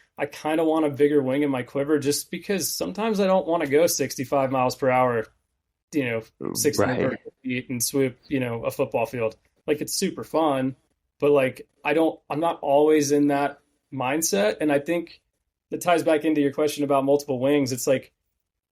Speaker 3: want a bigger wing in my quiver just because sometimes I don't want to go 65 miles per hour, 600
Speaker 2: right,
Speaker 3: vertical feet and swoop, a football field. Like it's super fun, but like I'm not always in that mindset. And I think that ties back into your question about multiple wings. It's like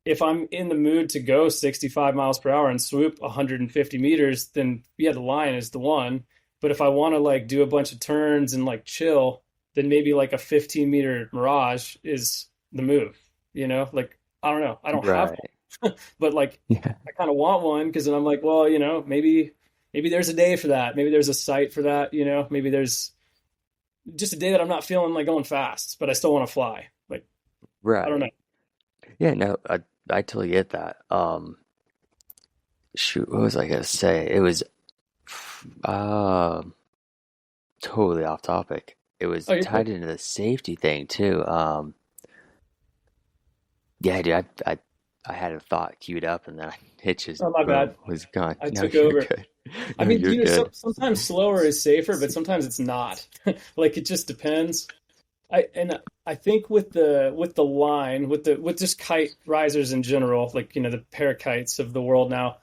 Speaker 3: if I'm in the mood to go 65 miles per hour and swoop 150 meters, then yeah, the line is the one. But if I want to like do a bunch of turns and like chill, then maybe like a 15-meter Mirage is the move, Like I don't know. I don't have
Speaker 2: right.
Speaker 3: one, but like
Speaker 2: Yeah,
Speaker 3: I kind of want one because then I'm like, well, maybe there's a day for that. Maybe there's a site for that, Maybe there's just a day that I'm not feeling like going fast, but I still want to fly. Like I don't know.
Speaker 2: right. Yeah, no, I totally get that. Shoot, what was I gonna say? It was um totally off topic. It was
Speaker 3: Oh, you're good.
Speaker 2: tied into the safety thing too. Yeah, dude, I had a thought queued up and then it just
Speaker 3: Oh, my
Speaker 2: boom
Speaker 3: bad.
Speaker 2: was gone.
Speaker 3: I
Speaker 2: No,
Speaker 3: took
Speaker 2: you're
Speaker 3: over.
Speaker 2: good.
Speaker 3: I
Speaker 2: No,
Speaker 3: mean,
Speaker 2: you're good.
Speaker 3: sometimes slower is safer, but sometimes it's not. Like it just depends. I think with the line with just kite risers in general, like the parakites of the world now,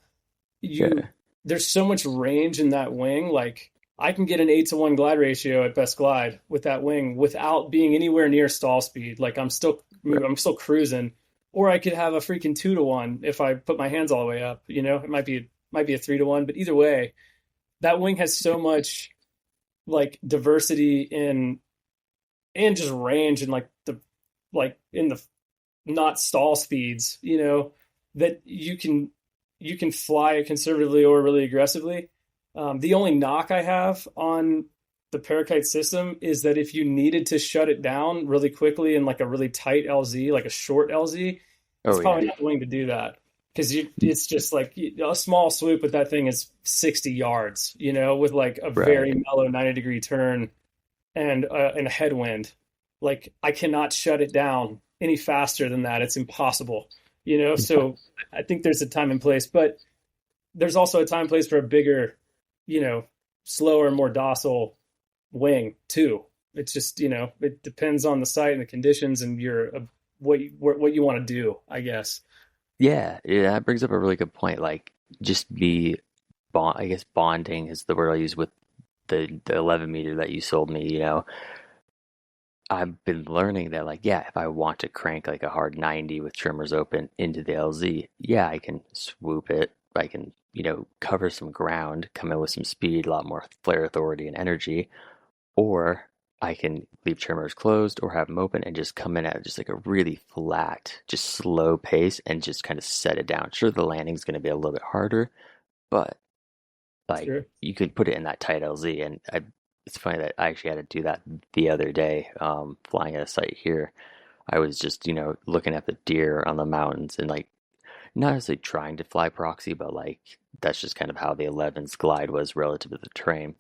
Speaker 3: you
Speaker 2: Yeah.
Speaker 3: there's so much range in that wing. Like I can get an 8-to-1 glide ratio at best glide with that wing without being anywhere near stall speed. Like
Speaker 2: Right.
Speaker 3: I'm still cruising, or I could have a freaking 2-to-1 if I put my hands all the way up. It might be a 3-to-1, but either way, that wing has so much like diversity in and just range and like in the not stall speeds, that you can fly it conservatively or really aggressively. The only knock I have on the Parakite system is that if you needed to shut it down really quickly in like a really tight LZ, like a short LZ, it's
Speaker 2: Oh yeah.
Speaker 3: probably not going to do that because it's just like a small swoop with that thing is 60 yards, with like a very
Speaker 2: Right.
Speaker 3: mellow 90-degree turn and a headwind. Like I cannot shut it down any faster than that. It's impossible,
Speaker 2: Yeah.
Speaker 3: So I think there's a time and place, but there's also a time and place for a bigger, you know, slower, more docile wing too. It's just, it depends on the site and the conditions and what you want to do, I guess.
Speaker 2: Yeah, yeah, that brings up a really good point. Like just be bond I guess bonding is the word I use with the 11 meter that you sold me, I've been learning that like yeah, if I want to crank like a hard 90 with trimmers open into the LZ, yeah, I can swoop it. I can, cover some ground, come in with some speed, a lot more flare authority and energy, or I can leave trimmers closed or have them open and just come in at just like a really flat, just slow pace and just kind of set it down. Sure, the landing's going to be a little bit harder, but like
Speaker 3: Sure.
Speaker 2: you could put it in that tight LZ. And it's funny that I actually had to do that the other day, flying at a site here. I was just, looking at the deer on the mountains and like not necessarily trying to fly proxy, but like that's just kind of how the 11's glide was relative to the terrain.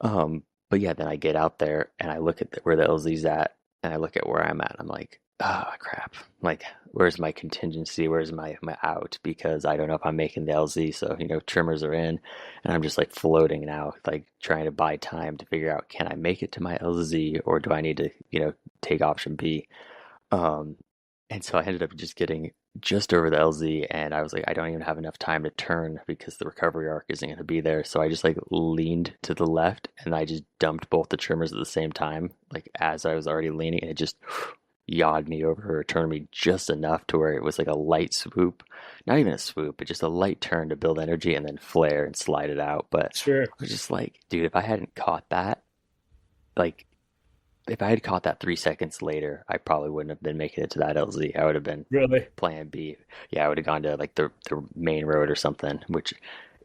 Speaker 2: But yeah, then I get out there and I look at where the LZ's at and I look at where I'm at. I'm like, oh crap. Like, where's my contingency? Where's my out? Because I don't know if I'm making the LZ. So, trimmers are in and I'm just like floating now, like trying to buy time to figure out, can I make it to my LZ or do I need to, take option B? Um, and so I ended up just getting just over the LZ, and I was like, I don't even have enough time to turn because the recovery arc isn't going to be there. So I just like leaned to the left and I just dumped both the trimmers at the same time, like as I was already leaning, and it just yawed me over or turned me just enough to where it was like a light swoop, not even a swoop, but just a light turn to build energy and then flare and slide it out. But
Speaker 3: Sure.
Speaker 2: I was just like, dude, if I hadn't caught that, like if I had caught that 3 seconds later, I probably wouldn't have been making it to that LZ. I would have been
Speaker 3: Really?
Speaker 2: plan B. Yeah, I would have gone to like the main road or something, which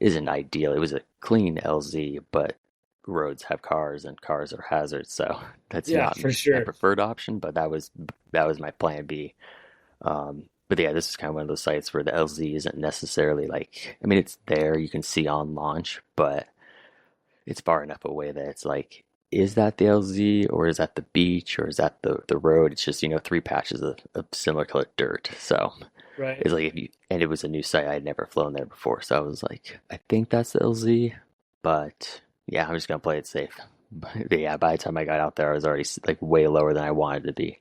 Speaker 2: isn't ideal. It was a clean LZ, but roads have cars and cars are hazards, so that's
Speaker 3: Yeah,
Speaker 2: not
Speaker 3: for
Speaker 2: my
Speaker 3: sure.
Speaker 2: preferred option, but that was my plan B. But yeah, this is kind of one of those sites where the LZ isn't necessarily like, I mean, it's there, you can see on launch, but it's far enough away that it's like, is that the LZ or is that the beach or is that the road? It's just, three patches of similar colored dirt. So
Speaker 3: Right.
Speaker 2: it's like and it was a new site. I had never flown there before. So I was like, I think that's the LZ, but yeah, I'm just gonna play it safe. But yeah, by the time I got out there, I was already like way lower than I wanted to be.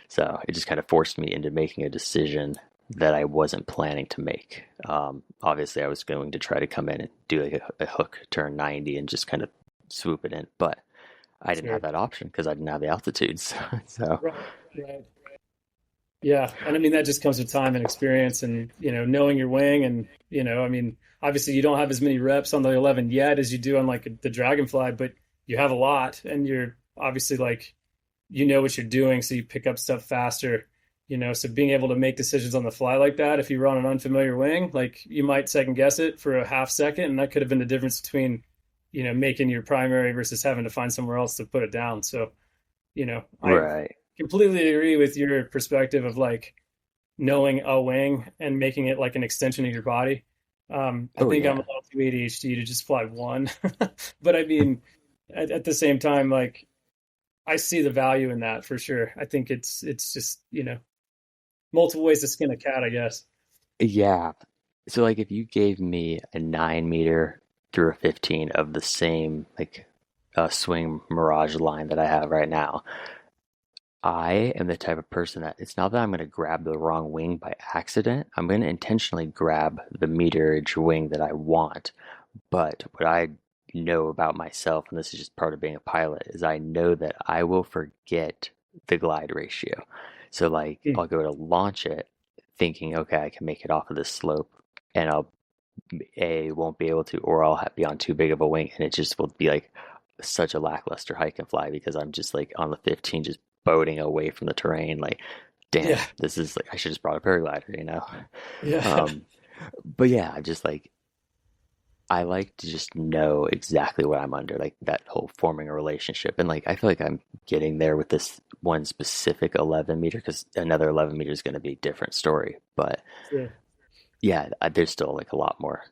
Speaker 2: So it just kind of forced me into making a decision that I wasn't planning to make. Obviously, I was going to try to come in and do like a hook turn 90 and just kind of swoop it in, but I didn't have
Speaker 3: Sure.
Speaker 2: that option because I didn't have the altitude. So,
Speaker 3: Right. Right. Yeah. And I mean, that just comes with time and experience and, knowing your wing. And, I mean, obviously you don't have as many reps on the 11 yet as you do on like the Dragonfly, but you have a lot and you're obviously like, what you're doing. So you pick up stuff faster, so being able to make decisions on the fly like that, if you run an unfamiliar wing, like you might second guess it for a half second. And that could have been the difference between, making your primary versus having to find somewhere else to put it down. So, I
Speaker 2: right.
Speaker 3: completely agree with your perspective of like knowing a wing and making it like an extension of your body. I
Speaker 2: Oh,
Speaker 3: think I'm a
Speaker 2: yeah.
Speaker 3: little too ADHD to just fly one, but I mean, at the same time, like I see the value in that for sure. I think it's just multiple ways to skin a cat, I guess.
Speaker 2: Yeah. So, like, if you gave me a 9 meter through a 15 of the same, like, swing Mirage line that I have right now, I am the type of person that it's not that I'm going to grab the wrong wing by accident. I'm going to intentionally grab the meterage wing that I want. But what I know about myself, and this is just part of being a pilot, is I know that I will forget the glide ratio. So, like,
Speaker 3: Hmm.
Speaker 2: I'll go to launch it thinking, okay, I can make it off of this slope, and I'll won't be able to, or I'll be on too big of a wing, and it just will be like such a lackluster hike and fly because I'm just like on the 15, just boating away from the terrain. Like, damn,
Speaker 3: Yeah.
Speaker 2: this is like I should just brought a paraglider.
Speaker 3: Yeah.
Speaker 2: Um, but yeah, I just like I like to just know exactly what I'm under, like that whole forming a relationship. And like I feel like I'm getting there with this one specific 11 meter because another 11 meter is going to be a different story. But
Speaker 3: Sure.
Speaker 2: yeah, there's still like a lot more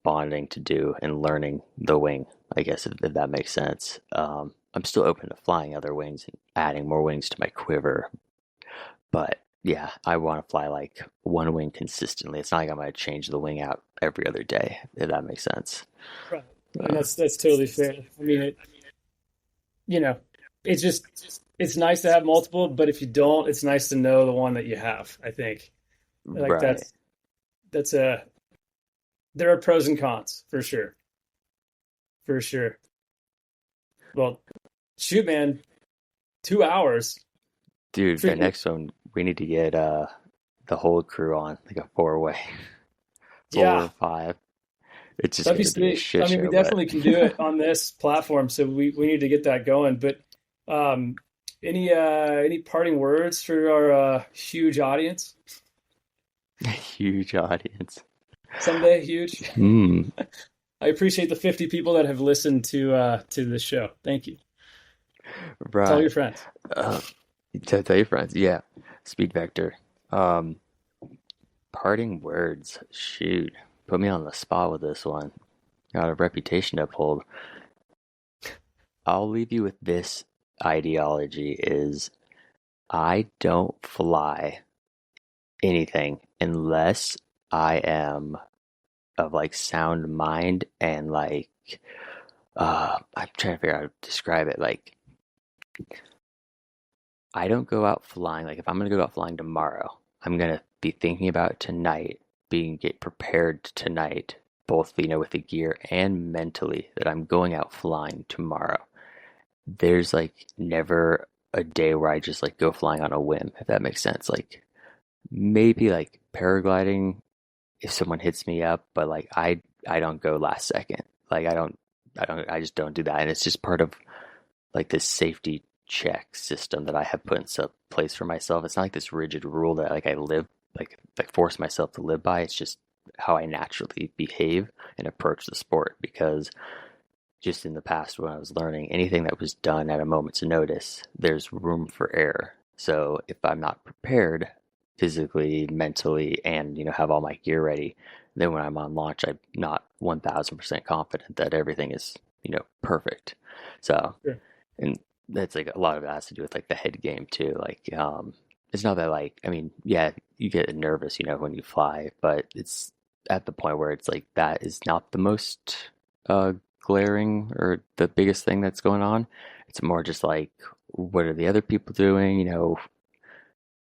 Speaker 2: bonding to do and learning the wing, I guess, if that makes sense. I'm still open to flying other wings and adding more wings to my quiver, but yeah, I want to fly like one wing consistently. It's not like I'm going to change the wing out every other day, if that makes sense.
Speaker 3: Right. And
Speaker 2: Uh,
Speaker 3: that's totally fair. I mean, you know, it's just it's nice to have multiple, but if you don't, it's nice to know the one that you have. I think like
Speaker 2: right.
Speaker 3: that's a there are pros and cons for sure, for sure. Well, shoot, man, 2 hours,
Speaker 2: Dude, the
Speaker 3: freaking
Speaker 2: next one, we need to get the whole crew on, like a four-way, four
Speaker 3: yeah,
Speaker 2: or five. It's just
Speaker 3: that'd be
Speaker 2: going to be a
Speaker 3: sweet.
Speaker 2: shit
Speaker 3: I mean, we
Speaker 2: show, but
Speaker 3: definitely can do it on this platform, so we need to get that going. But um, any parting words for our huge audience?
Speaker 2: huge audience.
Speaker 3: Someday, huge.
Speaker 2: Hmm.
Speaker 3: I appreciate the 50 people that have listened to this show. Thank you. Tell your
Speaker 2: Right.
Speaker 3: friends.
Speaker 2: Uh, tell your friends. Yeah. Speed Vector. Um, Parting words. Shoot. Put me on the spot with this one. Got a reputation to uphold. I'll leave you with this ideology is I don't fly anything unless I am of like sound mind and like I'm trying to figure out how to describe it. Like I don't go out flying. Like if I'm gonna go out flying tomorrow, I'm gonna be thinking about tonight, get prepared tonight, both, with the gear and mentally that I'm going out flying tomorrow. There's like never a day where I just like go flying on a whim, if that makes sense. Like maybe like paragliding if someone hits me up, but like I don't go last second. Like I just don't do that. And it's just part of like this safety check system that I have put in place for myself. It's not like this rigid rule that like I live like force myself to live by. It's just how I naturally behave and approach the sport, because just in the past when I was learning, anything that was done at a moment's notice, there's room for error. So if I'm not prepared physically, mentally, and have all my gear ready, then when I'm on launch, I'm not 1000% confident that everything is perfect. So
Speaker 3: Sure.
Speaker 2: And that's like a lot of it has to do with like the head game too. Like it's not that like, I mean, yeah, you get nervous when you fly, but it's at the point where it's like that is not the most glaring or the biggest thing that's going on. It's more just like, what are the other people doing?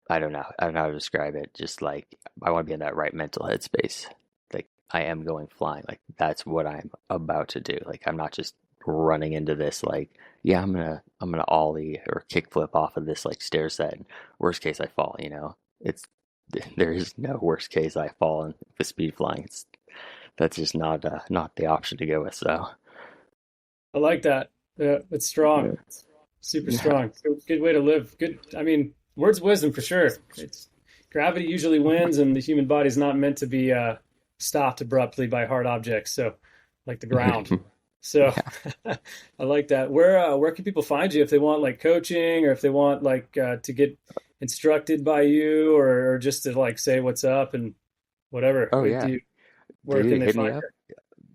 Speaker 2: I don't know how to describe it. Just like I want to be in that right mental headspace. Like I am going flying. Like that's what I'm about to do. Like I'm not just running into this like, yeah, I'm gonna ollie or kickflip off of this like stair set. Worst case I fall, there is no worst case I fall with speed flying. That's just not the option to go with. So
Speaker 3: I like that. Yeah, it's strong.
Speaker 2: Yeah.
Speaker 3: Super strong. Good way to live. Good. I mean, words of wisdom for sure. It's gravity usually wins, and the human body's not meant to be stopped abruptly by hard objects. So, like the ground. So, I like that. Where can people find you if they want like coaching, or if they want like to get instructed by you, or just to like say what's up and whatever?
Speaker 2: Oh yeah.
Speaker 3: Where can they find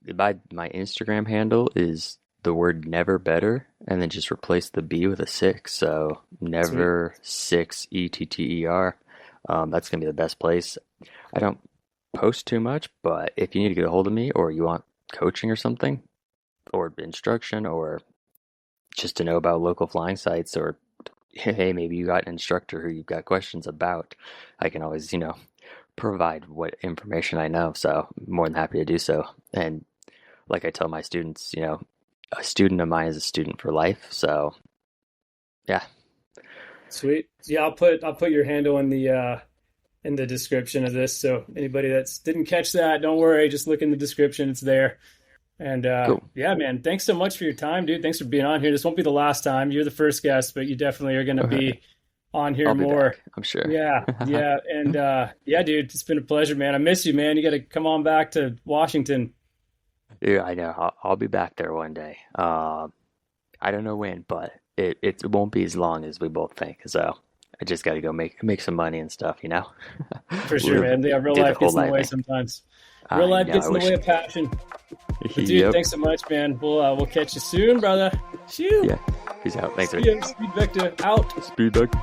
Speaker 2: you? My Instagram handle is the word never better, and then just replace the B with a 6. So never 6 ETTER. That's gonna be the best place. I don't post too much, but if you need to get a hold of me, or you want coaching or something, or instruction, or just to know about local flying sites, or hey, maybe you got an instructor who you've got questions about, I can always provide what information I know. So I'm more than happy to do so. And like I tell my students, a student of mine is a student for life. So yeah.
Speaker 3: Sweet. Yeah, I'll put your handle in the description of this. So anybody that didn't catch that, don't worry, just look in the description, it's there. And
Speaker 2: Cool.
Speaker 3: Yeah, man, thanks so much for your time, dude. Thanks for being on here. This won't be the last time. You're the first guest, but you definitely are going to be on here
Speaker 2: I'll be
Speaker 3: more.
Speaker 2: back, I'm sure.
Speaker 3: Yeah. And yeah, dude, it's been a pleasure, man. I miss you, man. You got to come on back to Washington.
Speaker 2: Yeah, I know. I'll be back there one day. I don't know when, but it won't be as long as we both think. So I just got to go make some money and stuff,
Speaker 3: For sure, man. Yeah, real life gets in the way sometimes. Real life gets in the way of passion. But dude,
Speaker 2: Yep.
Speaker 3: Thanks so much, man. We'll catch you soon, brother. Shoo.
Speaker 2: Yeah. Peace out. Thanks,
Speaker 3: See ya. Speed Vector out.
Speaker 2: Speed Vector.